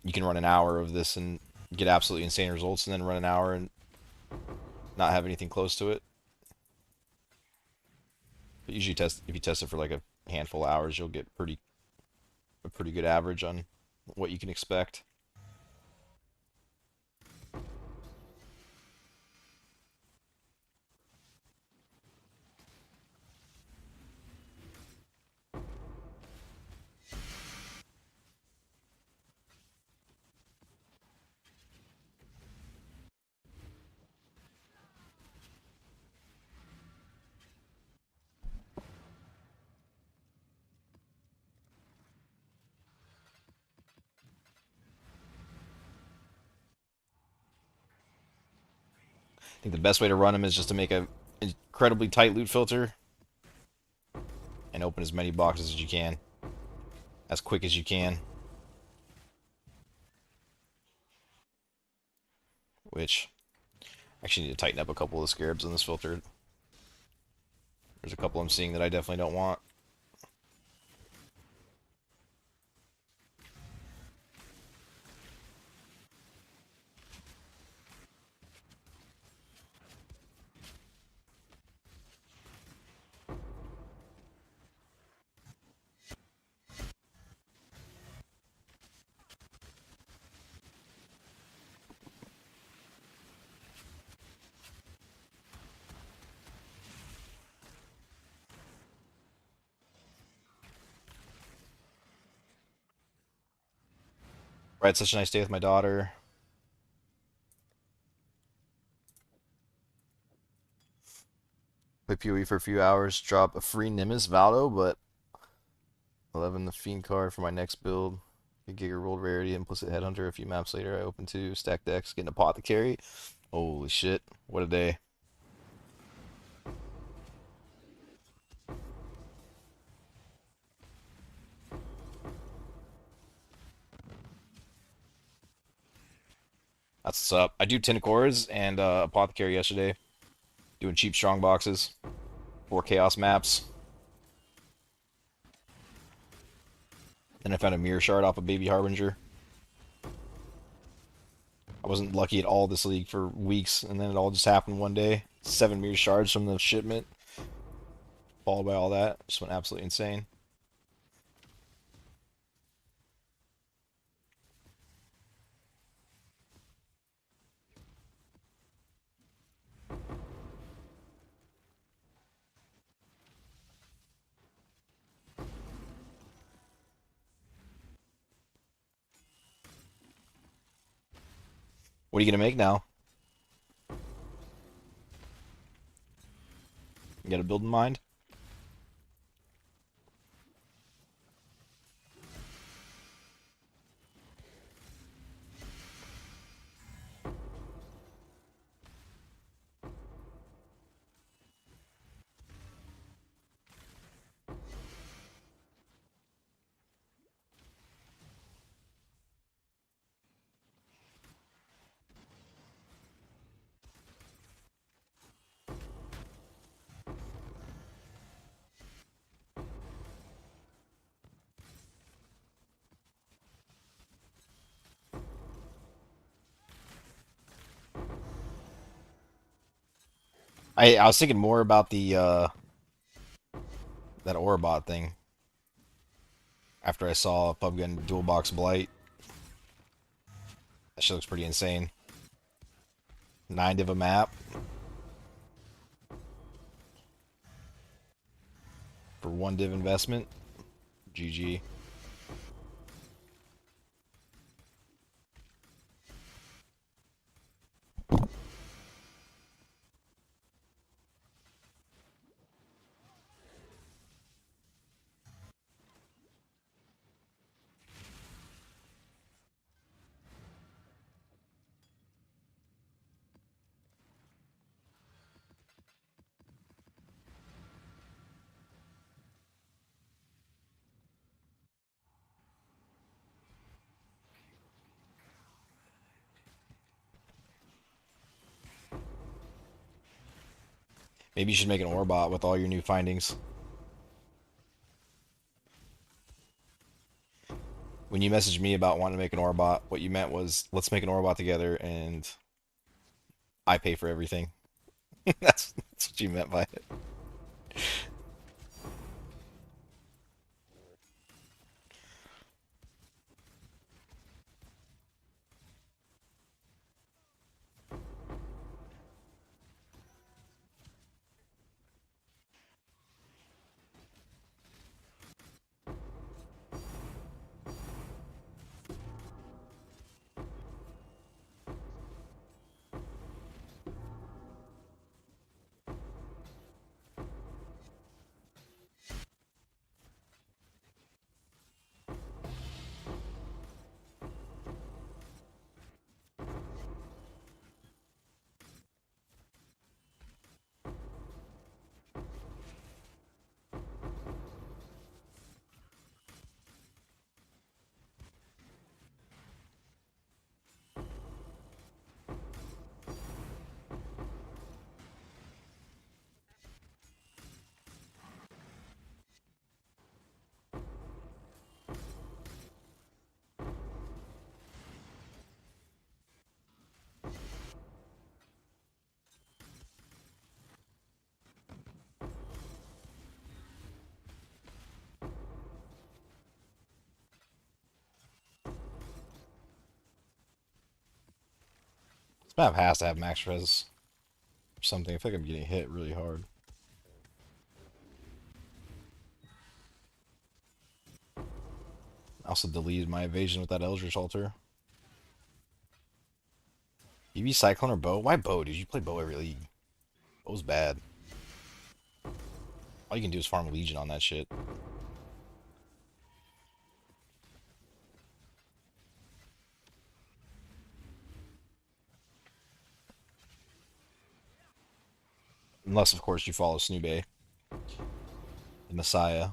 You can run an hour of this and get absolutely insane results, and then run an hour and not have anything close to it. But usually, if you test it for like a handful of hours, you'll get a pretty good average on what you can expect. I think the best way to run them is just to make a incredibly tight loot filter and open as many boxes as you can, as quick as you can. Which I actually need to tighten up a couple of the scarabs in this filter. There's a couple I'm seeing that I definitely don't want. I had such a nice day with my daughter. Play PoE for a few hours, drop a free Nimbus Valdo, but 11 the Fiend card for my next build. A Giga rolled rarity, implicit headhunter. A few maps later, I open 2 stack decks, get an apothecary. Holy shit! What a day! That's what's up. I do 10 cores and apothecary yesterday, doing cheap strong boxes, 4 chaos maps. Then I found a mirror shard off a Baby Harbinger. I wasn't lucky at all this league for weeks, and then it all just happened one day. 7 mirror shards from the shipment, followed by all that. Just went absolutely insane. What are you gonna make now? You got a build in mind? I was thinking more about the that Orabot thing. After I saw Pub Gun Dual Box Blight, that shit looks pretty insane. 9 div a map for 1 div investment. GG. Maybe you should make an Orabot with all your new findings. When you messaged me about wanting to make an Orabot, what you meant was, let's make an Orabot together and I pay for everything. That's what you meant by it. This map has to have max res or something. I feel like I'm getting hit really hard. I also deleted my evasion with that Eldritch Altar. You be Cyclone or Bow? Why Bow, dude? You play Bow every league. Bow's bad. All you can do is farm Legion on that shit. Unless, of course, you follow Snoobe, the Messiah.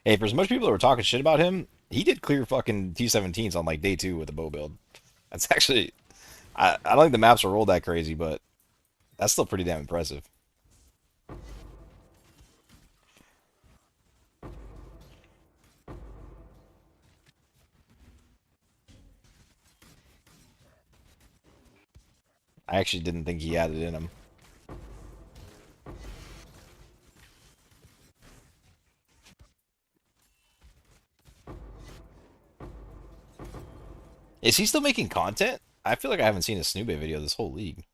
Hey, for as much people that were talking shit about him, he did clear fucking T17s on like day 2 with a bow build. That's actually, I don't think the maps are rolled that crazy, but that's still pretty damn impressive. I actually didn't think he had it in him. Is he still making content? I feel like I haven't seen a Snoobe video this whole league.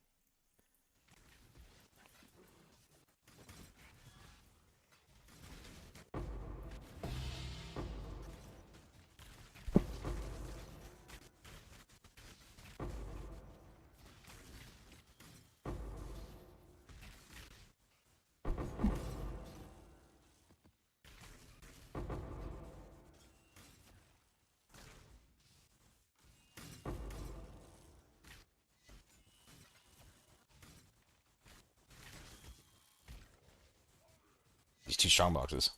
These 2 Strongboxes.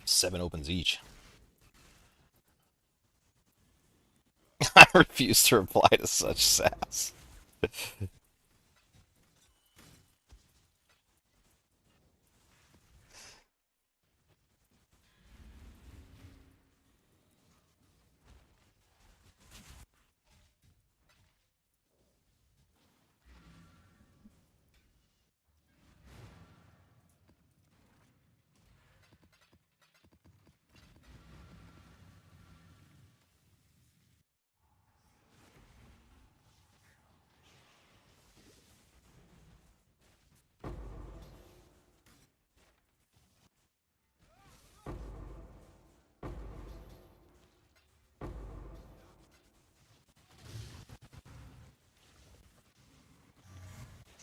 7 opens each. I refuse to reply to such sass.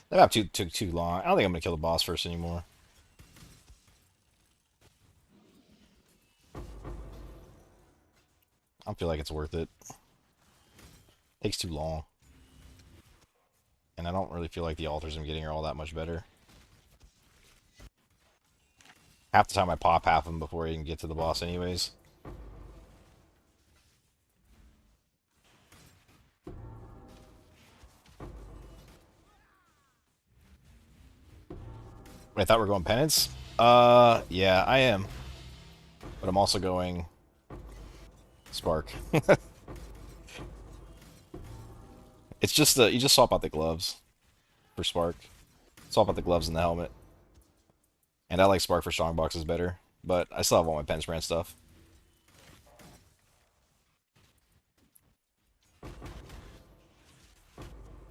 That map took too long. I don't think I'm gonna kill the boss first anymore. I don't feel like it's worth it. Takes too long. And I don't really feel like the altars I'm getting are all that much better. Half the time I pop half of them before I even get to the boss anyways. I thought we were going penance. Yeah, I am. But I'm also going spark. It's just you just swap out the gloves for spark. Swap out the gloves and the helmet. And I like spark for strongboxes better, but I still have all my penance brand stuff.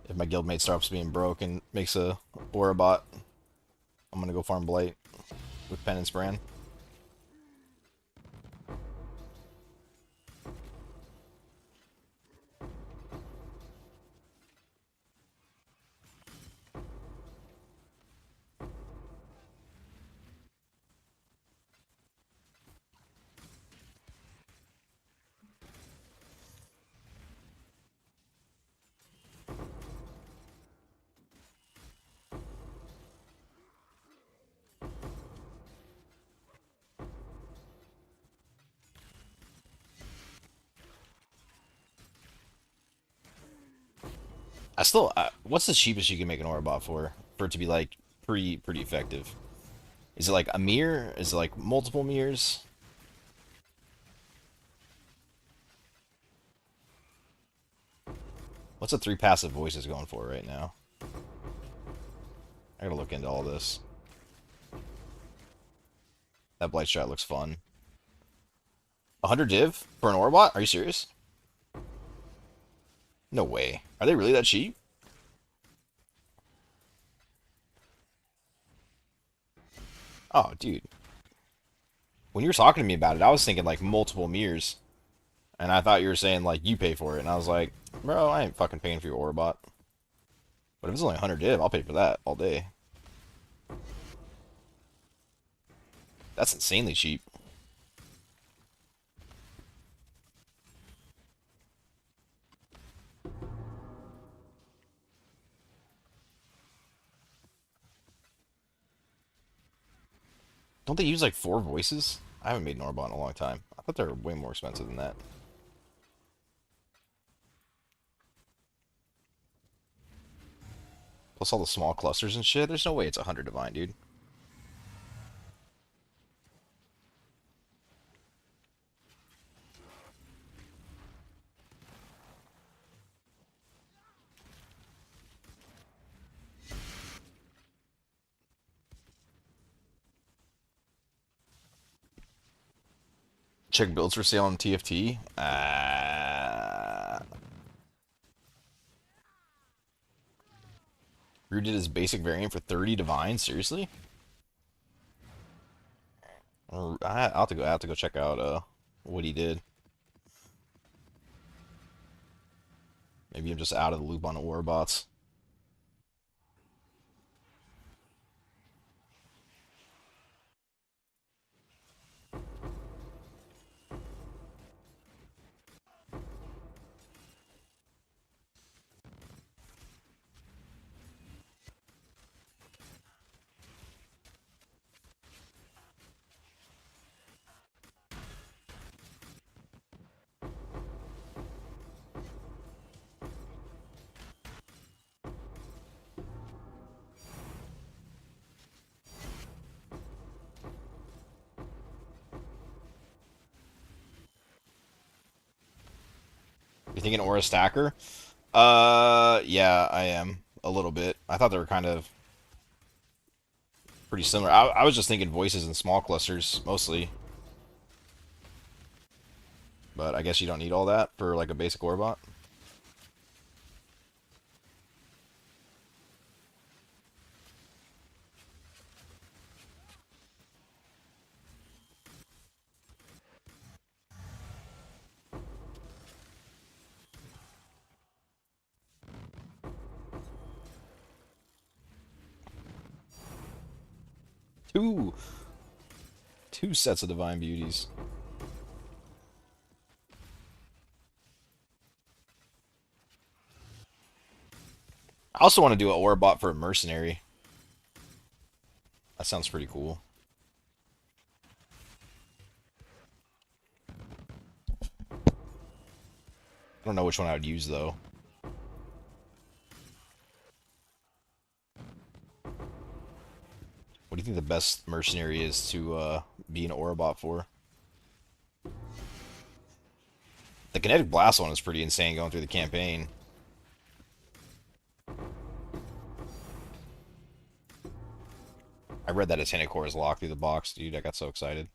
If my guildmate stops being broke and makes a Orabot, I'm gonna go farm Blight with penance brand. What's the cheapest you can make an Orabot for it to be like pretty effective? Is it like a mirror? Is it like multiple mirrors? What's the 3 passive voices going for right now? I gotta look into all this. That Blight strat looks fun. 100 div for an Orabot? Are you serious? No way. Are they really that cheap? Oh, dude. When you were talking to me about it, I was thinking like multiple mirrors. And I thought you were saying like you pay for it. And I was like, bro, I ain't fucking paying for your Orabot. But if it's only 100 div, I'll pay for that all day. That's insanely cheap. Don't they use like 4 voices? I haven't made an Orabot in a long time. I thought they were way more expensive than that. Plus all the small clusters and shit. There's no way it's 100 divine, dude. Check builds for sale on TFT. Rue did his basic variant for 30 divine. Seriously? I'll have to go. I have to go check out what he did. Maybe I'm just out of the loop on Orabots. You thinking Aura Stacker? Yeah, I am a little bit. I thought they were kind of pretty similar. I was just thinking voices and small clusters mostly, but I guess you don't need all that for like a basic Orabot. Two, two sets of Divine Beauties. I also want to do an Orabot for a mercenary. That sounds pretty cool. I don't know which one I would use though. What do you think the best mercenary is to be an Orabot for? The Kinetic Blast one is pretty insane going through the campaign. I read that Atenic Core is locked through the box, dude. I got so excited.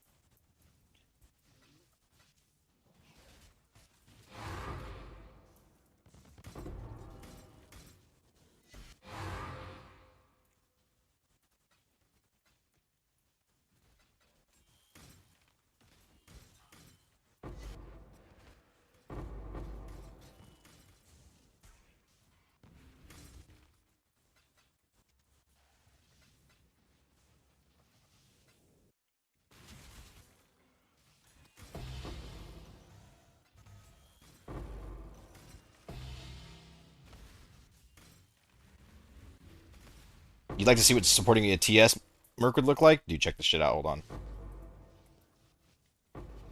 You'd like to see what supporting a TS Merc would look like? Dude, check this shit out. Hold on.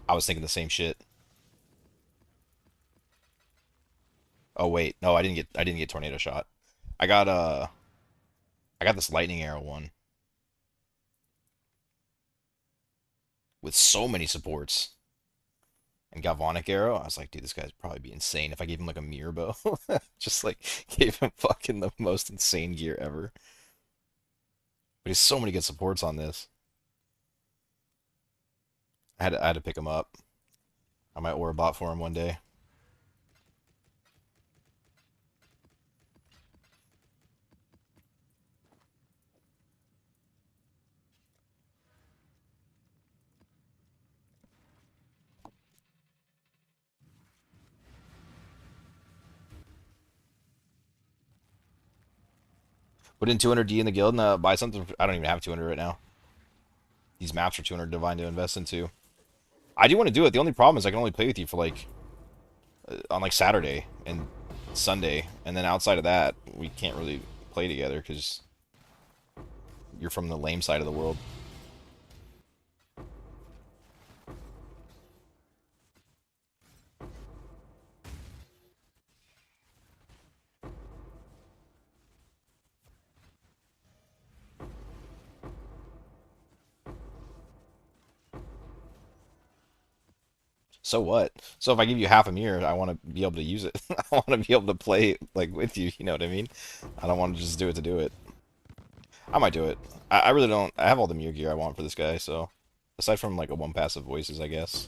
I was thinking the same shit. Oh wait, no, I didn't get Tornado Shot. I got I got this Lightning Arrow one with so many supports. And Galvanic Arrow, I was like, dude, this guy'd probably be insane if I gave him like a mirror bow. Just like gave him fucking the most insane gear ever. But he's so many good supports on this. I had to pick him up. I might order a bot for him one day. Put in 200D in the guild and buy something. I don't even have 200 right now. These maps are 200 divine to invest into. I do want to do it. The only problem is I can only play with you for like on like Saturday and Sunday, and then outside of that, we can't really play together because you're from the lame side of the world. So what? So if I give you half a mirror, I want to be able to use it. I want to be able to play like with you. You know what I mean? I don't want to just do it to do it. I might do it. I really don't. I have all the mirror gear I want for this guy. So aside from like a one passive voices, I guess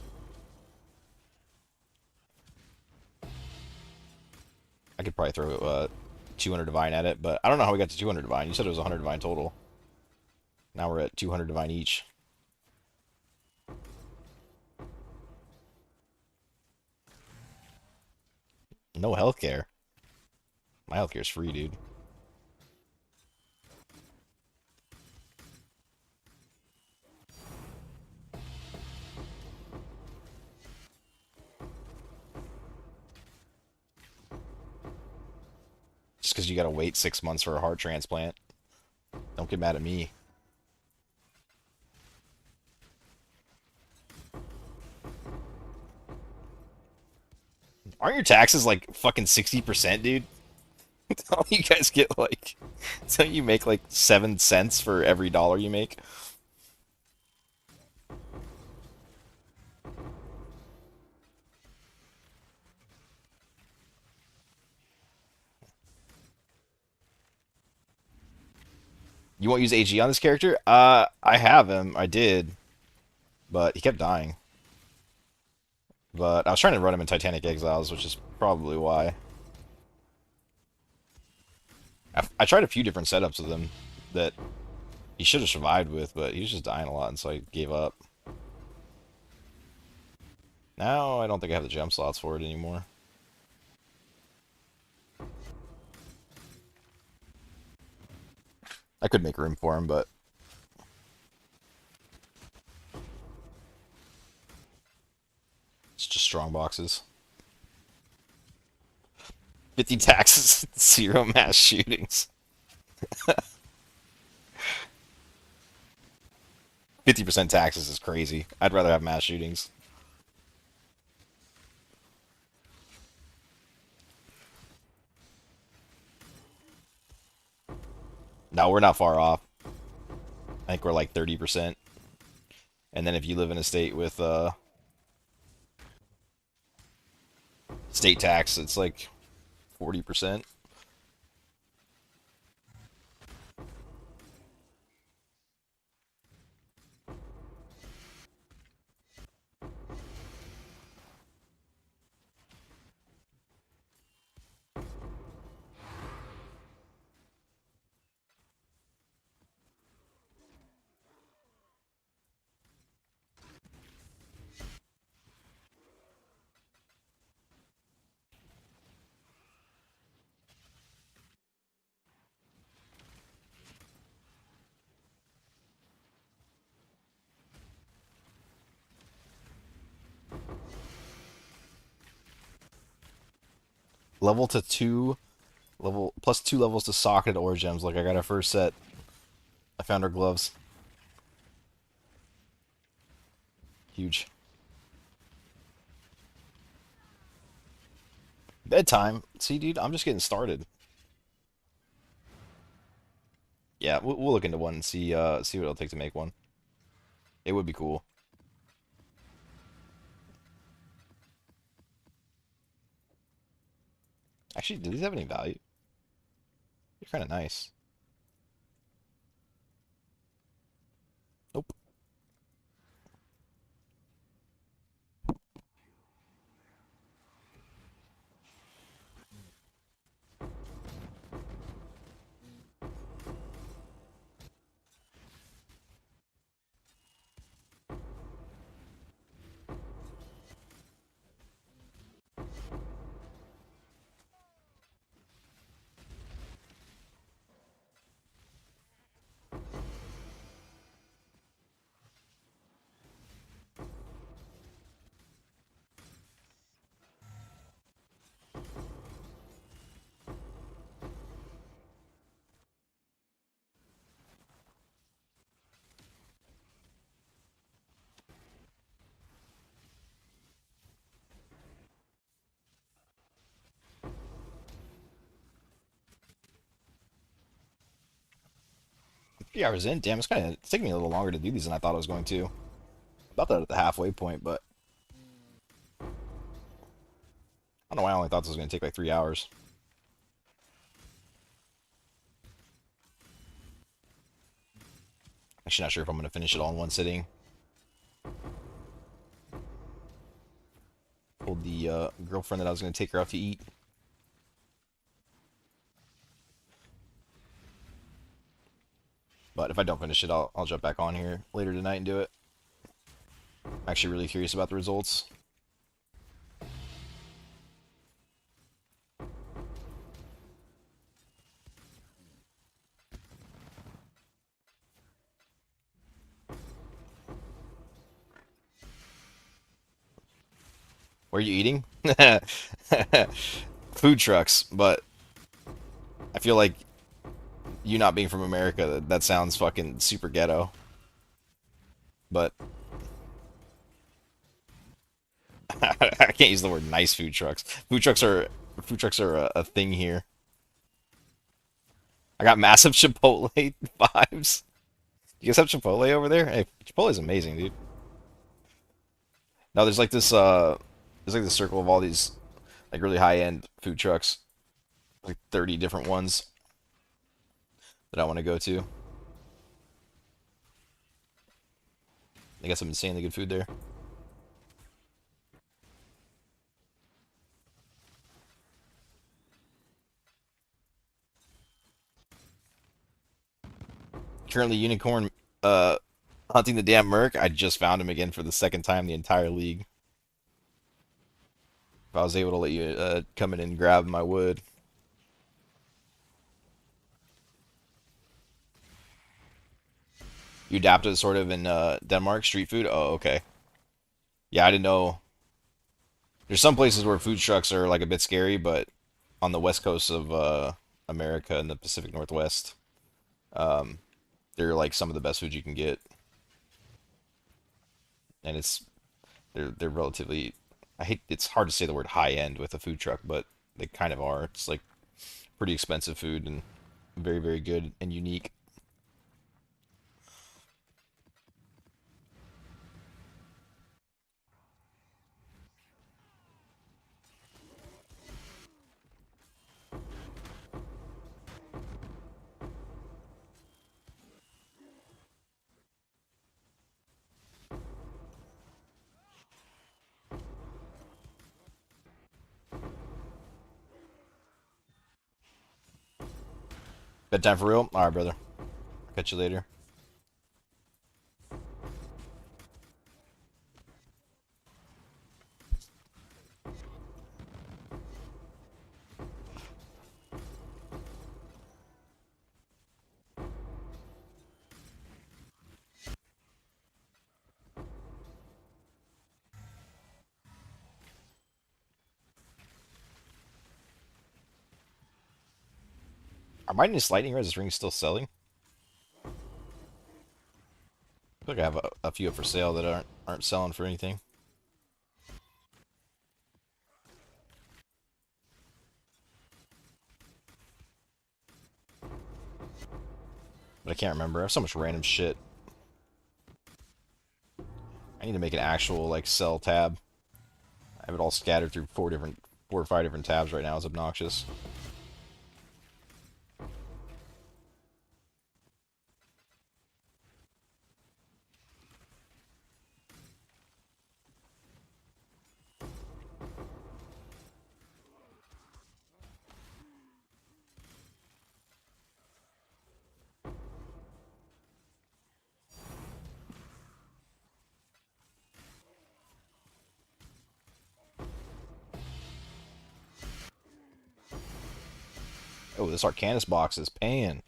I could probably throw 200 divine at it. But I don't know how we got to 200 divine. You said it was 100 divine total. Now we're at 200 divine each. No healthcare. My healthcare is free, dude. Just because you gotta wait 6 months for a heart transplant. Don't get mad at me. Aren't your taxes like fucking 60%, dude? Don't you guys get like... Don't you make like 7 cents for every dollar you make? You won't use AG on this character? I have him. I did, but he kept dying. But I was trying to run him in Titanic Exiles, which is probably why. I tried a few different setups with him that he should have survived with, but he was just dying a lot, and so I gave up. Now I don't think I have the gem slots for it anymore. I could make room for him, but it's just strong boxes. 50 taxes, 0 mass shootings. 50% taxes is crazy. I'd rather have mass shootings. No, we're not far off. I think we're like 30%. And then if you live in a state with state tax, it's like 40%. Level to 2, level plus 2 levels to socket ore gems. Like I got our first set. I found our gloves. Huge. Bedtime. See, dude, I'm just getting started. Yeah, we'll look into one and see what it'll take to make one. It would be cool. Actually, do these have any value? They're kind of nice. Nope. Hours in. Damn, it's taking me a little longer to do these than I thought it was going to. About that at the halfway point, but I don't know why I only thought this was going to take like 3 hours. Actually, not sure if I'm going to finish it all in one sitting. Told the girlfriend that I was going to take her out to eat. But if I don't finish it, I'll jump back on here later tonight and do it. I'm actually really curious about the results. Where are you eating? Food trucks, but I feel like you not being from America, that sounds fucking super ghetto. But I can't use the word nice food trucks. Food trucks are a thing here. I got massive Chipotle vibes. You guys have Chipotle over there? Hey, Chipotle is amazing, dude. No, there's like this circle of all these like really high end food trucks, like 30 different ones that I want to go to. They got some insanely good food there. Currently, Unicorn hunting the damn Merc. I just found him again for the second time in the entire league. If I was able to let you come in and grab my wood. You adapted sort of in Denmark, street food? Oh, okay. Yeah, I didn't know. There's some places where food trucks are like a bit scary, but on the west coast of America and the Pacific Northwest, um, they're like some of the best food you can get, and they're relatively. I hate it's hard to say the word high end with a food truck, but they kind of are. It's like pretty expensive food and very very good and unique. Bedtime for real? All right, brother. Catch you later. Are Mightiness Lightning Resist rings still selling? I feel like I have a few up for sale that aren't selling for anything. But I can't remember. I have so much random shit. I need to make an actual like sell tab. I have it all scattered through four or five different tabs right now. It's obnoxious. Oh, this Arcanus box is paying.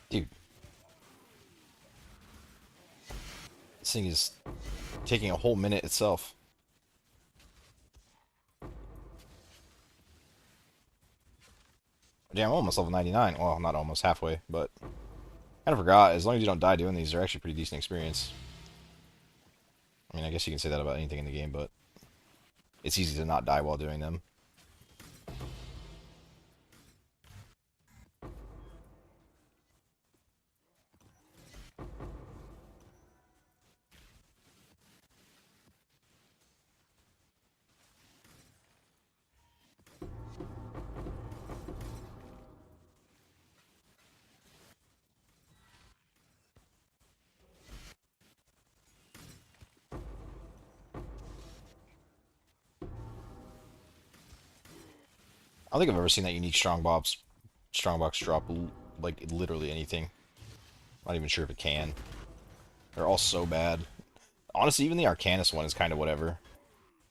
Dude, this thing is taking a whole minute itself. Damn, I'm almost level 99. Well, not almost, halfway, but kind of forgot. As long as you don't die doing these, they're actually pretty decent experience. I mean, I guess you can say that about anything in the game, but it's easy to not die while doing them. I don't think I've ever seen that unique Strongbox drop like literally anything. Not even sure if it can. They're all so bad. Honestly, even the Arcanus one is kind of whatever.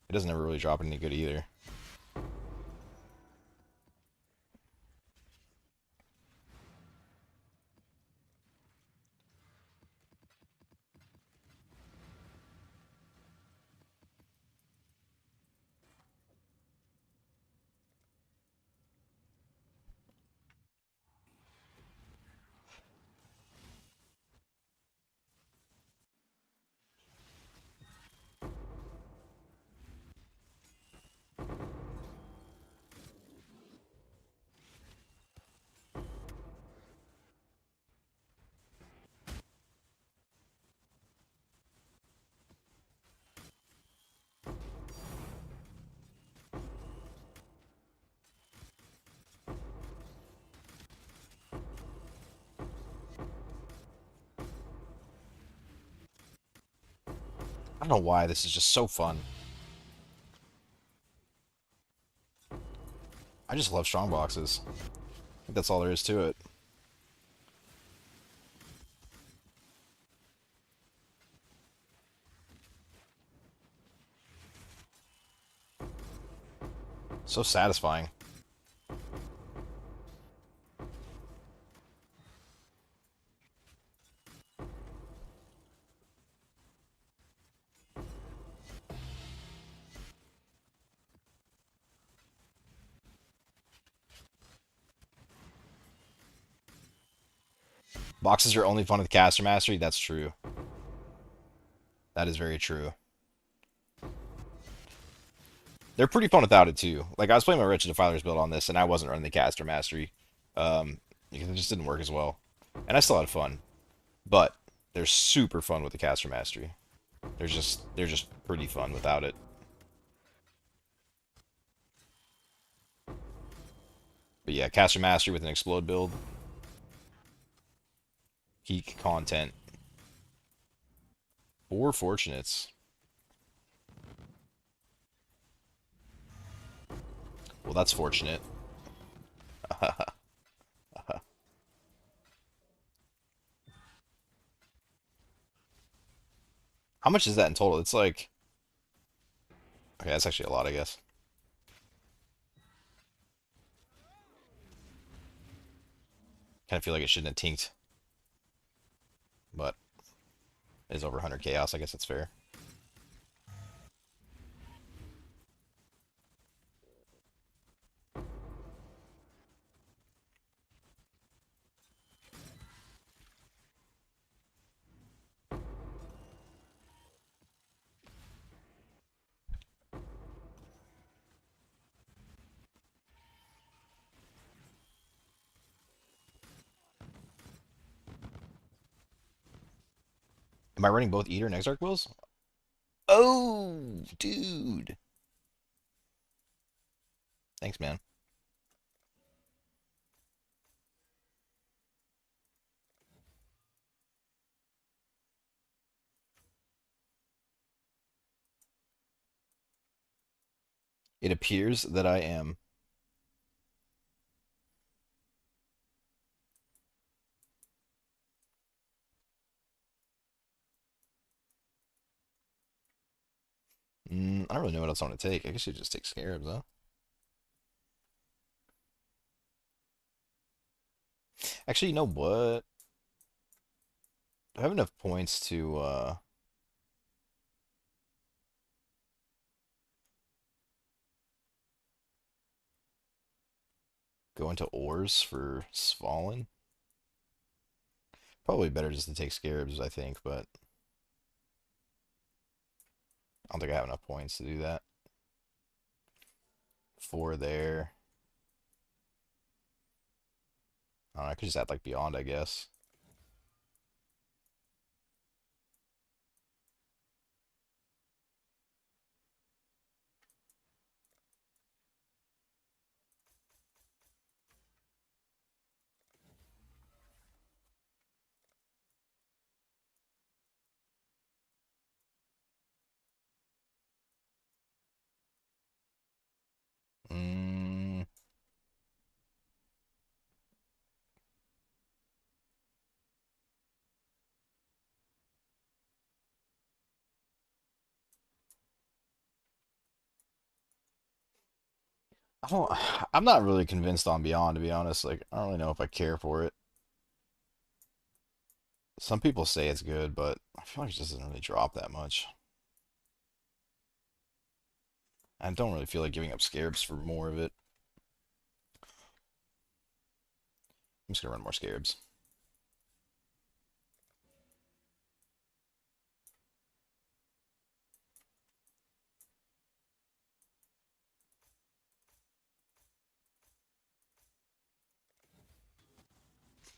It doesn't ever really drop any good either. I don't know why this is just so fun. I just love Strongboxes. I think that's all there is to it. So satisfying. Boxes are only fun with caster mastery. That's true. That is very true. They're pretty fun without it too. Like I was playing my Wretched Defiler's build on this, and I wasn't running the caster mastery because it just didn't work as well. And I still had fun, but they're super fun with the caster mastery. They're just pretty fun without it. But yeah, caster mastery with an explode build, peak content. 4 fortunates. Well, that's fortunate. How much is that in total? It's like, okay, that's actually a lot, I guess. Kind of feel like it shouldn't have tinked, but it is over 100 chaos. I guess that's fair. Am I running both Eater and Exarch wheels? Oh, dude. Thanks, man. It appears that I am. I don't really know what else I want to take. I guess you just take Scarabs, huh? Actually, you know what? Do I have enough points to go into ores for Svalin? Probably better just to take Scarabs, I think, but I don't think I have enough points to do that. 4 there. I don't know, I could just add like Beyond, I guess. Mm, I don't. I'm not really convinced on Beyond, to be honest. Like, I don't really know if I care for it. Some people say it's good, but I feel like it just doesn't really drop that much. I don't really feel like giving up Scarabs for more of it. I'm just gonna run more Scarabs.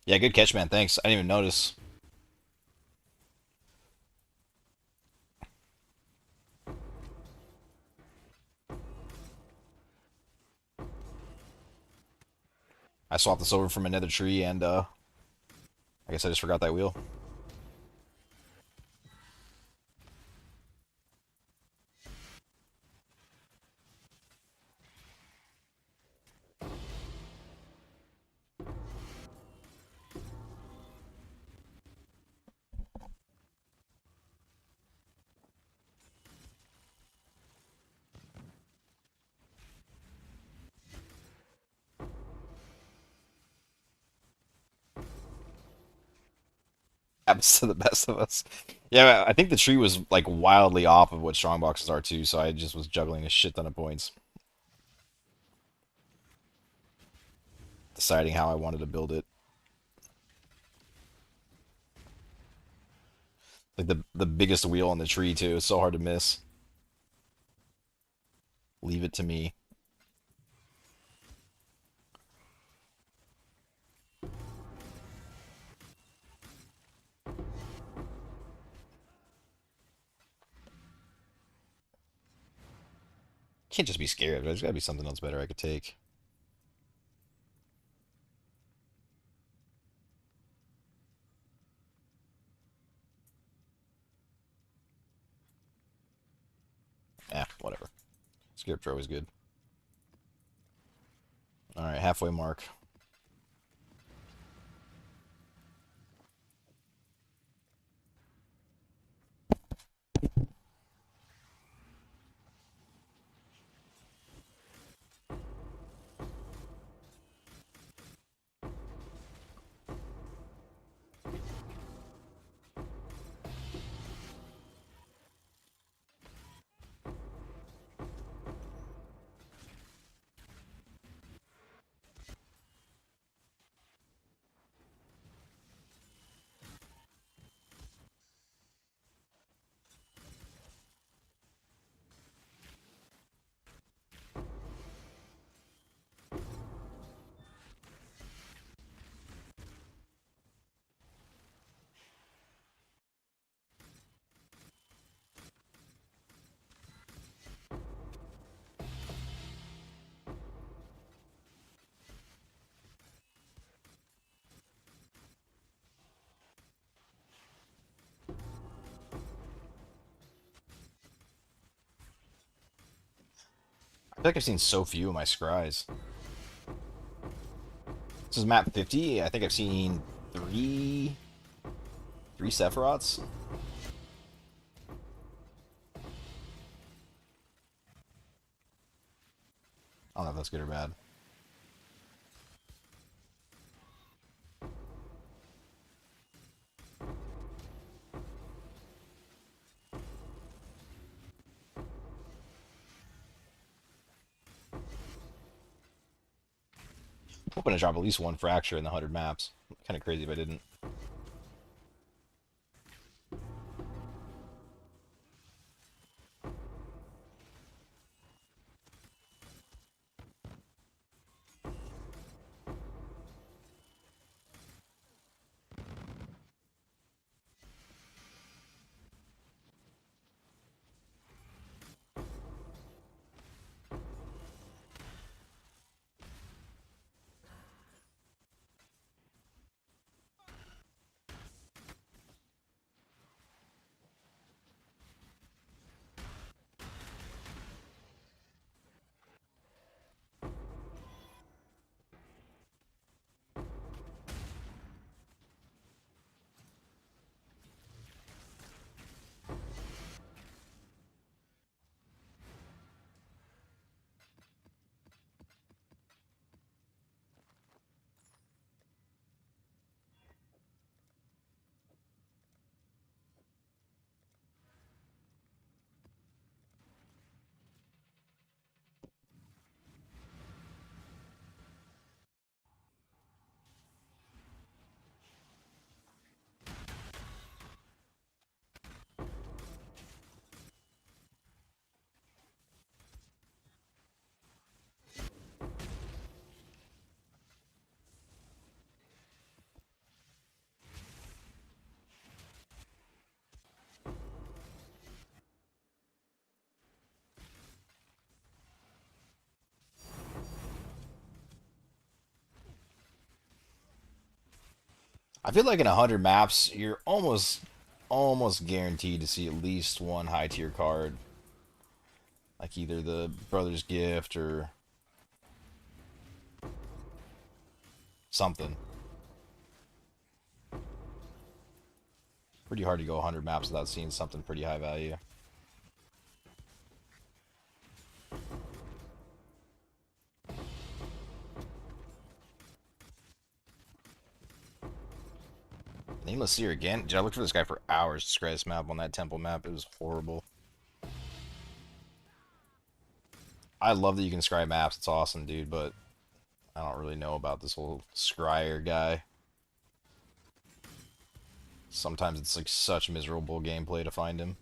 Yeah, good catch, man. Thanks. I didn't even notice. I swapped this over from another tree, and I guess I just forgot that wheel. Happens to the best of us. Yeah, I think the tree was like wildly off of what strongboxes are too, so I just was juggling a shit ton of points, deciding how I wanted to build it. Like the biggest wheel on the tree too. It's so hard to miss. Leave it to me. Can't just be scared. There's got to be something else better I could take. Whatever. Script are always good. All right, halfway mark. I feel like I've seen so few of my scries. This is map 50. I think I've seen three Sephiroths. I don't know if that's good or bad. Hoping to drop at least one fracture in the 100 maps. Kind of crazy if I didn't. I feel like in 100 maps, you're almost guaranteed to see at least one high tier card, like either the Brother's Gift or something. Pretty hard to go 100 maps without seeing something pretty high value. Nameless Seer again? Dude, I looked for this guy for hours to scry this map on that temple map. It was horrible. I love that you can scry maps. It's awesome, dude, but I don't really know about this whole scryer guy. Sometimes it's like such miserable gameplay to find him.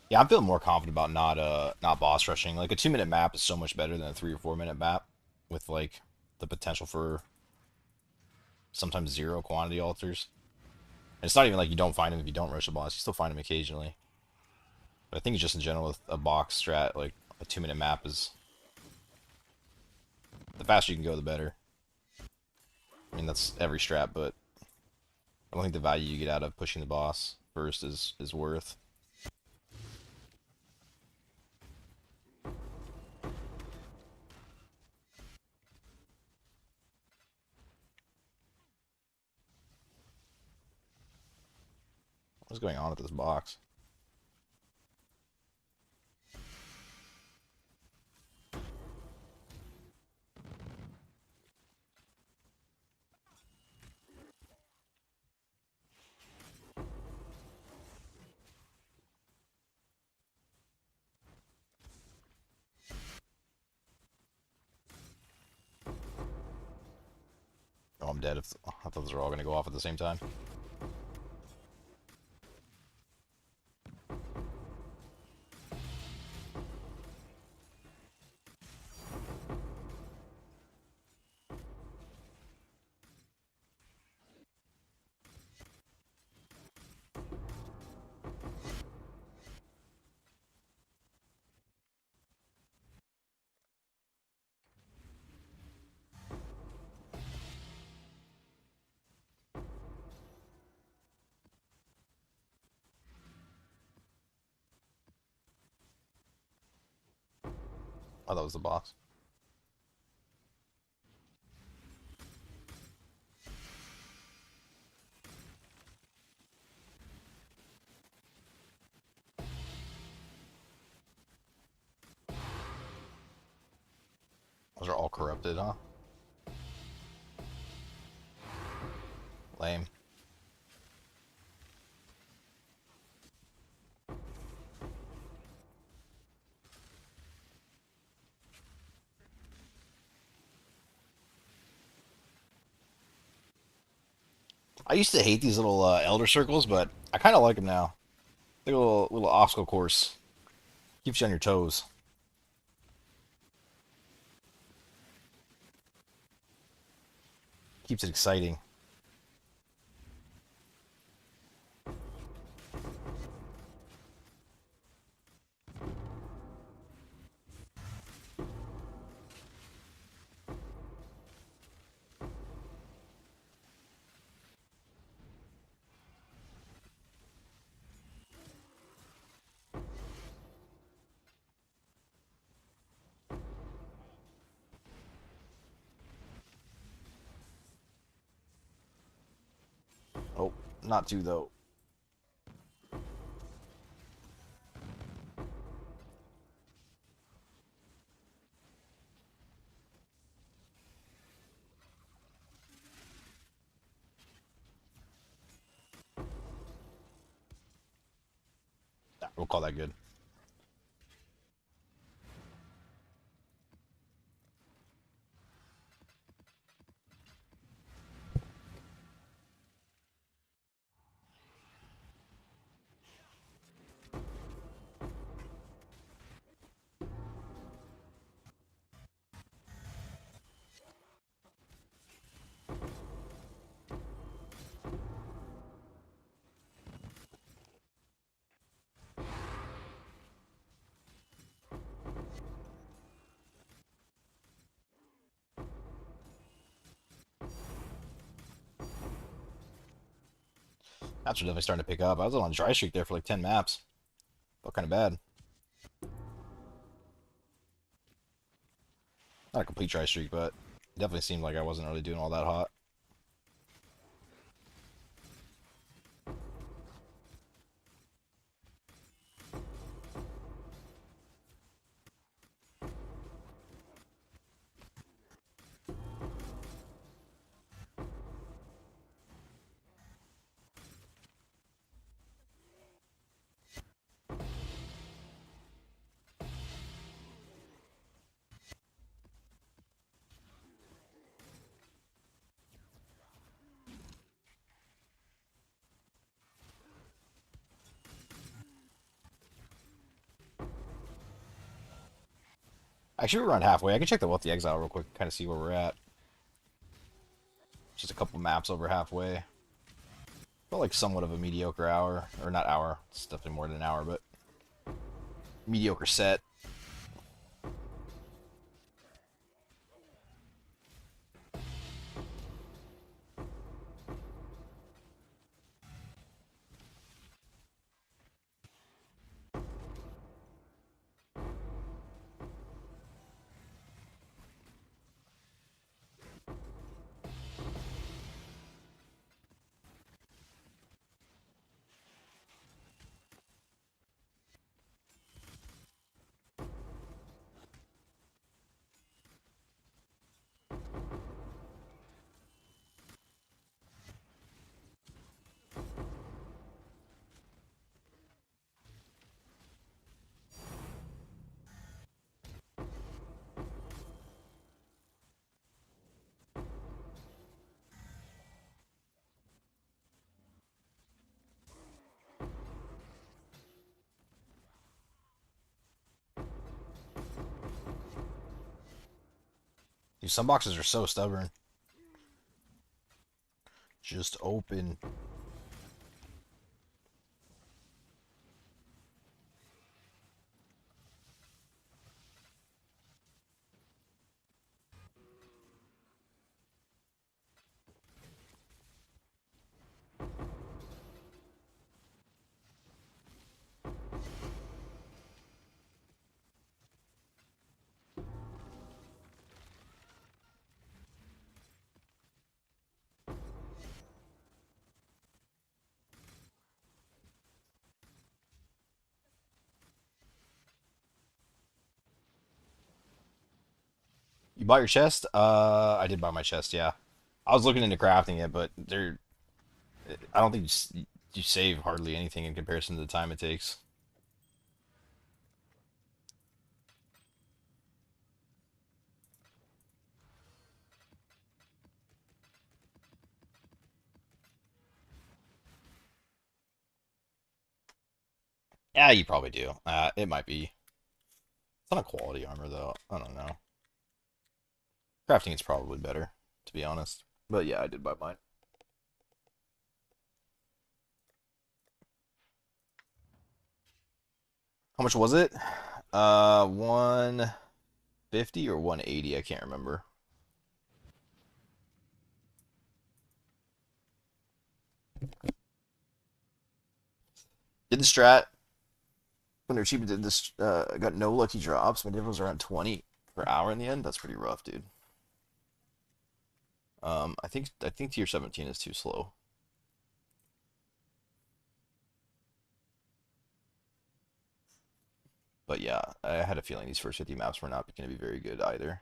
Yeah, I'm feeling more confident about not boss rushing. Like a 2 minute map is so much better than a 3 or 4 minute map with like the potential for sometimes zero quantity alters. And it's not even like you don't find him if you don't rush a boss. You still find him occasionally. But I think just in general with a box strat, like a 2 minute map is the faster you can go, the better. I mean that's every strat, but I don't think the value you get out of pushing the boss first is worth. What's going on with this box? Oh, I'm dead. I thought those were all going to go off at the same time. Oh, that was the boss. Those are all corrupted, huh? Lame. I used to hate these little elder circles, but I kind of like them now. Like a little obstacle course. Keeps you on your toes. Keeps it exciting. Oh, not too though. Nah, we'll call that good. Maps are definitely starting to pick up. I was on a dry streak there for like 10 maps. Felt kind of bad. Not a complete dry streak, but it definitely seemed like I wasn't really doing all that hot. Actually, we're around halfway. I can check the Wealthy Exile real quick, kind of see where we're at. Just a couple maps over halfway. Felt like somewhat of a mediocre hour, or not hour. It's definitely more than an hour, but mediocre set. Dude, some boxes are so stubborn. Just open. You bought your chest? I did buy my chest, yeah. I was looking into crafting it, but I don't think you save hardly anything in comparison to the time it takes. Yeah, you probably do. It might be. It's not a quality armor, though. I don't know. Crafting is probably better, to be honest. But yeah, I did buy mine. How much was it? 150 or 180, I can't remember. Did the strat when they're cheap, did this got no lucky drops. My div was around 20 per hour in the end. That's pretty rough, dude. I think tier 17 is too slow. But yeah, I had a feeling these first 50 maps were not going to be very good either.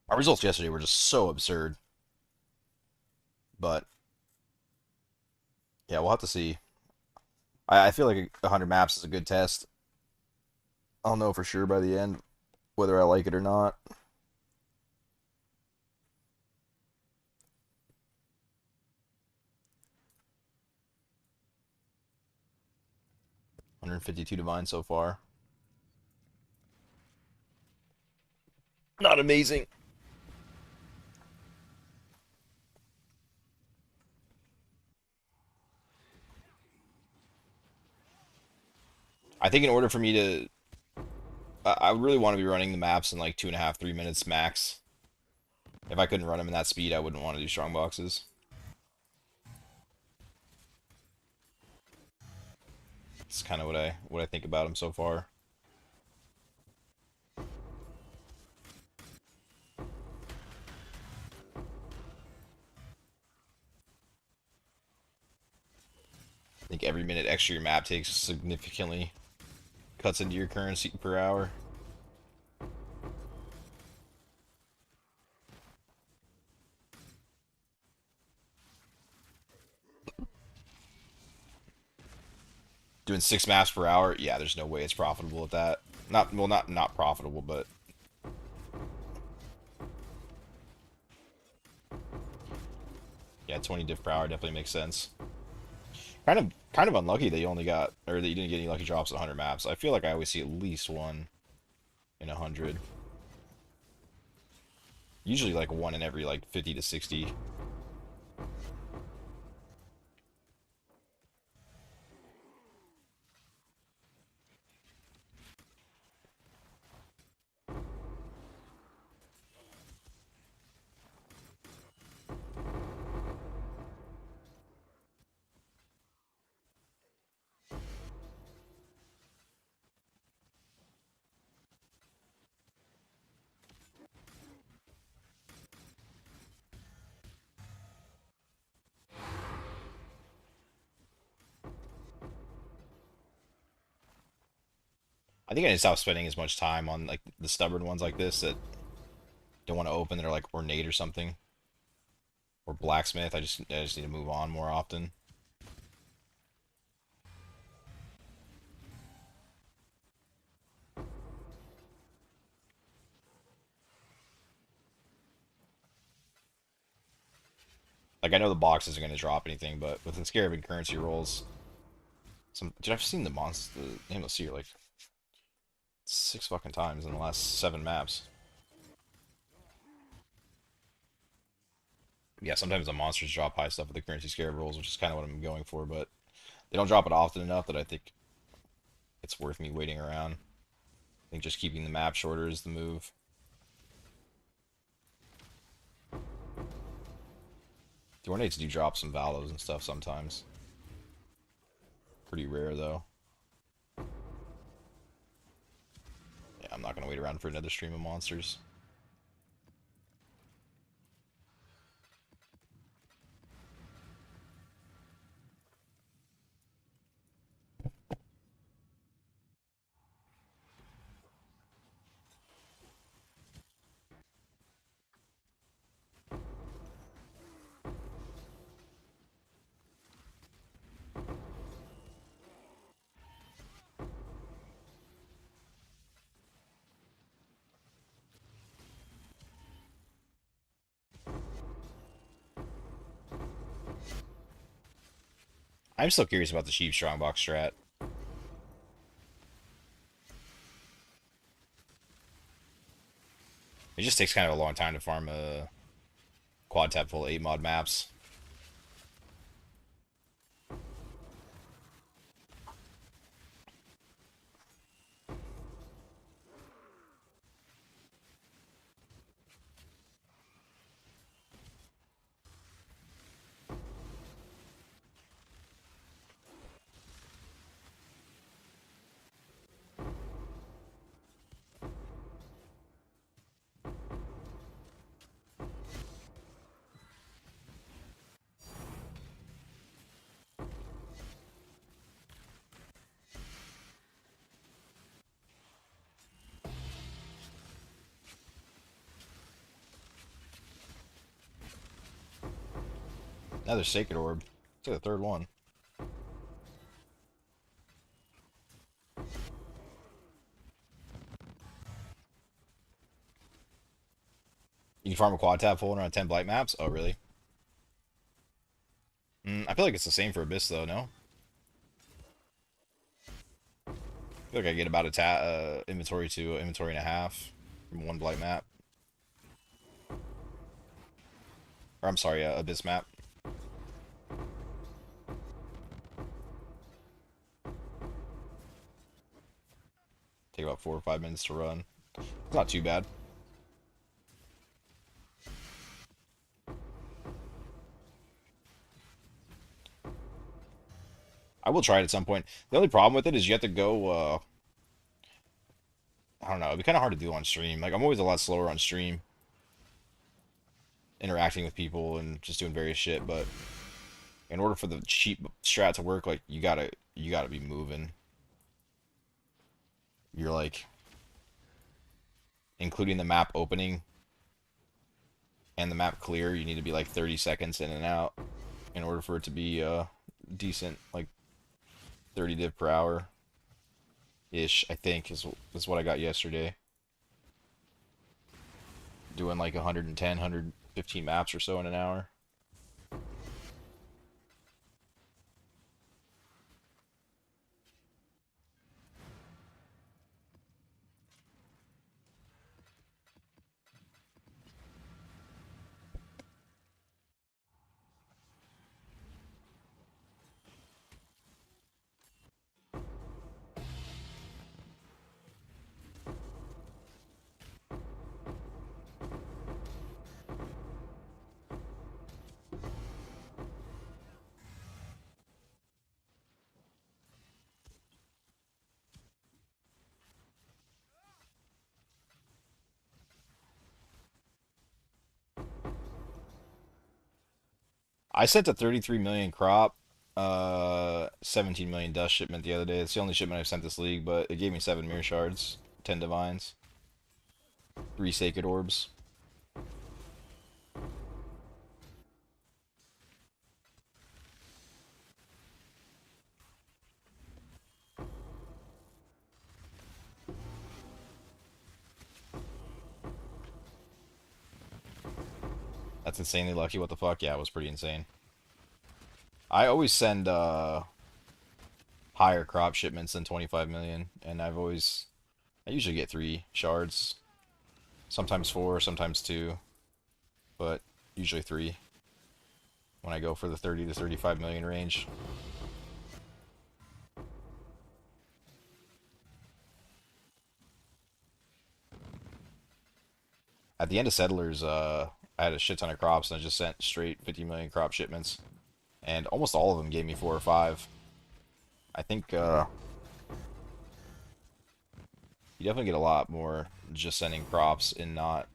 Our results yesterday were just so absurd. But yeah, we'll have to see. I feel like 100 maps is a good test. I'll know for sure by the end whether I like it or not. 152 divine so far. Not amazing. I think in order for me to, I really want to be running the maps in like 2.5, 3 minutes max. If I couldn't run them in that speed, I wouldn't want to do strong boxes. It's kind of what I think about them so far. I think every minute extra your map takes significantly cuts into your currency per hour. Doing 6 maps per hour, yeah, there's no way it's profitable at that. Not well, not profitable, but yeah, 20 diff per hour definitely makes sense. Kind of unlucky that you only got, or that you didn't get any lucky drops at 100 maps. I feel like I always see at least one in 100. Usually like one in every like 50 to 60. I think I need to stop spending as much time on like the stubborn ones like this that don't want to open. That are like ornate or something, or blacksmith. I just need to move on more often. Like I know the boxes are going to drop anything, but with the scare of currency rolls, dude, I've seen the monster, the MLC like 6 fucking times in the last 7 maps. Yeah, sometimes the monsters drop high stuff with the currency scare rolls, which is kind of what I'm going for, but they don't drop it often enough that I think it's worth me waiting around. I think just keeping the map shorter is the move. The ornates do drop some Valos and stuff sometimes. Pretty rare though. Yeah, I'm not gonna wait around for another stream of monsters. I'm still curious about the cheap strongbox strat. It just takes kind of a long time to farm a quad tab full of 8 mod maps. Another Sacred Orb. It's like the third one. You can farm a quad tab full around 10 blight maps? Oh, really? I feel like it's the same for Abyss, though, no? I feel like I get about a inventory to inventory and a half from one blight map. Or, I'm sorry, Abyss map. Take about 4 or 5 minutes to run. It's not too bad. will try it at some point. The only problem with it is you have to go. I don't know. It'd be kind of hard to do on stream. Like I'm always a lot slower on stream, interacting with people and just doing various shit. But in order for the cheap strat to work, like you gotta be moving. You're like including the map opening and the map clear. You need to be like 30 seconds in and out in order for it to be decent, like 30 div per hour ish. I think is what I got yesterday. Doing like 110, 115 maps or so in an hour. I sent a 33 million crop, 17 million dust shipment the other day. It's the only shipment I've sent this league, but it gave me 7 mirror shards, 10 divines, 3 sacred orbs. That's insanely lucky. What the fuck? Yeah, it was pretty insane. I always send higher crop shipments than 25 million, and I usually get 3 shards, sometimes 4, sometimes 2, but usually 3 when I go for the 30 to 35 million range. At the end of Settlers, I had a shit ton of crops, and I just sent straight 50 million crop shipments, and almost all of them gave me 4 or 5. I think you definitely get a lot more just sending crops and not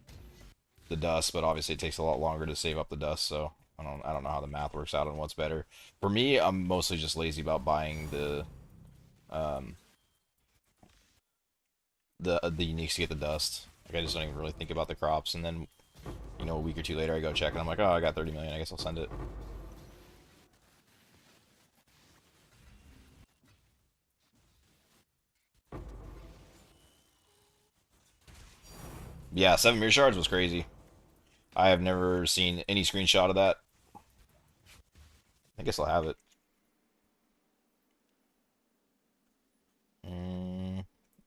the dust, but obviously it takes a lot longer to save up the dust, so I don't know how the math works out on what's better. For me, I'm mostly just lazy about buying um the uniques to get the dust. Like I just don't even really think about the crops, and then a week or two later I go check and I'm like, oh, I got 30 million. I guess I'll send it. Yeah, 7 mirror shards was crazy. I have never seen any screenshot of that. I guess I'll have it.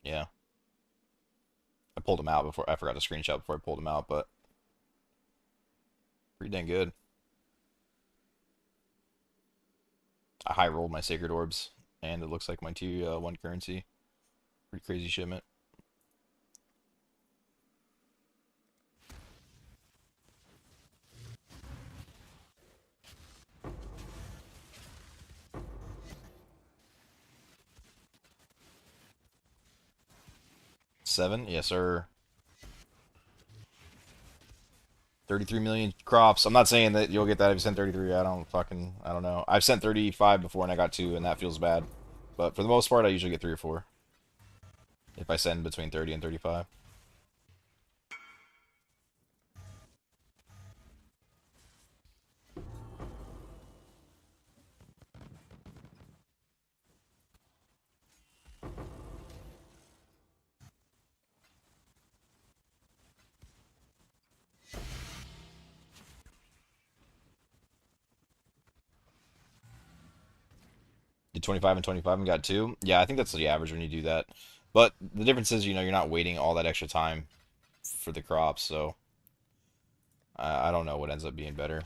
Yeah. I pulled them out before. I forgot to screenshot before I pulled them out, but pretty dang good. I high rolled my sacred orbs, and it looks like my 2-1 currency. Pretty crazy shipment. Seven, yes sir. 33 million crops. I'm not saying that you'll get that if you send 33. I don't know. I've sent 35 before and I got 2, and that feels bad. But for the most part, I usually get 3 or 4 if I send between 30 and 35. Did 25 and 25 and got 2? Yeah, I think that's the average when you do that. But the difference is, you're not waiting all that extra time for the crops, so I don't know what ends up being better.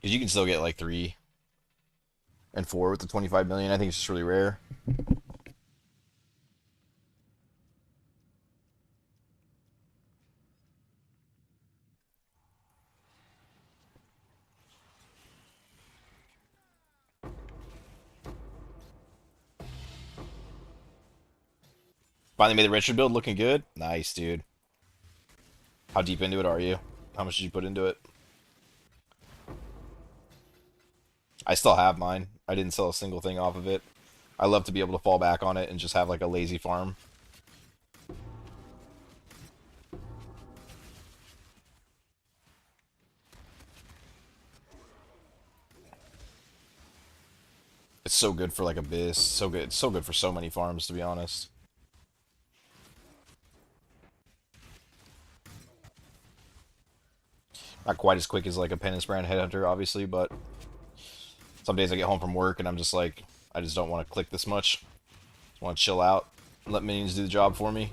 Because you can still get like 3 and 4 with the 25 million. I think it's just really rare. Finally made the Richard build looking good. Nice, dude. How deep into it are you? How much did you put into it? I still have mine. I didn't sell a single thing off of it. I love to be able to fall back on it and just have like a lazy farm. It's so good for like Abyss. So good. It's so good for so many farms, to be honest. Not quite as quick as like a Penance Brand Headhunter, obviously, but some days I get home from work and I'm just like, I just don't want to click this much. Just want to chill out, let minions do the job for me.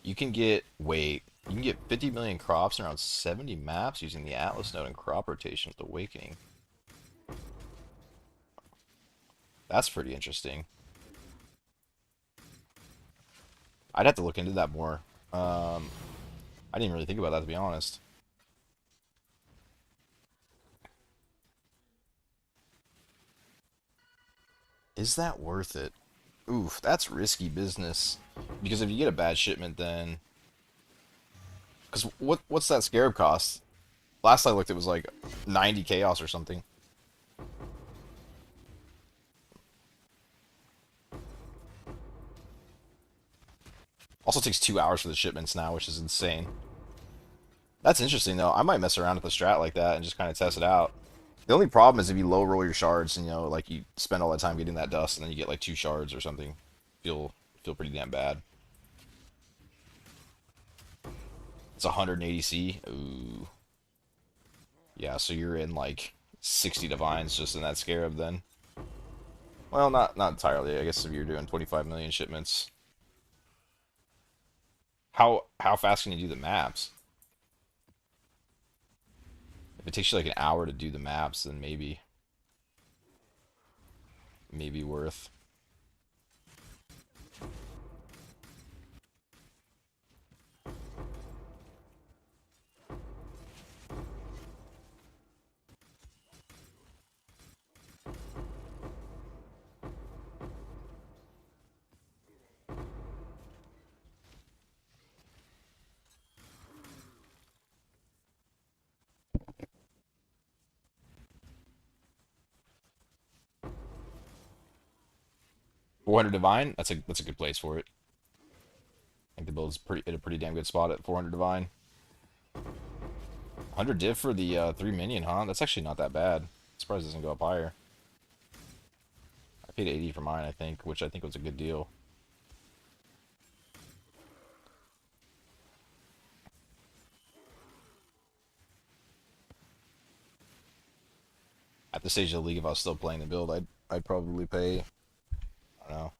You can get, wait, you can get 50 million crops and around 70 maps using the Atlas node and crop rotation with Awakening. That's pretty interesting. I'd have to look into that more. I didn't really think about that, to be honest. Is that worth it? Oof, that's risky business. Because if you get a bad shipment, then because what's that scarab cost? Last I looked, it was like 90 chaos or something. Also takes 2 hours for the shipments now, which is insane. That's interesting though. I might mess around with the strat like that and just kind of test it out. The only problem is if you low roll your shards, and, like you spend all that time getting that dust, and then you get like 2 shards or something. Feel pretty damn bad. It's 180 C. Ooh. Yeah, so you're in like 60 divines just in that scarab then. Well, not entirely. I guess if you're doing 25 million shipments. How fast can you do the maps? If it takes you like an hour to do the maps, then maybe worth. 400 divine. That's a good place for it. I think the build's pretty in a pretty damn good spot at 400 divine. 100 div for the 3 minion, huh? That's actually not that bad. I'm surprised it doesn't go up higher. I paid 80 for mine, I think, which I think was a good deal. At the stage of the league, if I was still playing the build, I'd probably pay, I don't know,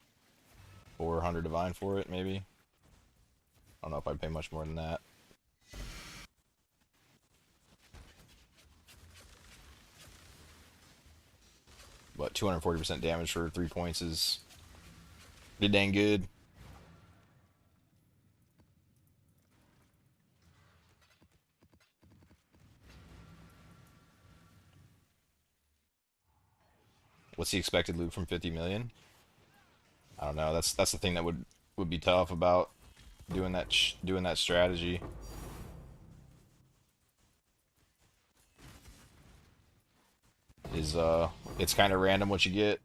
400 divine for it, maybe. I don't know if I'd pay much more than that. But 240% damage for 3 points is pretty dang good. What's the expected loot from 50 million? I don't know. That's the thing that would be tough about doing that strategy. Is it's kind of random what you get.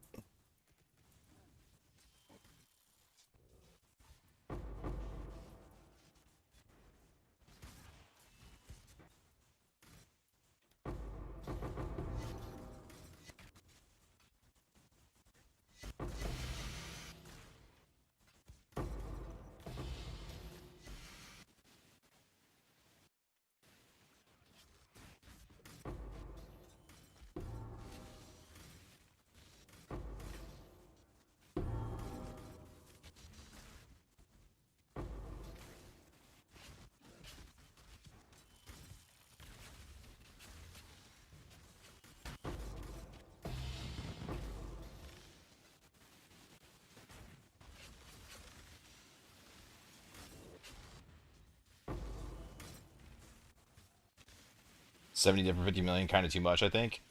70 different 50 million, kind of too much, I think.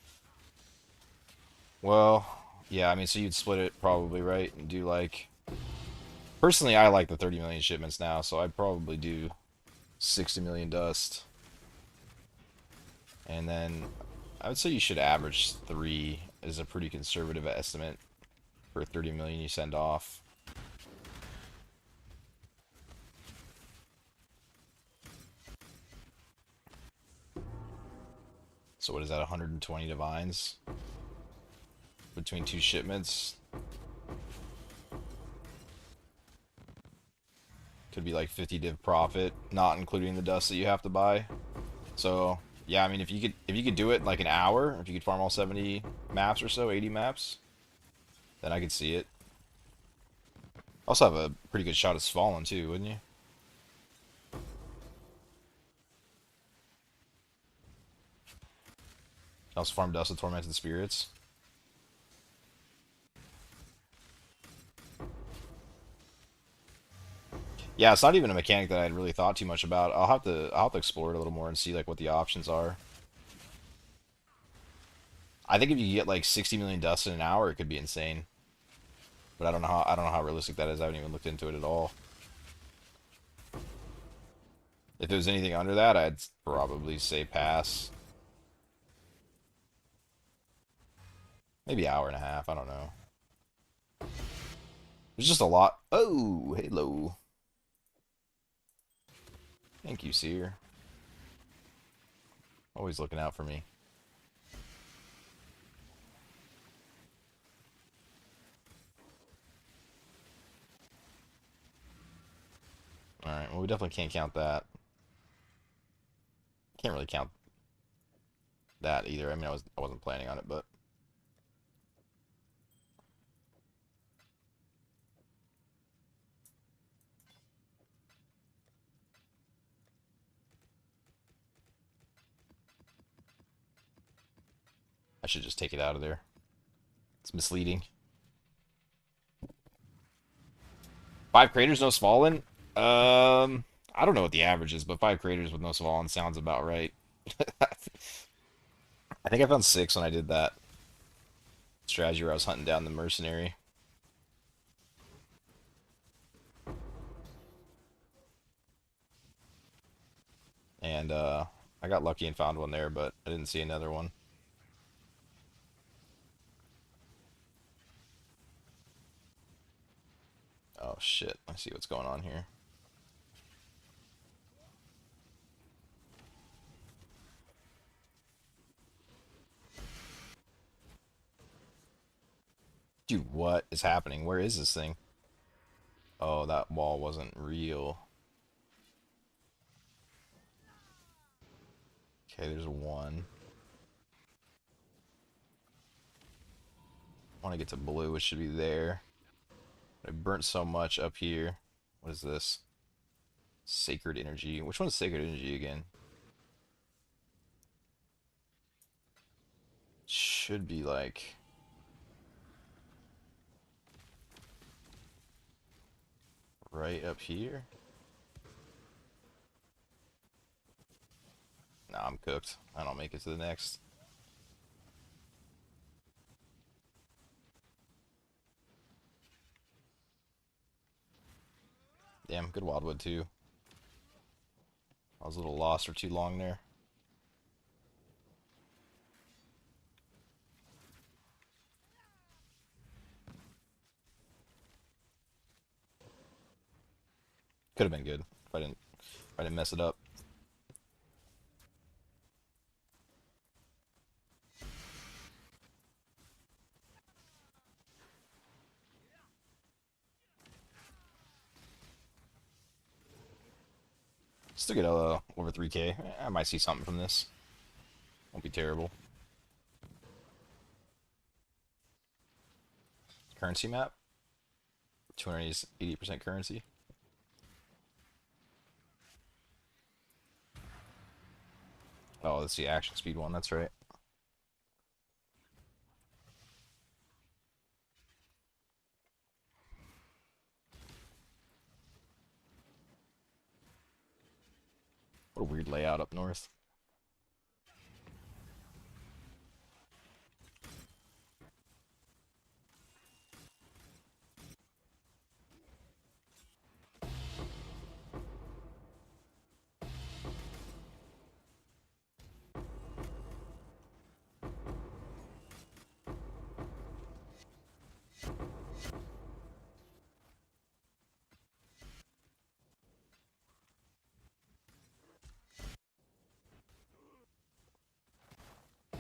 Well, yeah, I mean, so you'd split it probably, right? And do like. Personally, I like the 30 million shipments now, so I'd probably do 60 million dust. And then I would say you should average 3 is a pretty conservative estimate for 30 million you send off. So what is that, 120 divines between 2 shipments? Could be like 50 div profit, not including the dust that you have to buy. So yeah, I mean, if you could do it in like an hour, if you could farm all 70 maps or so, 80 maps, then I could see it. Also have a pretty good shot at Fallen too, wouldn't you? Also farm dust with Tormented Spirits. Yeah, it's not even a mechanic that I'd really thought too much about. I'll have to explore it a little more and see like what the options are. I think if you get like 60 million dust in an hour, it could be insane. But I don't know how realistic that is. I haven't even looked into it at all. If it was anything under that, I'd probably say pass. Maybe hour and a half. I don't know. There's just a lot. Oh, hello. Thank you, Seer. Always looking out for me. Alright, well, we definitely can't count that. Can't really count that either. I mean, I wasn't planning on it, but I should just take it out of there. It's misleading. 5 craters, no Fallen? I don't know what the average is, but 5 craters with no Fallen sounds about right. I think I found 6 when I did that strategy where I was hunting down the mercenary. And I got lucky and found one there, but I didn't see another one. Oh shit, I see what's going on here. Dude, what is happening? Where is this thing? Oh, that wall wasn't real. Okay, there's one. I want to get to blue, it should be there. I burnt so much up here. What is this? Sacred energy. Which one is sacred energy again? Should be like right up here. Nah, I'm cooked. I don't make it to the next. Damn, good Wildwood too. I was a little lost for too long there. Could have been good if I didn't mess it up. Still get over 3K. I might see something from this. Won't be terrible. Currency map. 280% currency. Oh, that's the action speed one. That's right. What a weird layout up north.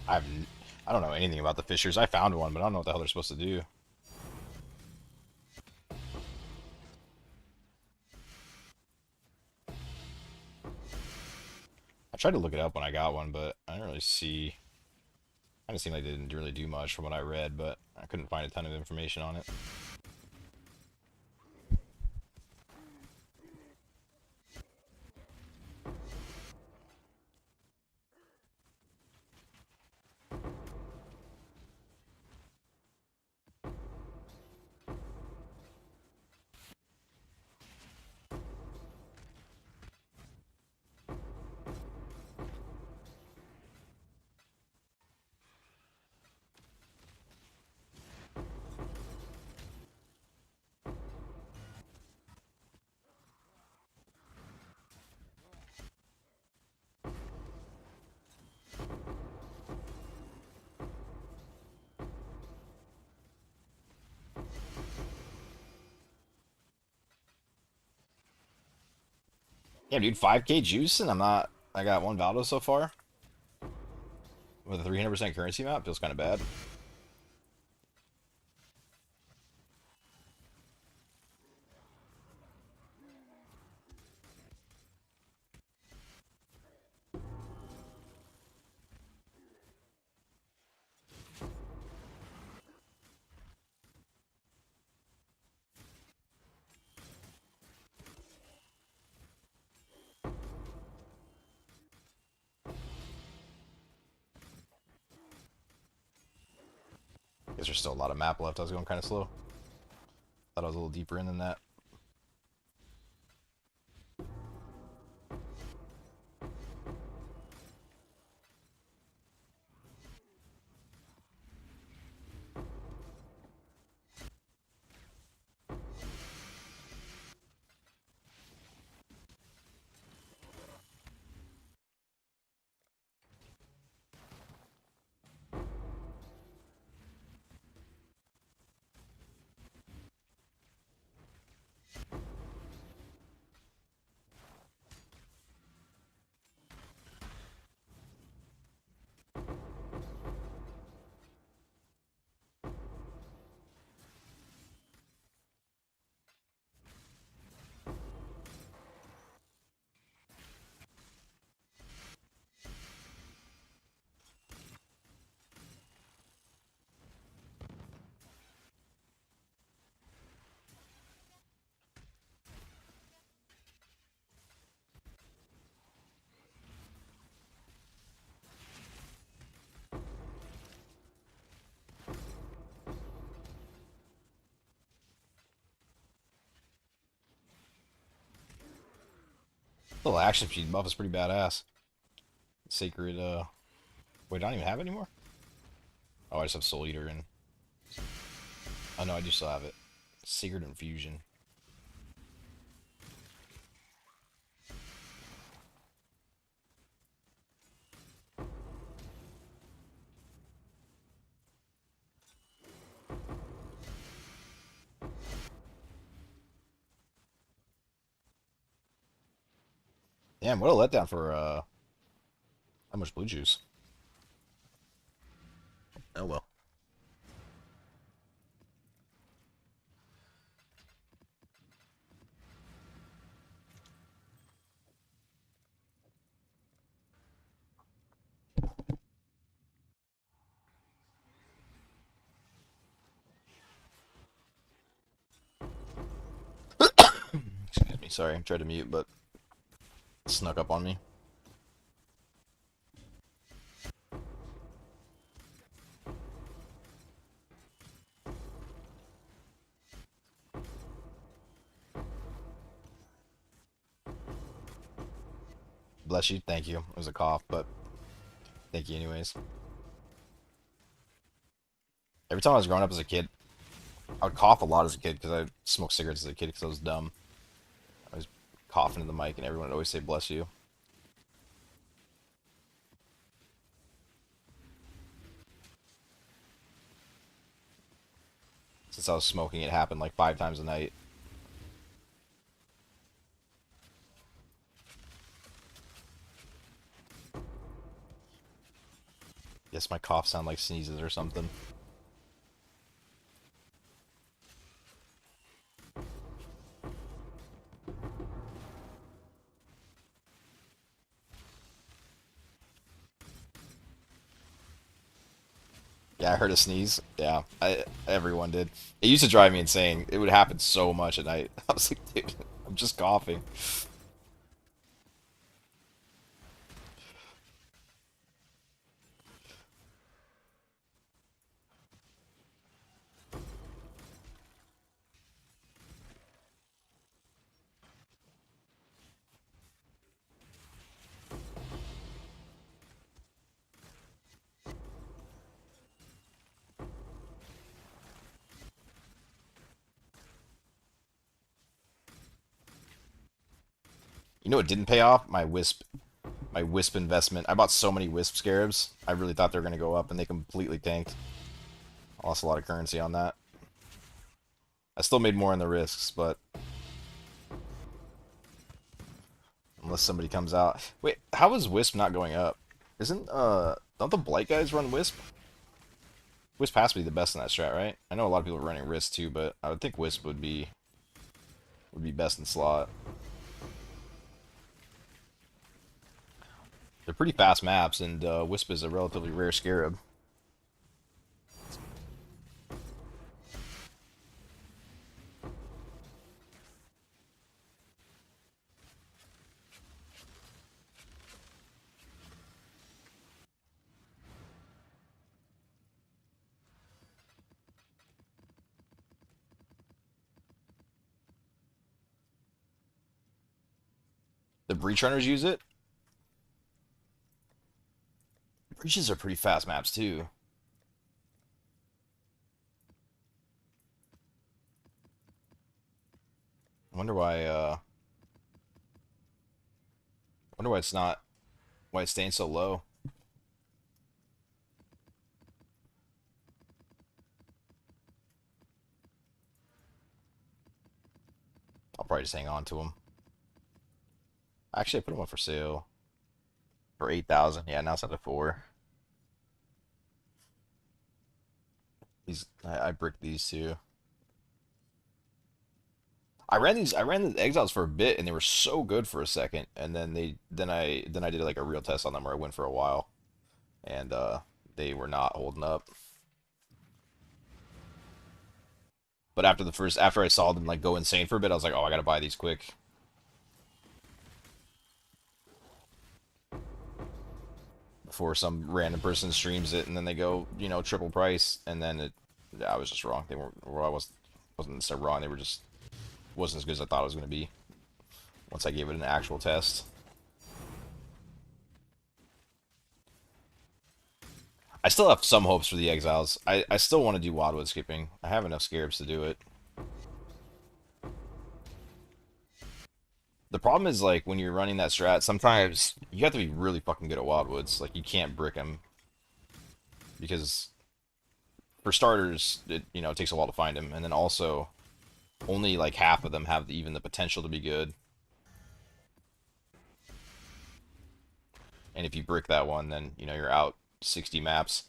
I've I don't know anything about the fishers. I found one, but I don't know what the hell they're supposed to do. I tried to look it up when I got one, but I didn't really see. Kind of seemed like they didn't really do much from what I read, but I couldn't find a ton of information on it. Yeah, dude, 5K juice, and I'm not. I got one Valdo so far with a 300% currency map. Feels kind of bad. Guess there's still a lot of map left. I was going kind of slow. Thought I was a little deeper in than that. The little action speed buff is pretty badass. Sacred, wait, I don't even have it anymore? Oh, I just have Soul Eater and... Oh, no, I do still have it. Sacred Infusion. Damn, what a letdown for, how much blue juice. Oh, well. Excuse me, sorry, I tried to mute, but it snuck up on me. Bless you, thank you. It was a cough, but thank you anyways. Every time I was growing up as a kid, I would cough a lot as a kid because I smoked cigarettes as a kid because I was dumb. I was coughing in the mic and everyone would always say bless you. Since I was smoking, it happened like 5 times a night. Yeah, guess my cough sound like sneezes or something. Yeah, I heard a sneeze. Yeah, everyone did. It used to drive me insane. It would happen so much at night. I was like, dude, I'm just coughing. You know what didn't pay off? My wisp investment. I bought so many wisp scarabs. I really thought they were gonna go up, and they completely tanked. I lost a lot of currency on that. I still made more in the risks, but unless somebody comes out. Wait, how is wisp not going up? Isn't don't the blight guys run wisp? Wisp has to be the best in that strat, right? I know a lot of people are running Risk too, but I would think Wisp would be best in slot. They're pretty fast maps, and Wisp is a relatively rare scarab. The Breach Runners use it. Breaches are pretty fast maps too. I wonder why. Wonder why it's not. Why it's staying so low. I'll probably just hang on to them. Actually, I put them up for sale for 8,000. Yeah, now it's up to 4. These I bricked these too. I ran the exiles for a bit and they were so good for a second and then I did like a real test on them where I went for a while and they were not holding up. But after I saw them like go insane for a bit, I was like, "Oh, I got to buy these quick." Before some random person streams it and then they go, triple price and then I was just wrong. They weren't well, wasn't necessarily wrong. They were just wasn't as good as I thought it was going to be once I gave it an actual test. I still have some hopes for the Exiles. I still want to do Wildwood skipping. I have enough Scarabs to do it. The problem is, like, when you're running that strat, sometimes you have to be really fucking good at Wildwoods. Like, you can't brick them. Because, for starters, it takes a while to find them. And then also, only, like, half of them have even the potential to be good. And if you brick that one, then, you're out 60 maps.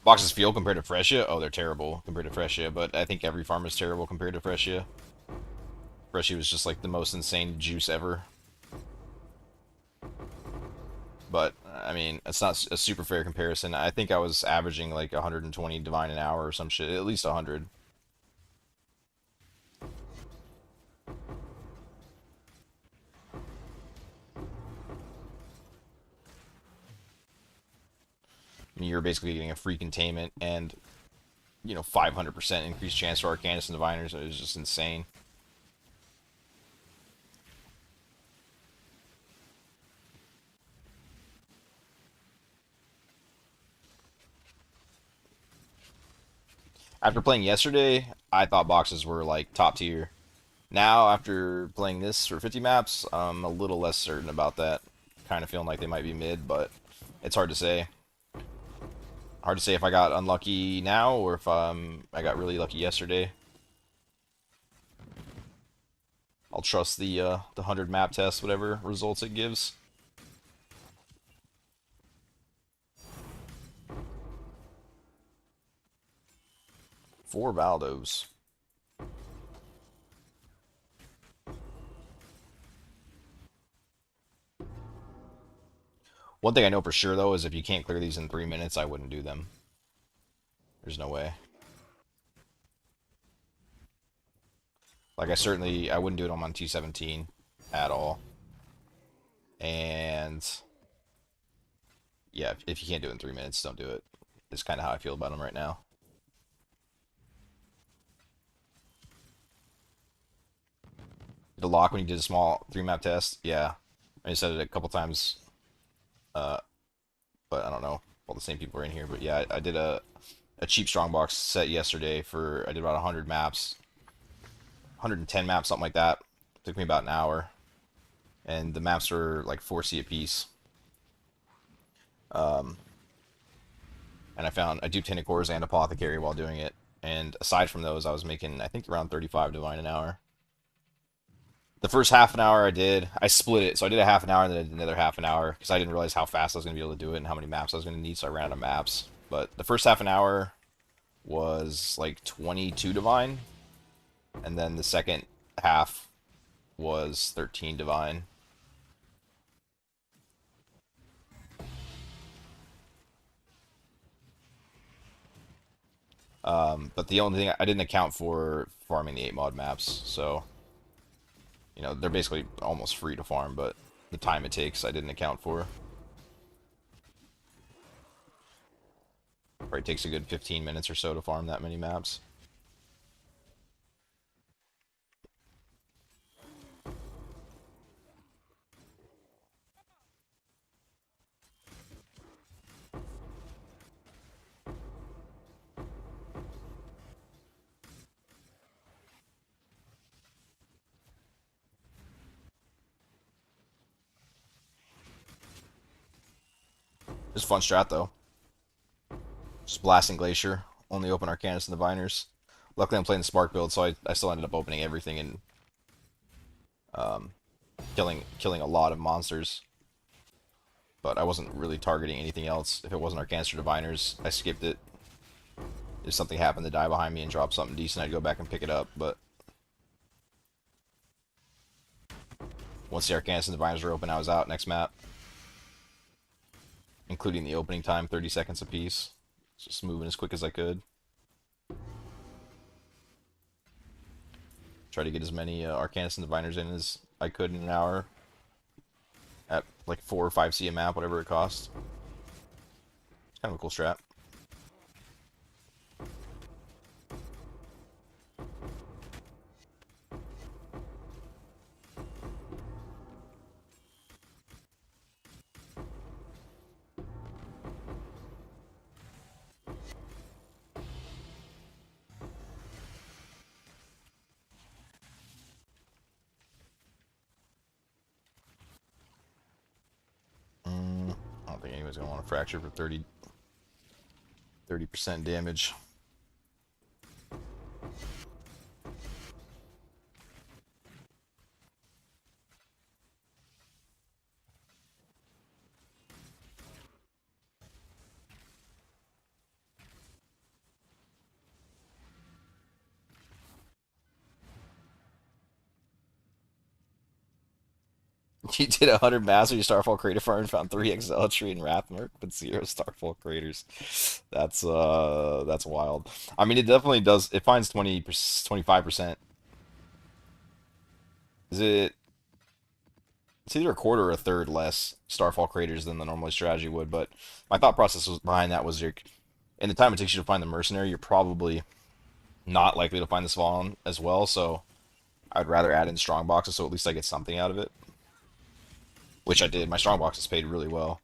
Boxes feel compared to Freshia? Oh, they're terrible compared to Freshia, but I think every farm is terrible compared to Freshia. Freshia was just like the most insane juice ever. But, I mean, it's not a super fair comparison. I think I was averaging like 120 Divine an hour or some shit, at least 100. I mean, you're basically getting a free containment and, 500% increased chance for Arcanus and Diviners. It was just insane. After playing yesterday, I thought boxes were like top tier. Now, after playing this for 50 maps, I'm a little less certain about that. kind of feeling like they might be mid, but it's hard to say. Hard to say if I got unlucky now or if I got really lucky yesterday. I'll trust the 100 map test, whatever results it gives. Four Valdos. One thing I know for sure, though, is if you can't clear these in 3 minutes, I wouldn't do them. There's no way. Like, I wouldn't do it on my T17 at all. And, yeah, if you can't do it in 3 minutes, don't do it. It's kind of how I feel about them right now. The lock when you did a small 3-map test, yeah. I said it a couple times, but I don't know if all the same people are in here. But yeah, I did a cheap Strongbox set yesterday I did about 100 maps. 110 maps, something like that. Took me about an hour. And the maps were like 4C a piece. And I duped Cores and Apothecary while doing it. And aside from those, I was making, I think, around 35 Divine an hour. The first half an hour I split it. So I did a half an hour and then another half an hour because I didn't realize how fast I was going to be able to do it and how many maps I was going to need, so I ran out of maps. But the first half an hour was like 22 Divine, and then the second half was 13 Divine. But the only thing I didn't account for farming the 8 mod maps, so you know, they're basically almost free to farm, but the time it takes I didn't account for. Probably takes a good 15 minutes or so to farm that many maps. Just fun strat though. Just blasting Glacier, only open Arcanus and Diviners. Luckily I'm playing the Spark build, so I still ended up opening everything and killing a lot of monsters. But I wasn't really targeting anything else. If it wasn't Arcanus or Diviners, I skipped it. If something happened to die behind me and drop something decent, I'd go back and pick it up, but once the Arcanus and Diviners were open, I was out. Next map. Including the opening time, 30 seconds apiece. Just moving as quick as I could. Try to get as many Arcanus and Diviners in as I could in an hour. At like 4 or 5C a map, whatever it costs. It's kind of a cool strat. I don't think anyone's going to want to fracture for 30% damage. You did 100 mastery Starfall Crater Farm and found 3 Zealotry and Wrathmark, but 0 Starfall Craters. That's wild. I mean, it definitely does. It finds 25%. Is it? It's either a quarter or a third less Starfall Craters than the normal strategy would. But my thought process behind that was, in the time it takes you to find the Mercenary, you're probably not likely to find the Spawn as well. So I'd rather add in Strongboxes, so at least I get something out of it. Which I did. My Strongboxes paid really well.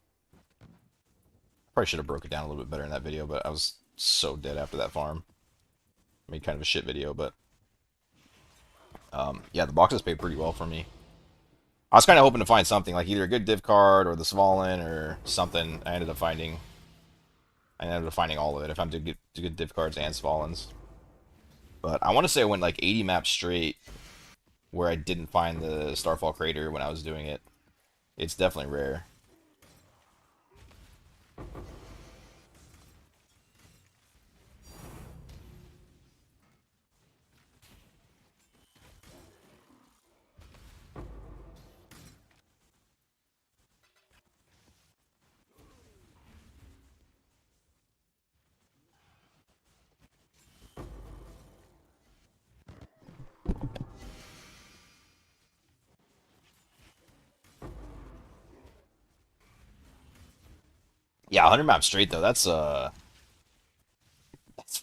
Probably should have broke it down a little bit better in that video, but I was so dead after that farm. Made kind of a shit video, but yeah, the boxes paid pretty well for me. I was kind of hoping to find something like either a good div card or the Svalin or something. I ended up finding all of it. I found good div cards and Svalins. But I want to say I went like 80 maps straight where I didn't find the Starfall Crater when I was doing it. It's definitely rare. Yeah, 100 maps straight though. That's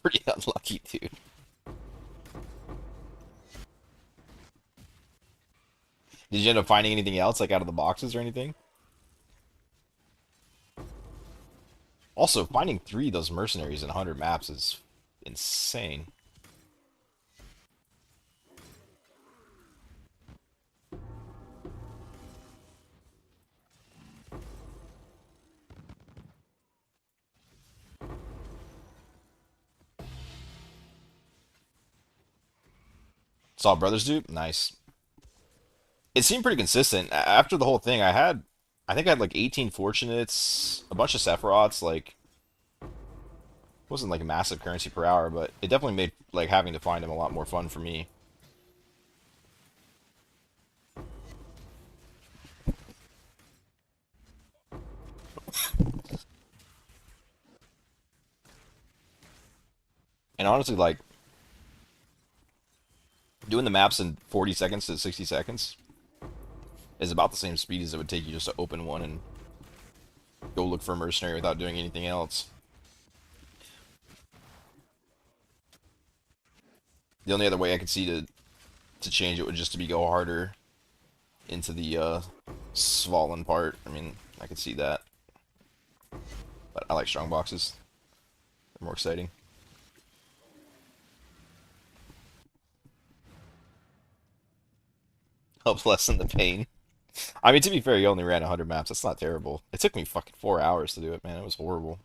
pretty unlucky, dude. Did you end up finding anything else like out of the boxes or anything? Also, finding three of those mercenaries in 100 maps is insane. Saw Brothers dupe? Nice. It seemed pretty consistent. After the whole thing, I think I had like 18 Fortunates, a bunch of Sephiroths, like, wasn't like a massive currency per hour, but it definitely made like having to find them a lot more fun for me. And honestly, like, doing the maps in 40 seconds to 60 seconds is about the same speed as it would take you just to open one and go look for a mercenary without doing anything else. The only other way I could see to change it would just to be go harder into the Svalin part. I mean, I could see that, but I like strong boxes. They're more exciting. Helps lessen the pain. I mean, to be fair, you only ran 100 maps. That's not terrible. It took me fucking 4 hours to do it, man. It was horrible.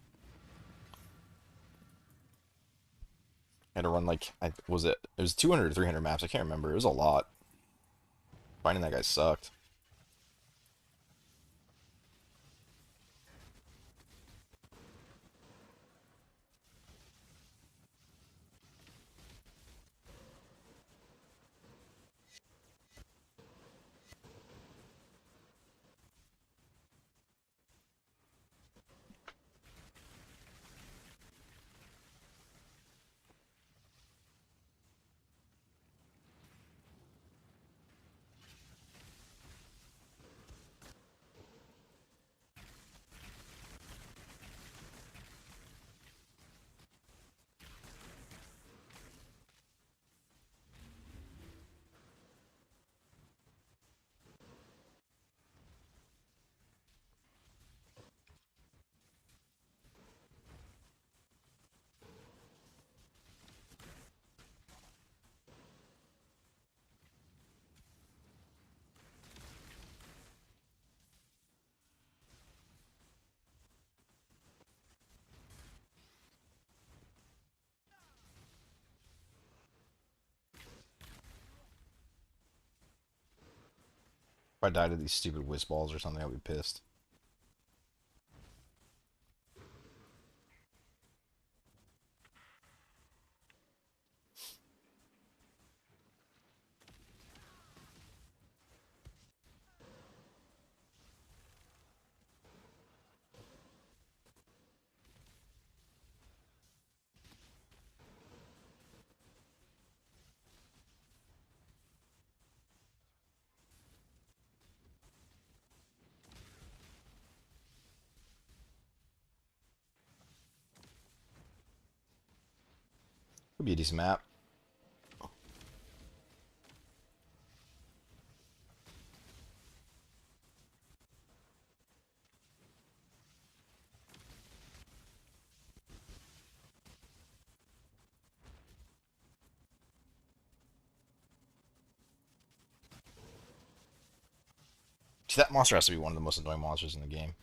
I had to run like, was it? It was 200 or 300 maps. I can't remember. It was a lot. Finding that guy sucked. If I died to these stupid whiz balls or something, I'd be pissed. Could be a decent map. That monster has to be one of the most annoying monsters in the game.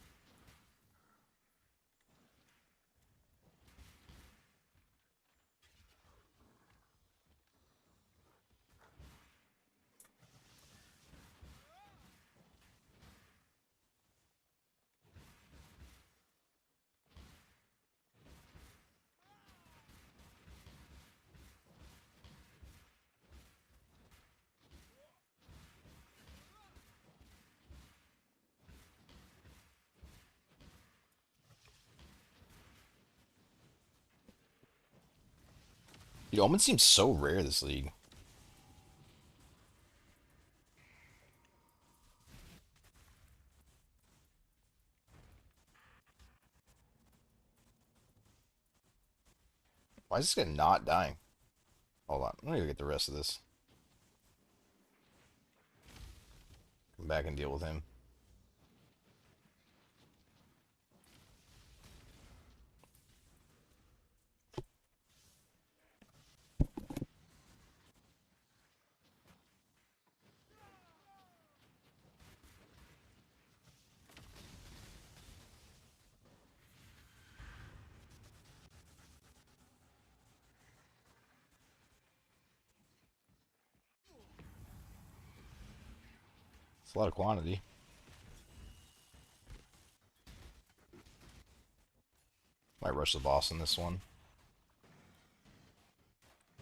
Dude, Omen seems so rare this league. Why is this guy not dying? Hold on. I'm gonna go get the rest of this. Come back and deal with him. It's a lot of quantity. Might rush the boss in this one.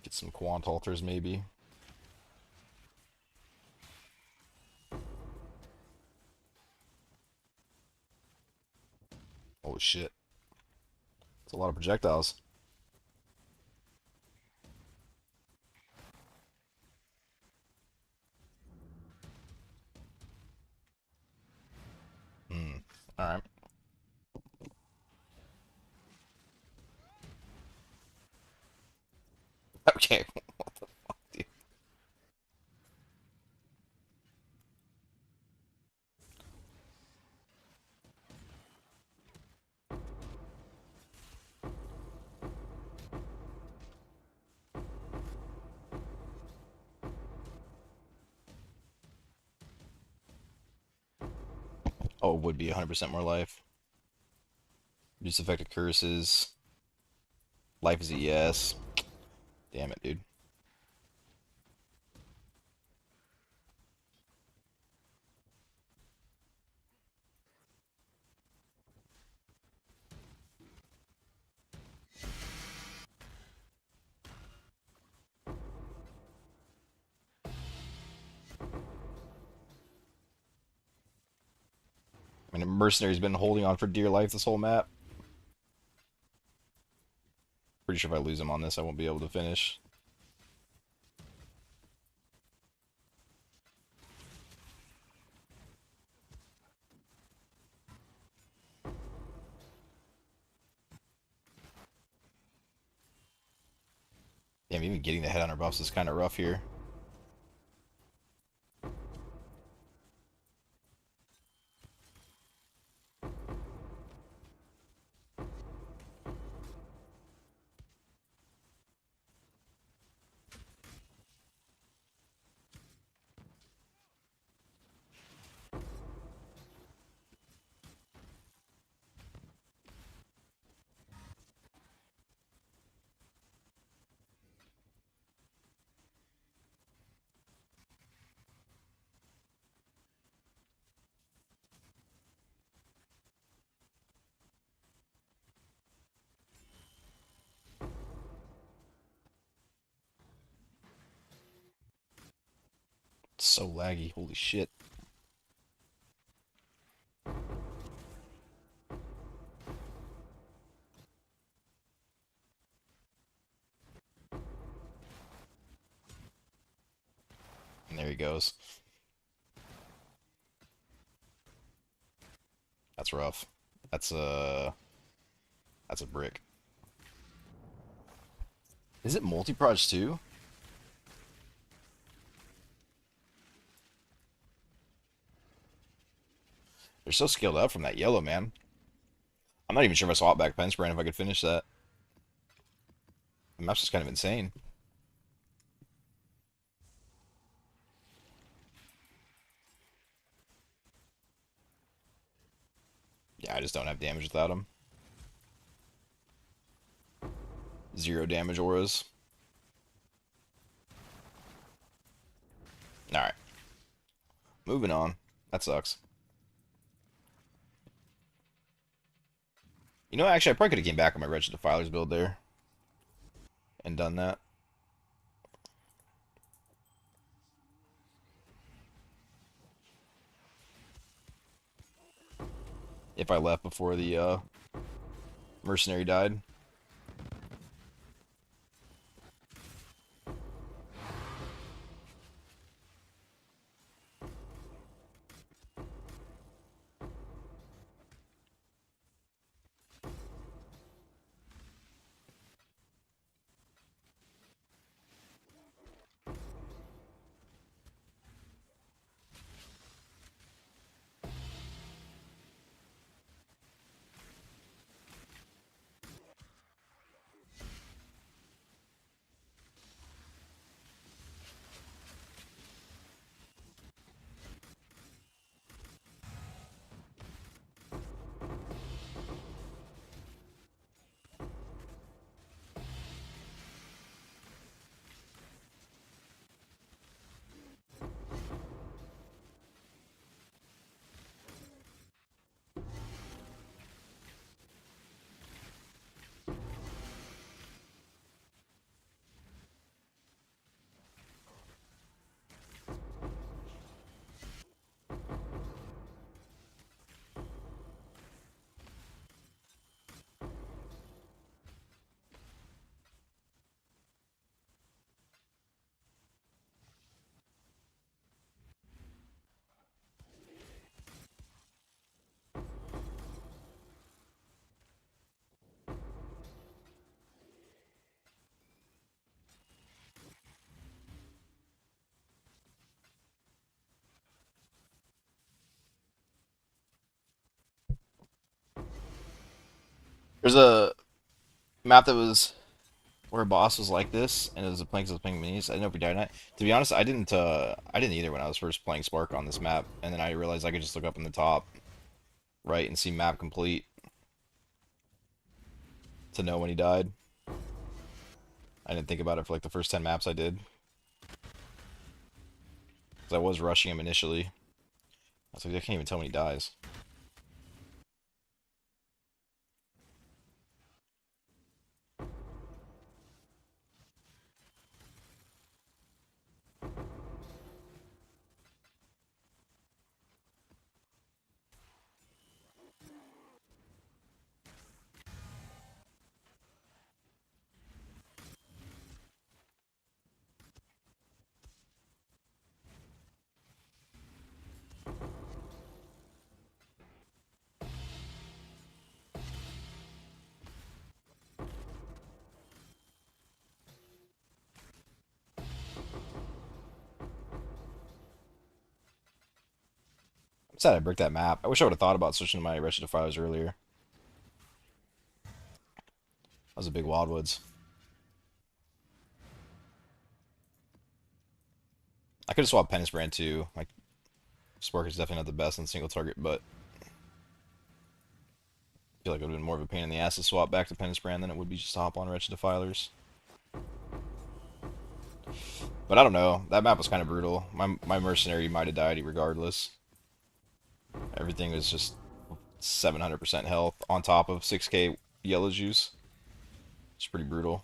Get some quant altars maybe. Holy shit. It's a lot of projectiles. Hmm. Alright. Okay. What the fuck, dude? Oh, it would be 100% more life. Reduce effective curses. Life is a yes. Damn it, dude. I mean, a mercenary's been holding on for dear life this whole map. Pretty sure if I lose him on this, I won't be able to finish. Damn, even getting the head on our buffs is kind of rough here. It's so laggy. Holy shit. And there he goes. That's rough. That's a brick. Is it multi-proj too? They're so scaled up from that yellow, man. I'm not even sure if I swap back pen spray and if I could finish that. The map's just kind of insane. Yeah, I just don't have damage without him. 0 damage auras. Alright. Moving on. That sucks. You know, actually, I probably could have came back on my Wretched Defilers build there and done that. If I left before the mercenary died. There's a map that was where a boss was like this, and it was a planks of playing minis. I didn't know if we died or not. To be honest, I didn't either when I was first playing Spark on this map, and then I realized I could just look up in the top right and see map complete to know when he died. I didn't think about it for like the first 10 maps I did, because I was rushing him initially. I was like, I can't even tell when he dies. I'm sad I bricked that map. I wish I would have thought about switching to my Wretched Defilers earlier. That was a big Wildwoods. I could have swapped Penance Brand too. Like, Spark is definitely not the best on single target, but I feel like it would have been more of a pain in the ass to swap back to Penance Brand than it would be just to hop on Wretched Defilers. But I don't know. That map was kind of brutal. My mercenary might have died regardless. Everything was just 700% health on top of 6k yellow juice. It's pretty brutal.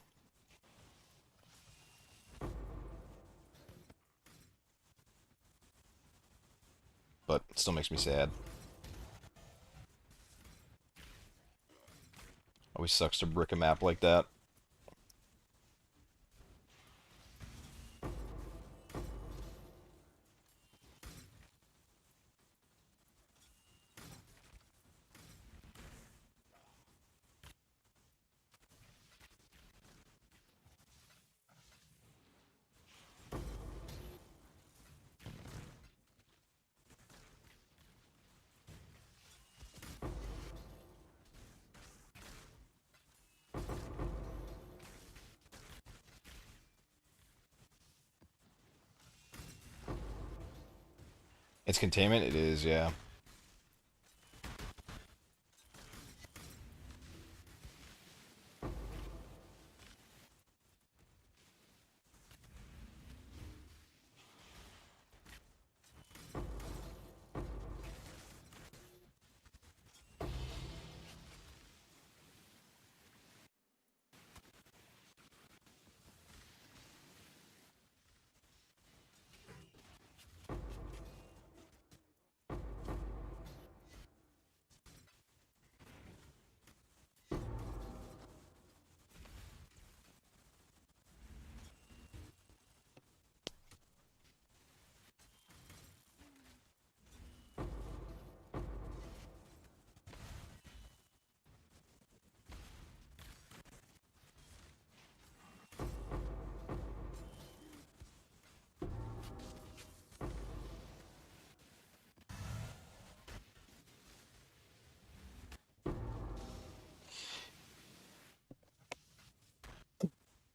But it still makes me sad. Always sucks to brick a map like that. It's containment? It is, yeah.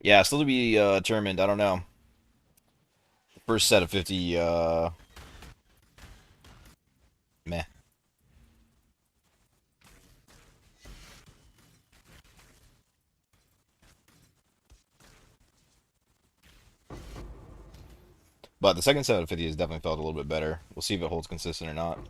Yeah, still to be determined. I don't know. The first set of 50, meh. But the second set of 50 has definitely felt a little bit better. We'll see if it holds consistent or not.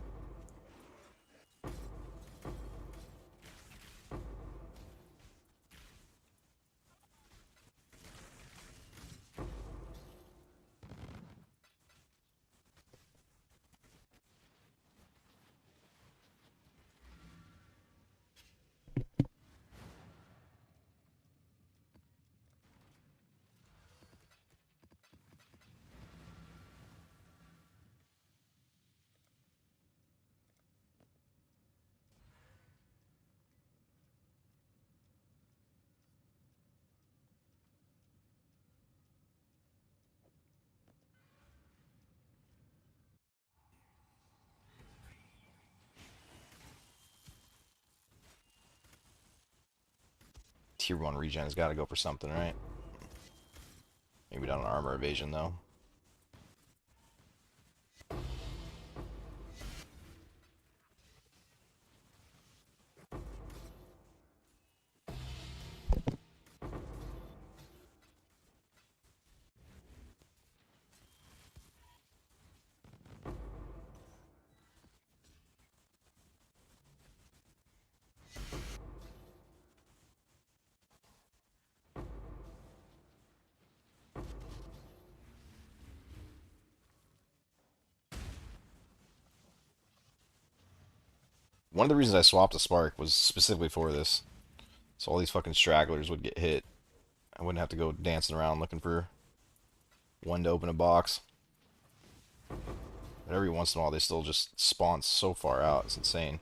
Tier 1 regen has got to go for something, right? Maybe not an armor evasion, though. One of the reasons I swapped a Spark was specifically for this. So all these fucking stragglers would get hit. I wouldn't have to go dancing around looking for one to open a box. But every once in a while, they still just spawn so far out. It's insane.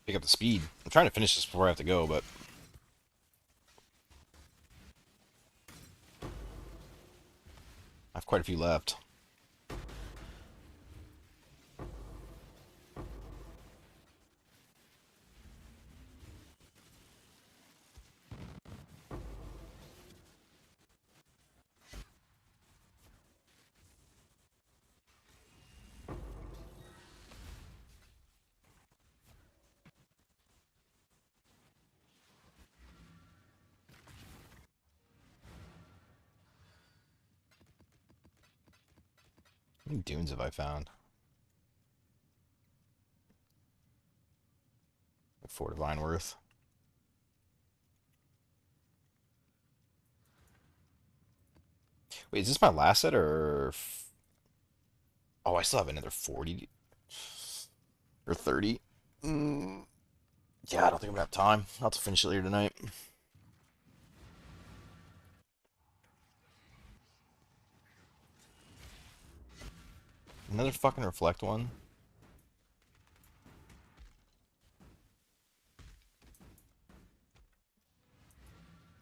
Pick up the speed. I'm trying to finish this before I have to go, but I have quite a few left. How many dunes have I found? Four divine worth. Wait, is this my last set or? Oh, I still have another 40 or 30. Mm, yeah, I don't think I'm gonna have time. I'll have to finish it later tonight. Another fucking reflect one.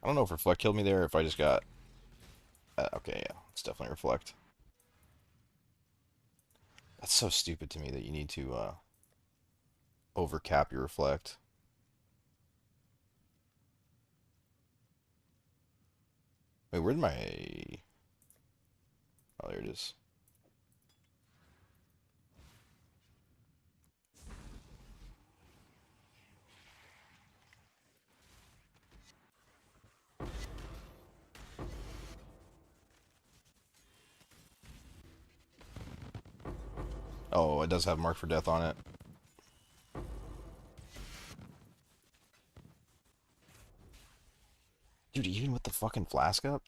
I don't know if reflect killed me there or if I just got. Okay, yeah, it's definitely reflect. That's so stupid to me that you need to overcap your reflect. Wait, where'd my? Oh, there it is. Oh, it does have mark for death on it. Dude, even with the fucking flask up?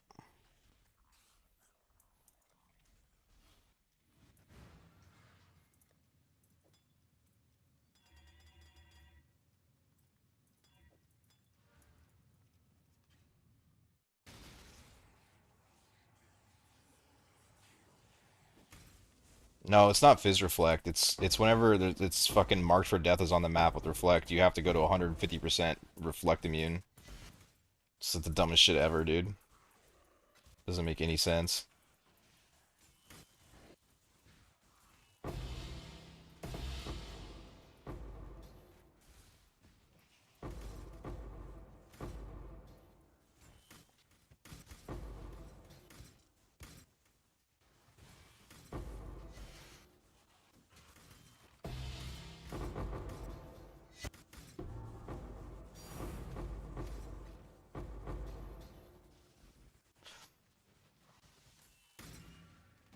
No, it's not Fizz Reflect. It's whenever it's fucking marked for death is on the map with Reflect, you have to go to 150% Reflect immune. It's the dumbest shit ever, dude. Doesn't make any sense.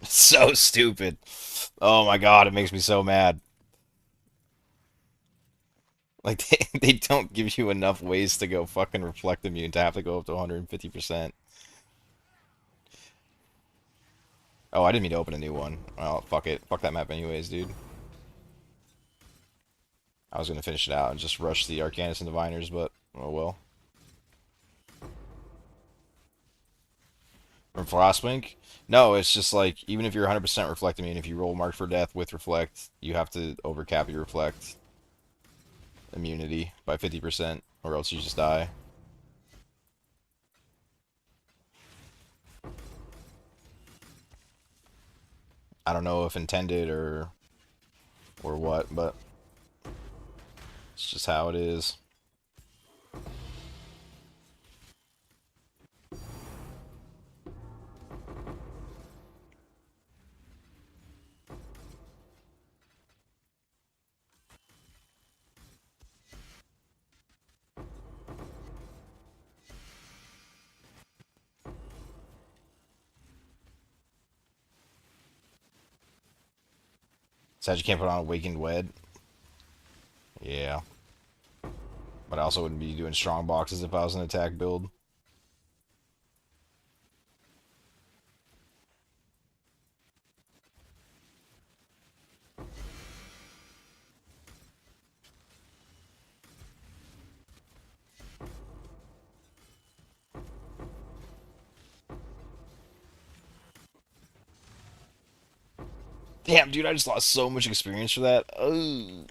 It's so stupid. Oh my god, it makes me so mad. Like they don't give you enough ways to go fucking Reflect immune to have to go up to 150%. Oh, I didn't mean to open a new one. Well, fuck it. Fuck that map anyways, dude. I was gonna finish it out and just rush the Arcanus and Diviners, but oh well. From Frostwink? No, it's just like even if you're 100% Reflect immune, if you roll Mark for Death with Reflect, you have to overcap your Reflect immunity by 50%, or else you just die. I don't know if intended or what, but it's just how it is. Sad you can't put on Awakened Wed. Yeah. But I also wouldn't be doing Strongboxes if I was an attack build. Damn, dude, I just lost so much experience for that. Ugh.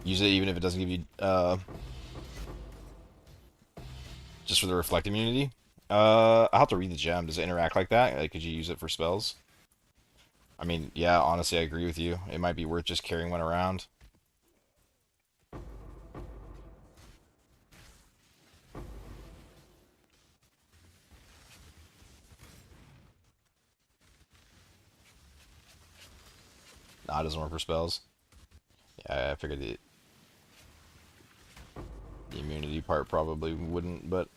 Use it even if it doesn't give you just for the reflect immunity. I'll have to read the gem. Does it interact like that? Like, could you use it for spells? I mean, yeah, honestly, I agree with you. It might be worth just carrying one around. Nah, it doesn't work for spells. Yeah, I figured the immunity part probably wouldn't, but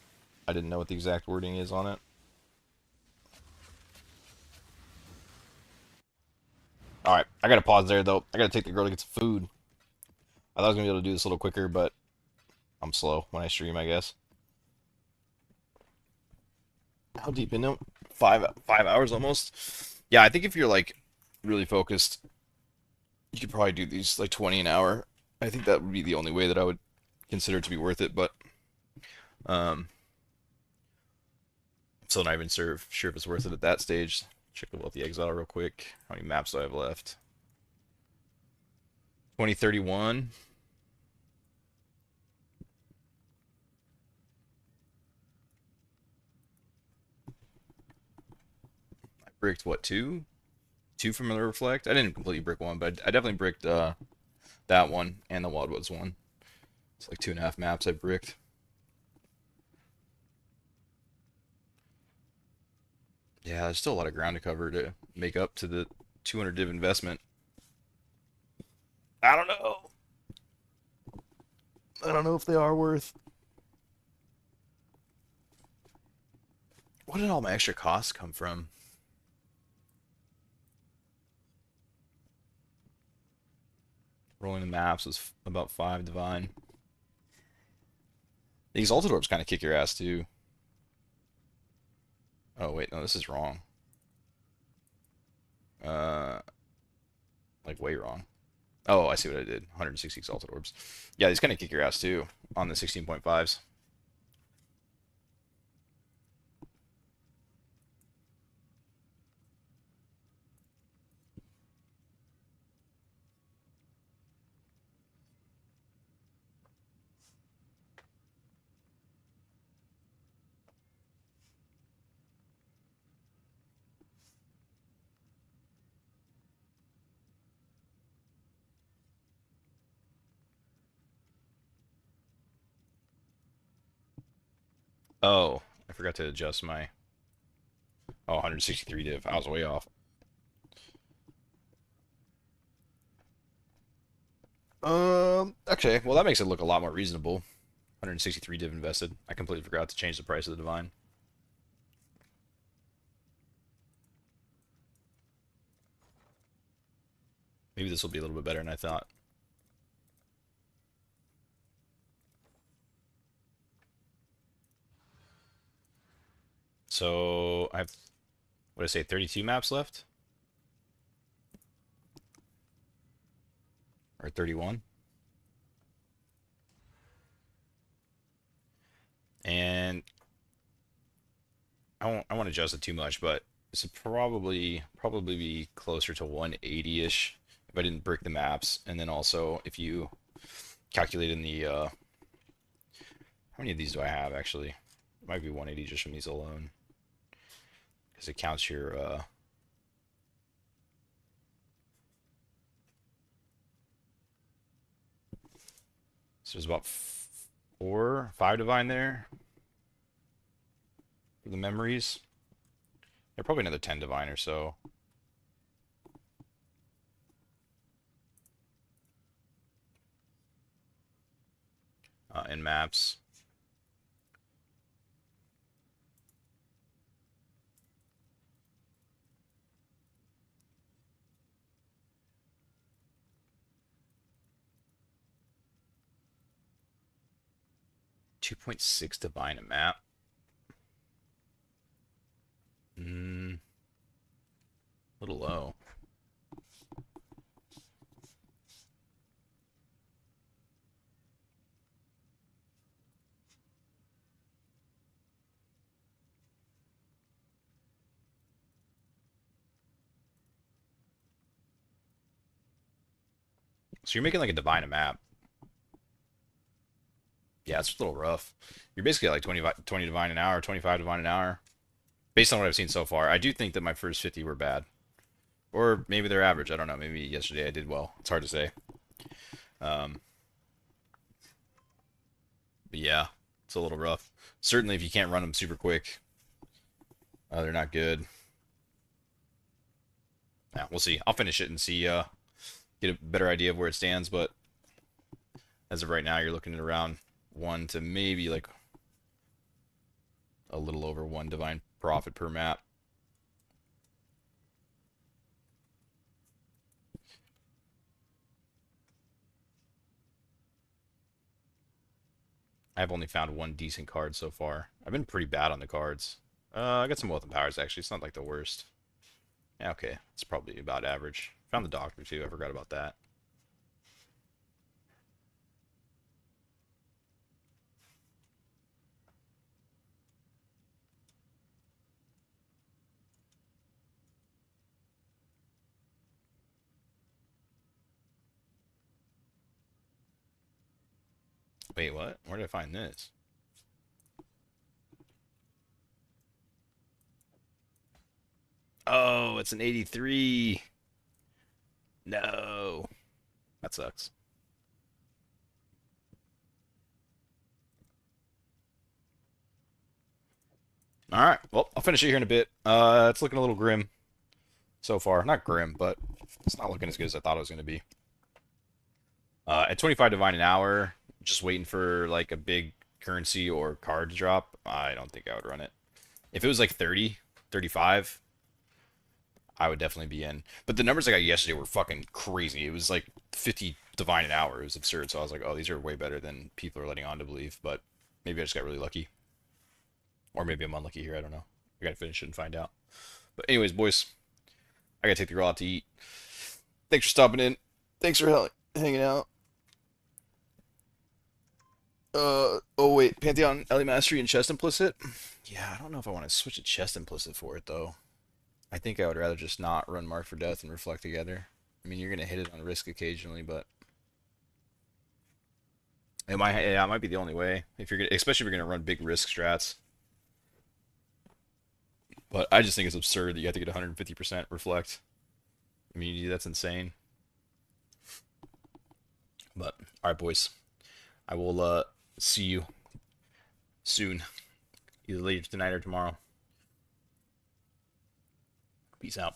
I didn't know what the exact wording is on it. Alright, I gotta pause there, though. I gotta take the girl to get some food. I thought I was gonna be able to do this a little quicker, but I'm slow when I stream, I guess. How deep into 5 hours almost? Yeah, I think if you're like really focused, you could probably do these like 20 an hour. I think that would be the only way that I would consider it to be worth it, but um, I'm still not even sure if it's worth it at that stage. Check about the exile real quick. How many maps do I have left? 2031. I bricked what, two? Two from the reflect? I didn't completely brick one, but I definitely bricked that one and the Wildwoods one. It's like 2.5 maps I bricked. Yeah, there's still a lot of ground to cover to make up to the 200 div investment. I don't know. I don't know if they are worth. What did all my extra costs come from? Rolling the maps was about 5 divine. The Exalted Orbs kind of kick your ass too. Oh wait, no, this is wrong. Uh, like way wrong. Oh, I see what I did. 160 Exalted Orbs. Yeah, these kind of kick your ass too on the 16.5s. Oh, I forgot to adjust my. Oh, 163 div. I was way off. Okay. Well, that makes it look a lot more reasonable. 163 div invested. I completely forgot to change the price of the divine. Maybe this will be a little bit better than I thought. So I have, what did I say, 32 maps left? Or 31? And I won't adjust it too much, but this would probably be closer to 180-ish if I didn't brick the maps. And then also if you calculate in the how many of these do I have actually? It might be 180 just from these alone. Because it counts your so there's about 5 divine there for the memories. They're probably another 10 divine or so. In maps. 2.6 divine a map. A little low. So you're making like a divine a map. Yeah, it's a little rough. You're basically at like 20 divine an hour, 25 divine an hour, based on what I've seen so far. I do think that my first 50 were bad, or maybe they're average. I don't know. Maybe yesterday I did well. It's hard to say. Um, but yeah, it's a little rough. Certainly, if you can't run them super quick, they're not good. Yeah, we'll see. I'll finish it and see, get a better idea of where it stands. But as of right now, you're looking at around one to maybe like a little over one divine profit per map. I've only found one decent card so far. I've been pretty bad on the cards. I got some wealth and powers actually. It's not like the worst. Yeah, okay, it's probably about average. Found the doctor too. I forgot about that. Wait, what? Where did I find this? Oh, it's an 83. No. That sucks. All right. Well, I'll finish it here in a bit. It's looking a little grim so far. Not grim, but it's not looking as good as I thought it was going to be. At 25 divine an hour, just waiting for like a big currency or card to drop, I don't think I would run it. If it was like 30, 35, I would definitely be in. But the numbers I got yesterday were fucking crazy. It was like 50 divine an hour. It was absurd. So I was like, oh, these are way better than people are letting on to believe. But maybe I just got really lucky. Or maybe I'm unlucky here. I don't know. I gotta finish it and find out. But anyways, boys, I gotta take the girl out to eat. Thanks for stopping in. Thanks for hanging out. Oh wait, Pantheon, Ellie Mastery, and Chest Implicit? Yeah, I don't know if I want to switch to Chest Implicit for it though. I think I would rather just not run Mark for Death and Reflect together. I mean, you're gonna hit it on risk occasionally, but it might be the only way if you're gonna, especially if you're gonna run big risk strats. But I just think it's absurd that you have to get 150% Reflect. I mean, that's insane. But all right, boys, I will see you soon, either later tonight or tomorrow. Peace out.